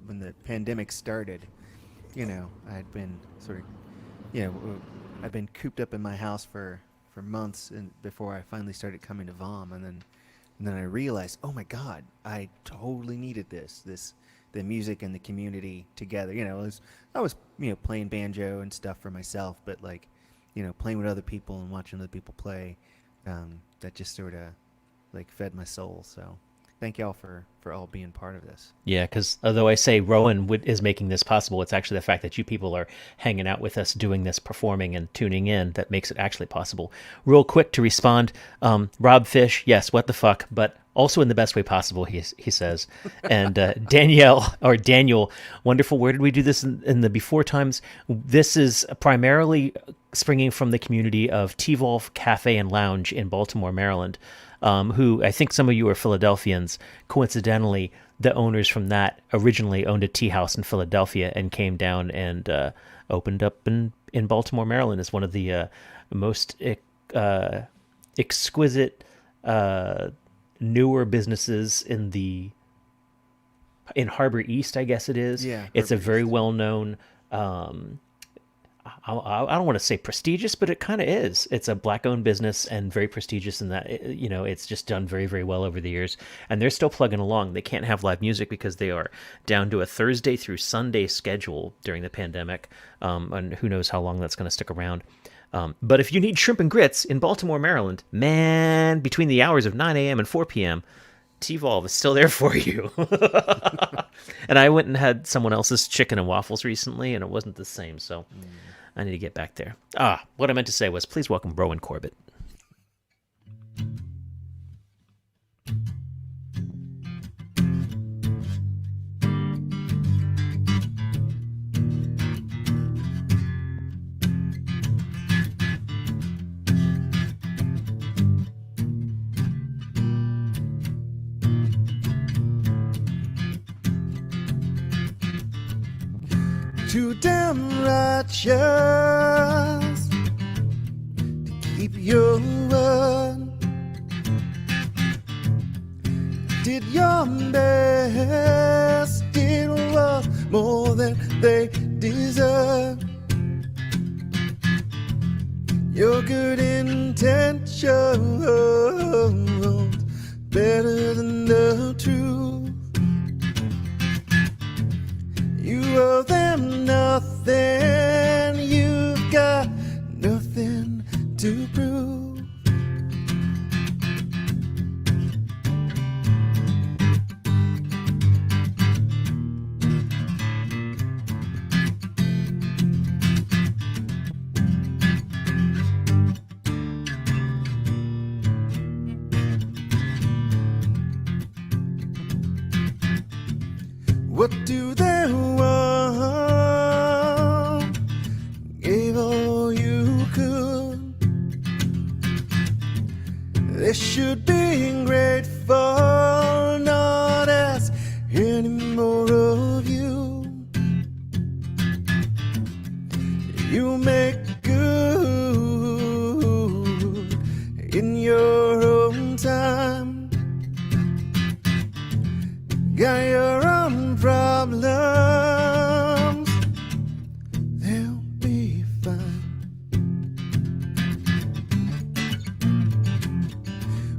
When the pandemic started, I'd been sort of, I've been cooped up in my house for months, and before I finally started coming to VOM, and then I realized, oh my God, I totally needed the music and the community together. I was playing banjo and stuff for myself, but like, playing with other people and watching other people play, that just sort of like fed my soul. So thank y'all for all being part of this. Yeah, because although I say Rowan is making this possible, it's actually the fact that you people are hanging out with us, doing this, performing, and tuning in that makes it actually possible. Real quick to respond, Rob Fish, yes, what the fuck, but also in the best way possible, he says. And Daniel, wonderful, where did we do this in the before times? This is primarily springing from the community of T-Wolf Cafe and Lounge in Baltimore, Maryland. Who I think some of you are Philadelphians. Coincidentally, the owners from that originally owned a tea house in Philadelphia and came down and opened up in Baltimore, Maryland. It's one of the most exquisite newer businesses in Harbor East, I guess it is. Yeah, it's a very well-known. I don't want to say prestigious, but it kind of is. It's a black-owned business and very prestigious in that, it's just done very, very well over the years. And they're still plugging along. They can't have live music because they are down to a Thursday through Sunday schedule during the pandemic. And who knows how long that's going to stick around. But if you need shrimp and grits in Baltimore, Maryland, man, between the hours of 9 a.m. and 4 p.m., T-Volve is still there for you. And I went and had someone else's chicken and waffles recently, and it wasn't the same, so I need to get back there. What I meant to say was, please welcome Rowan Corbett. Too damn righteous to keep your word. Did your best, it was more than they deserved. Your good intentions better than the truth. You owe them nothing, you've got nothing to prove. What do they want? Gave all you could. They should be grateful, not ask any more of you. You make good in your own time. Got your own problems, they'll be fine.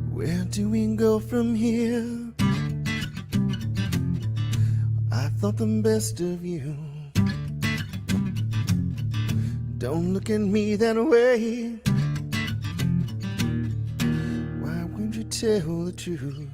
Where do we go from here? I thought the best of you. Don't look at me that way. Why won't you tell the truth?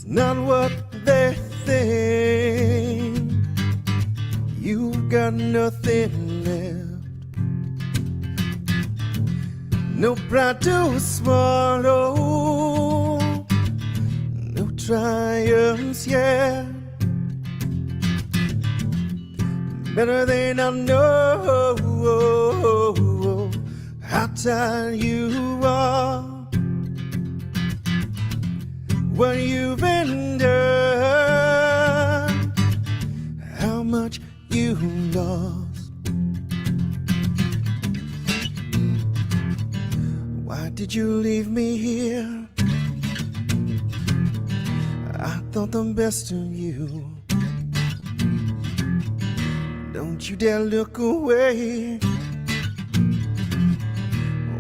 Not what they think. You've got nothing left. No pride to swallow. No triumphs yet. Better they not know how tired you are. What you've endured, how much you lost. Why did you leave me here? I thought the best of you. Don't you dare look away.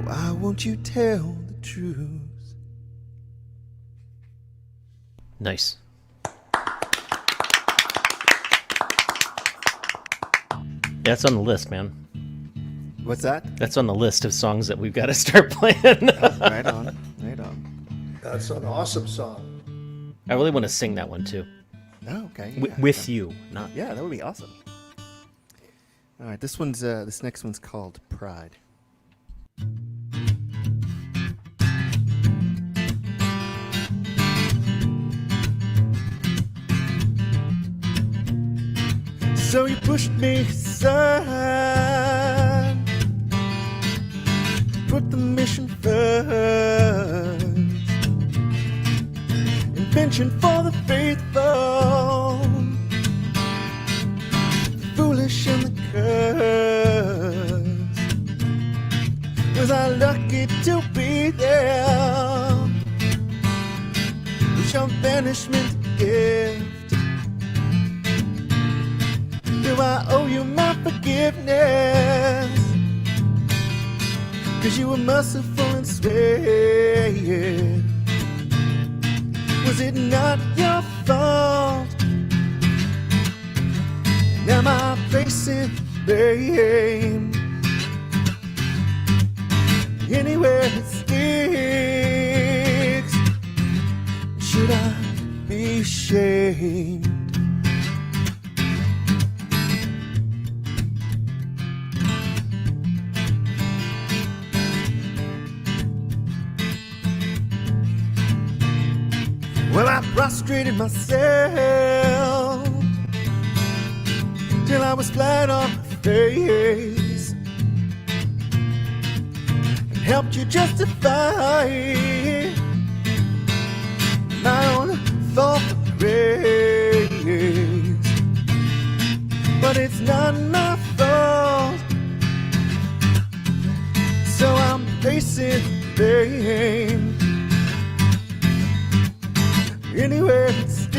Why won't you tell the truth? Nice. That's on the list, man. What's that? That's on the list of songs that we've got to start playing. Right on, right on. That's an awesome song. I really want to sing that one too. Oh, okay. With you, not. Yeah, that would be awesome. All right, this next one's called Pride. So you pushed me aside, put the mission first, invention for the faithful, the foolish and the cursed. Was I lucky to be there? Was your banishment a gift? I owe you my forgiveness, 'cause you were merciful and sweet. Was it not your fault? Now my face is blame. Anywhere it sticks, should I be ashamed? Well, I prostrated myself till I was flat on my face, and helped you justify my own thought of grace. But it's not my fault, so I'm facing blame. Anywhere it sticks,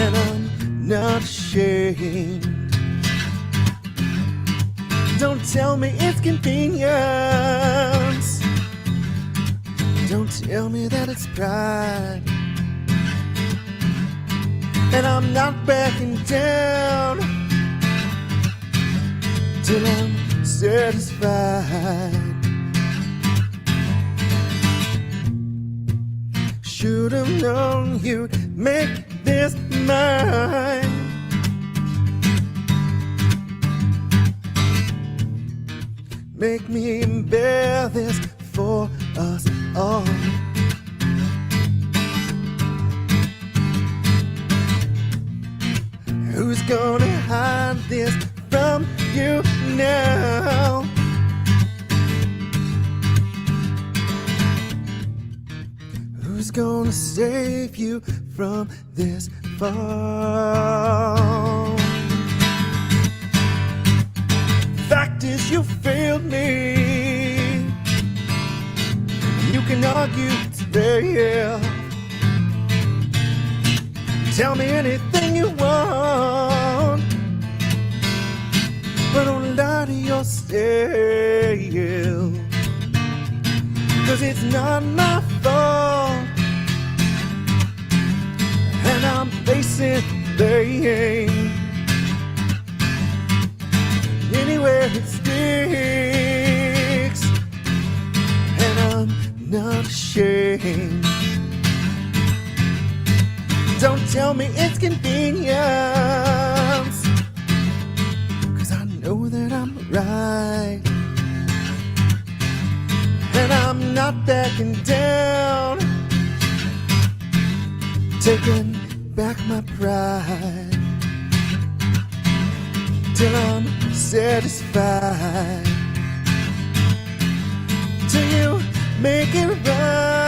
and I'm not ashamed. Don't tell me it's convenience. Don't tell me that it's pride. And I'm not backing down till I'm satisfied. Should have known you'd make this mine. Make me bear this for us all. Who's gonna hide this from you now? Who's gonna save you from this fall? Fact is, you failed me. You can argue it's real. Tell me anything you want, but don't lie to yourself. 'Cause it's not my fault, and I'm facing blame. Anywhere it sticks, and I'm not ashamed. Don't tell me it's convenience, 'cause I know that I'm right. And I'm not backing down, taking back my pride till I'm satisfied. Till you make it right.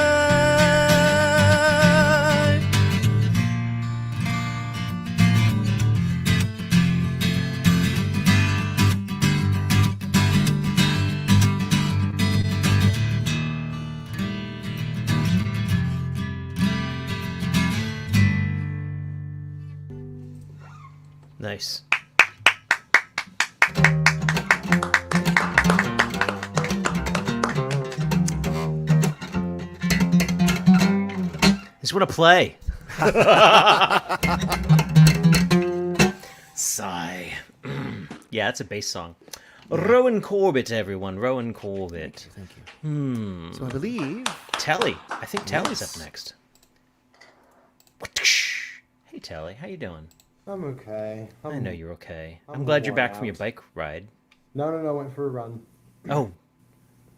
Nice. Just want to play. Sigh. Yeah, it's a bass song. Rowan Corbett, everyone. Rowan Corbett. Thank you. Hmm. So I believe Telly. I think Telly's Yes. up next. Hey, Telly. How you doing? I'm okay. I know you're okay. I'm I'm glad you're worn back from your out. bike ride. No, went for a run. Oh.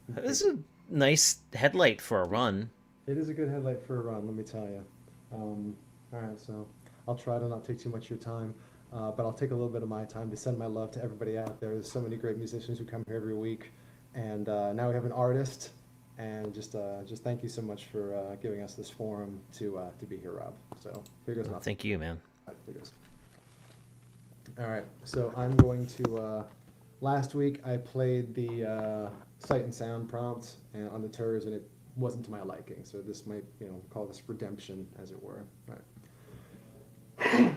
This is a nice headlight for a run. It is a good headlight for a run, let me tell you. All right, so I'll try to not take too much of your time, but I'll take a little bit of my time to send my love to everybody out there. There's so many great musicians who come here every week, and now we have an artist, and just thank you so much for giving us this forum to be here, Rob. So here goes nothing. Thank you, man. Here goes. All right, so I'm going to. Last week I played the Sight and Sound prompt on the tours, and it wasn't to my liking. So this might, call this redemption, as it were. All right.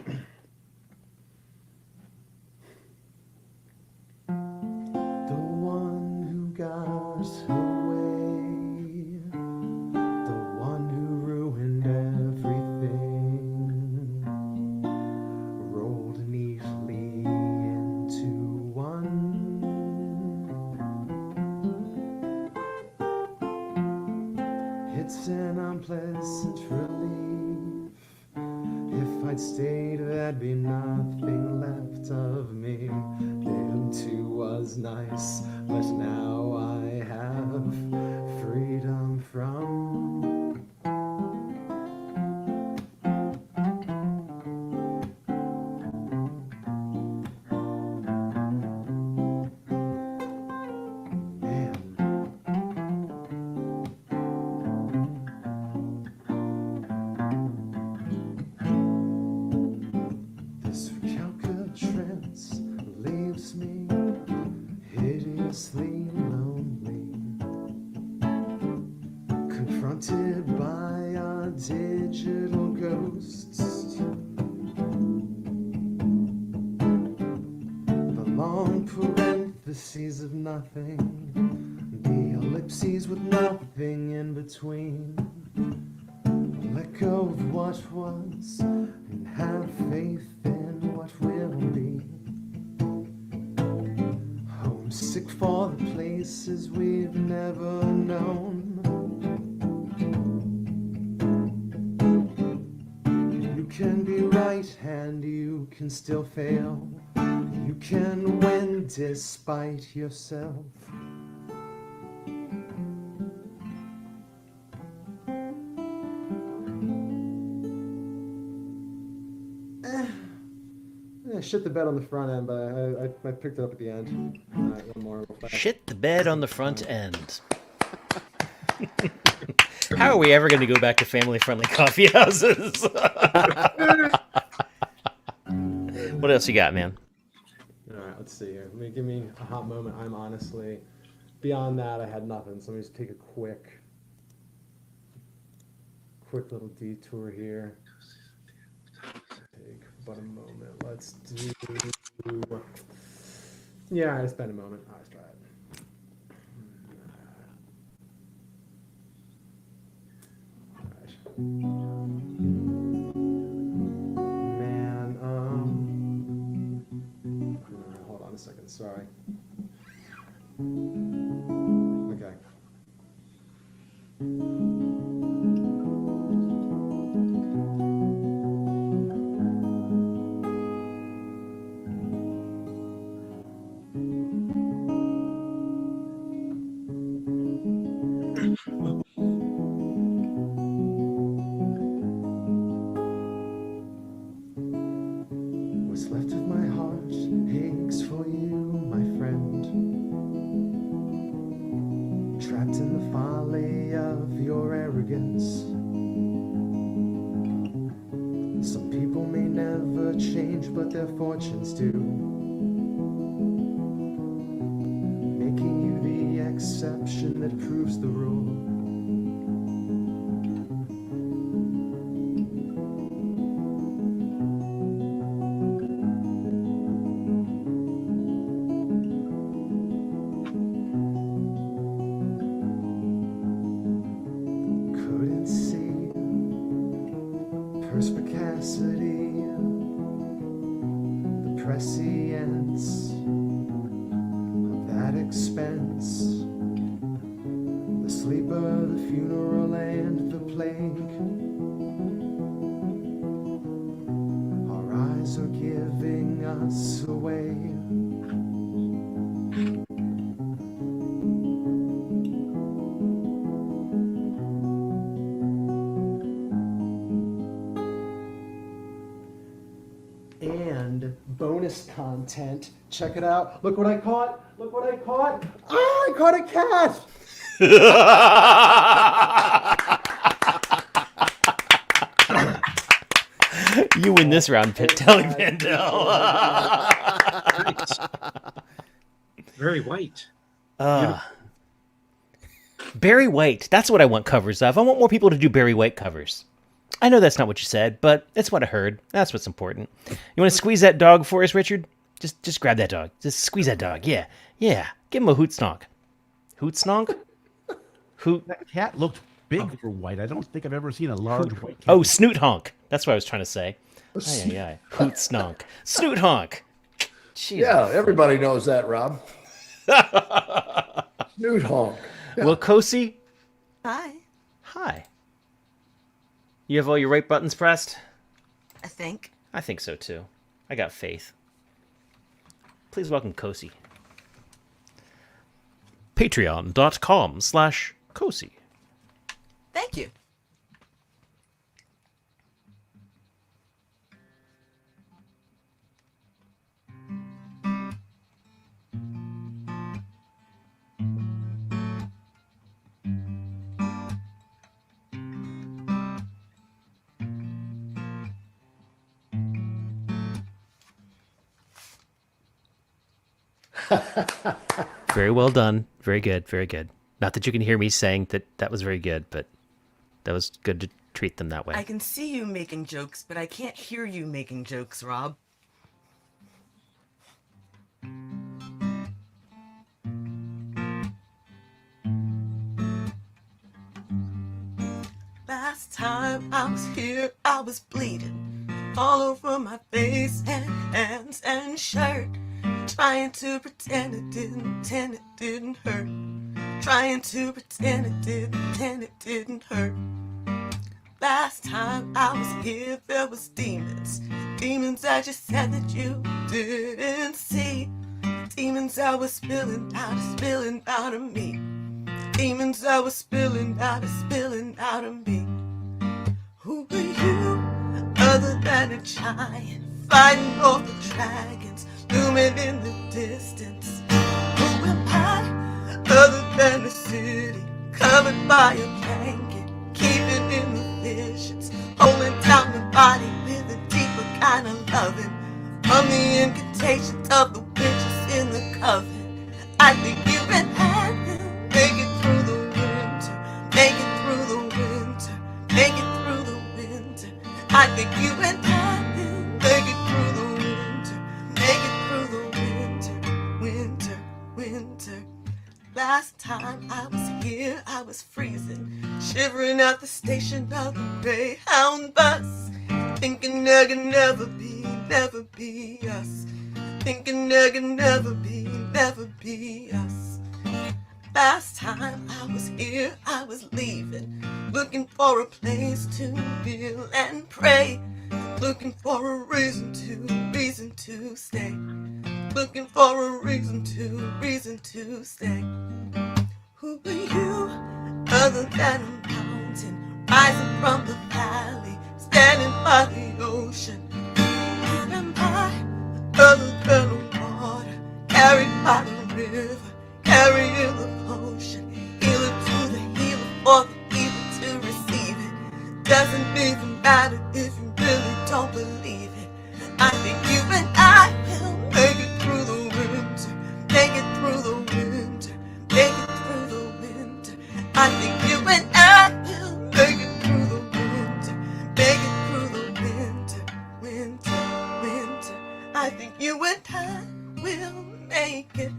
It's an unpleasant relief. If I'd stayed, there'd be nothing left of me. It too was nice, but now I have freedom from. This recalcitrance leaves me hideously lonely, confronted by our digital ghosts. The long parentheses of nothing, the ellipses with nothing in between. Let go of what was and have faith in what will be. Homesick for the places we've never known. You can be right and you can still fail. You can win despite yourself. I shit the bed on the front end, but I picked it up at the end. All right, one more. Real fast. Shit the bed on the front end. How are we ever going to go back to family-friendly coffee houses? What else you got, man? All right, let's see here. Give me a hot moment. I'm honestly, beyond that, I had nothing. So let me just take a quick little detour here. Take but a moment. Let's do. Yeah, I spend a moment. Let's try it. Man, hold on a second. Sorry. Okay. What's left of my heart aches for you, my friend. Trapped in the folly of your arrogance. Some people may never change, but their fortunes do. Making you the exception that proves the rule. Couldn't see perspicacity, the prescience of that expense, the sleeper, the funeral, and the plague. Our eyes are giving us away. And bonus content. Check it out. Look what I caught. Look what I caught. Ah, I caught a cat. You win this round, Telling Vandal. Very white. Barry White. That's what I want covers of. I want more people to do Barry White covers. I know that's not what you said, but it's what I heard. That's what's important. You want to squeeze that dog for us, Richard? Just grab that dog. Just squeeze that dog. Yeah. Yeah. Give him a hoot stonk. Hoot stonk? Hoot. That cat looked big for white. I don't think I've ever seen a large white cat. Oh, snoot honk. That's what I was trying to say. Aye. Hoot stonk. Snoot honk. Jesus. Yeah, everybody knows that, Rob. Snoot honk. Yeah. Wilcox. Hi. Hi. You have all your right buttons pressed? I think. I think so too. I got faith. Please welcome Kosi. Patreon.com/Kosi. Thank you. Very well done. Very good. Very good. Not that you can hear me saying that was very good, but that was good to treat them that way. I can see you making jokes, but I can't hear you making jokes, Rob. Last time I was here, I was bleeding all over my face and hands and shirt. Trying to pretend it didn't hurt. Trying to pretend it didn't hurt. Last time I was here, there was demons. Demons I just said that you didn't see. Demons I was spilling out of me. Demons I was spilling out of me. Who are you, other than a giant, fighting off the dragons, looming in the distance? Who am I, other than a city, covered by a blanket, keeping in the visions, holding down the body with a deeper kind of loving, from the incantations of the witches in the coven. I think you and I will make it through the winter, make it through the winter, make it through the winter. I think you and I will make it through the winter, make it through the winter, winter. Last time I was here, I was freezing, shivering at the station of the Greyhound bus, thinking there could never be us, thinking there could never be us. Last time I was here, I was leaving, looking for a place to kneel and pray, looking for a reason to stay, looking for a reason to stay. Who are you, other than a mountain, rising from the valley, standing by the ocean? Who am I, other than a water, carried by the river, carrying the potion, healer to the healer, for the healer to receive it? Doesn't even matter if you really don't believe it. I think you and I will make it through the winter, make it through the winter, make it through the winter. I think you and I will make it through the winter, make it through the winter, winter. I think you and I will make it.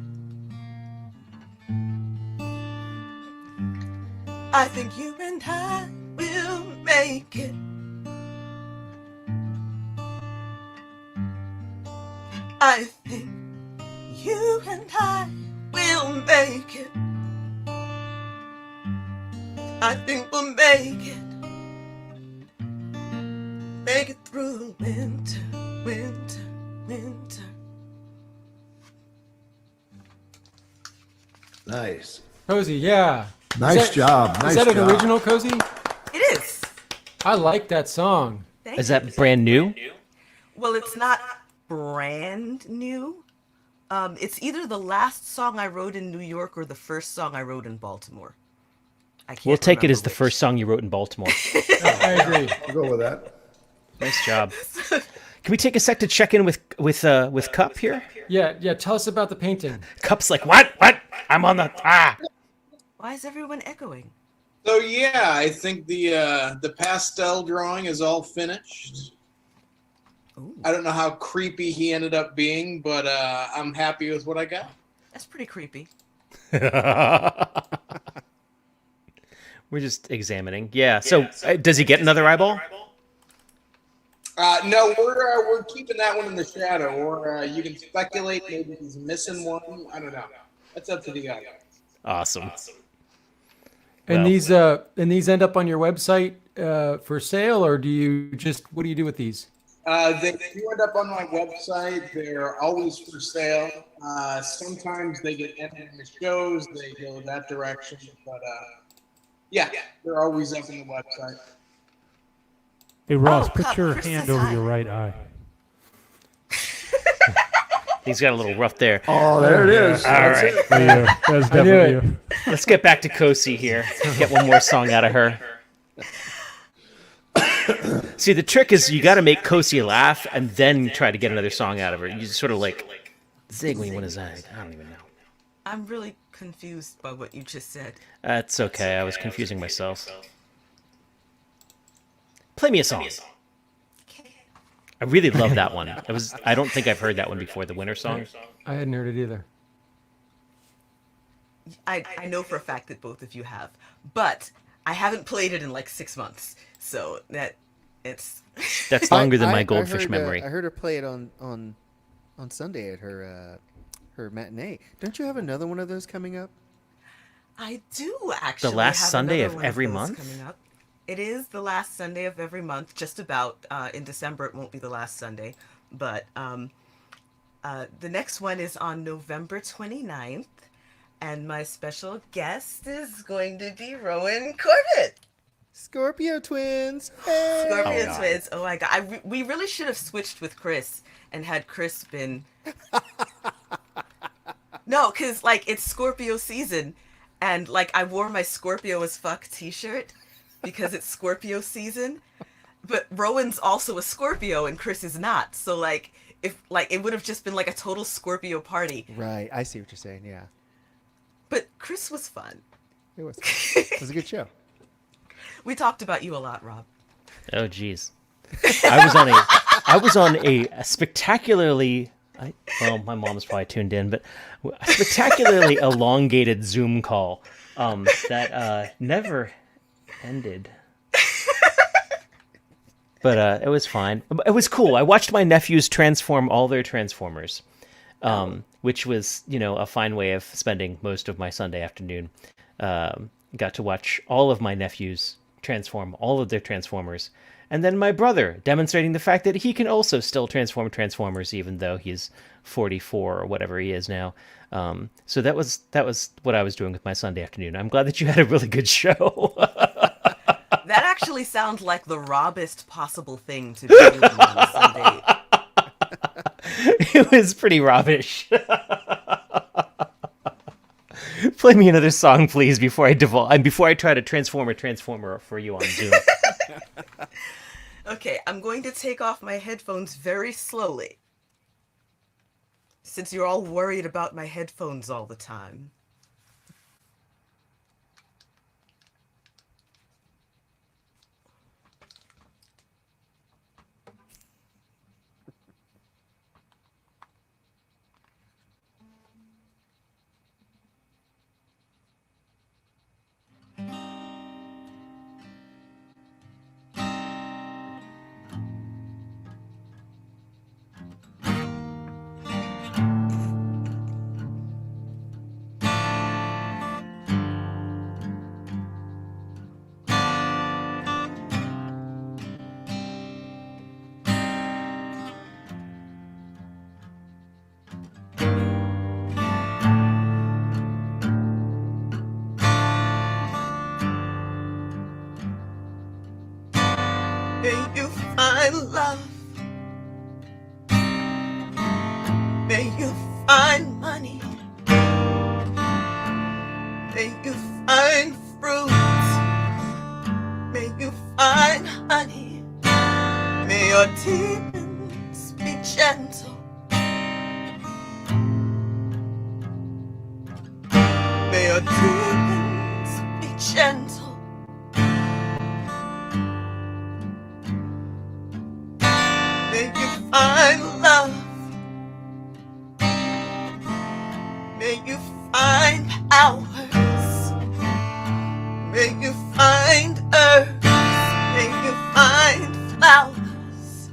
I think you and I will make it. I think you and I will make it. I think we'll make it. Make it through the winter, winter, winter. Nice. Cozy, yeah. Nice job. Nice Is that an job. original, Cozy? It is. I like that song. Thank Is you. that brand new? Well, it's not brand new. It's either the last song I wrote in New York or the first song I wrote in Baltimore. I can't We'll take it as remember the first song you wrote in Baltimore. I agree. We'll go with that. Nice job. Can we take a sec to check in with Cup here? Yeah. Tell us about the painting. Cup's like, what? I'm on the Why is everyone echoing? So yeah, I think the pastel drawing is all finished. Ooh. I don't know how creepy he ended up being, but I'm happy with what I got. That's pretty creepy. We're just examining. Yeah. So does he get another eyeball? No, we're keeping that one in the shadow, or you can speculate maybe he's missing one. I don't know. That's up to the guy. Awesome. And Well, these end up on your website for sale, or what do you do with these? They do end up on my website. They're always for sale. Sometimes they get entered in the shows. They go that direction. But yeah, they're always up on the website. Hey, Ross, Oh, put God, your Chris hand is over high. your right eye. he's got a little rough there. Oh, there it is. All That's right. it. That's definitely you. Let's get back to Kosi here. Get one more song out of her. See, the trick is you got to make Kosi laugh and then try to get another song out of her. You just sort of like zig when you want to zag. I don't even know. I'm really confused by what you just said. That's okay. I was confusing myself. Play me a song. I really love that one. I don't think I've heard that one before, the winter song. I hadn't heard it either. I know for a fact that both of you have, but I haven't played it in like 6 months, so it's. That's longer than my I goldfish heard, memory. I heard her play it on Sunday at her matinee. Don't you have another one of those coming up? I do actually. The last have Sunday another of one every those month? coming up. It is the last Sunday of every month, just about. In December, it won't be the last Sunday, but the next one is on November 29th, and my special guest is going to be Rowan Corbett. Scorpio twins. Hey! Scorpio twins. Oh my God. We really should have switched with Chris and had Chris been. No, because like it's Scorpio season, and like I wore my Scorpio as fuck t-shirt because it's Scorpio season, but Rowan's also a Scorpio and Chris is not. So like if like it would have just been like a total Scorpio party. Right. I see what you're saying. Yeah. But Chris was fun. It was. It was a good show. We talked about you a lot, Rob. Oh, geez. I was on a spectacularly, well, my mom's probably tuned in, but a spectacularly elongated Zoom call that never ended. But it was fine. It was cool. I watched my nephews transform all their Transformers, which was, a fine way of spending most of my Sunday afternoon. Got to watch all of my nephews transform all of their Transformers, and then my brother demonstrating the fact that he can also still transform Transformers even though he's 44 or whatever he is now. So that was what I was doing with my Sunday afternoon. I'm glad that you had a really good show. That actually sounds like the Robest possible thing to be doing on a Sunday. It was pretty rubbish. Play me another song, please, before I try to transform a Transformer for you on Zoom. Okay, I'm going to take off my headphones very slowly, since you're all worried about my headphones all the time. May you find love. May you find money. May you find fruits. May you find honey. May your demons be gentle. May your demons be gentle. May you find love. May you find powers. May you find earth. May you find flowers.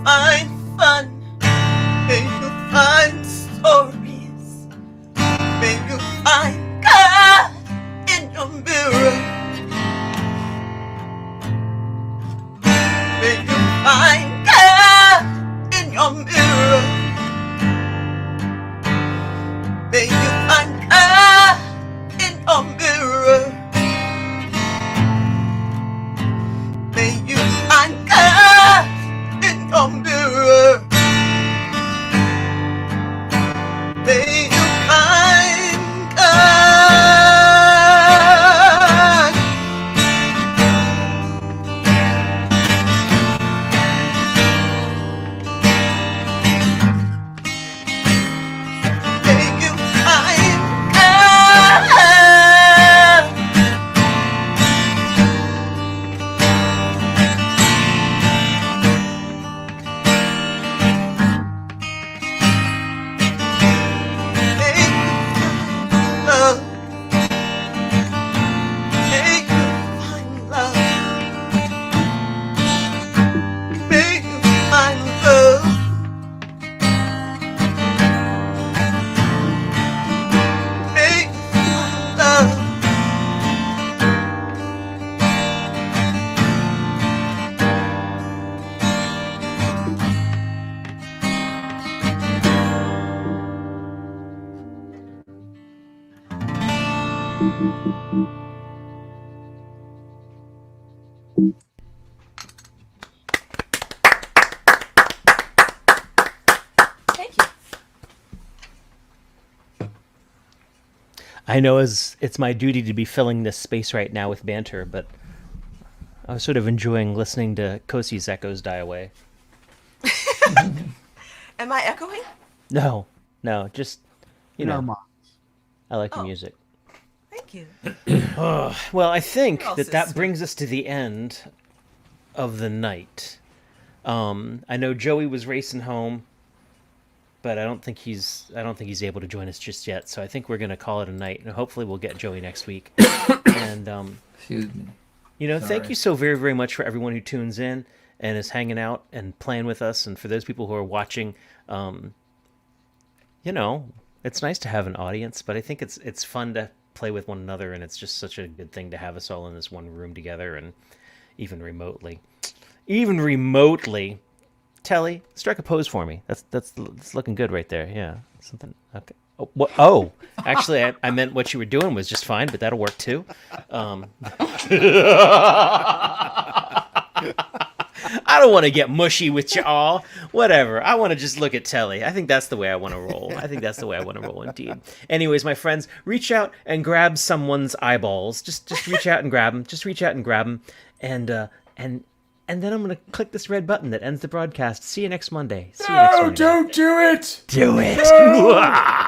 find fun. May you find stories. May you find God in your mirror. May you find God in your mirror. May you find God in your mirror. May you find God in your mirror. May you find God. May you find God. Love. May you find love. May you find love. May you find love. Thank you. I know it's my duty to be filling this space right now with banter, but I was sort of enjoying listening to Kosi's echoes die away. Am I echoing? No, just, you In our know, minds. I like the music. Thank you. Well, I think Who else that is brings us to the end of the night. I know Joey was racing home, but I don't think he's able to join us just yet. So I think we're gonna call it a night, and hopefully we'll get Joey next week. And Excuse me. you know, thank Sorry. you so very, very much for everyone who tunes in and is hanging out and playing with us, and for those people who are watching. You know, it's nice to have an audience, but I think it's fun to play with one another, and it's just such a good thing to have us all in this one room together, and even remotely. Telly, strike a pose for me. That's looking good right there. Yeah, something. Okay. Oh, what? Oh, actually, I meant what you were doing was just fine, but that'll work too. I don't want to get mushy with you all. Whatever. I want to just look at Telly. I think that's the way I want to roll. Indeed. Anyways, my friends, reach out and grab someone's eyeballs. Just reach out and grab them. And then I'm going to click this red button that ends the broadcast. See you next Monday. No, don't do it. Do it. No.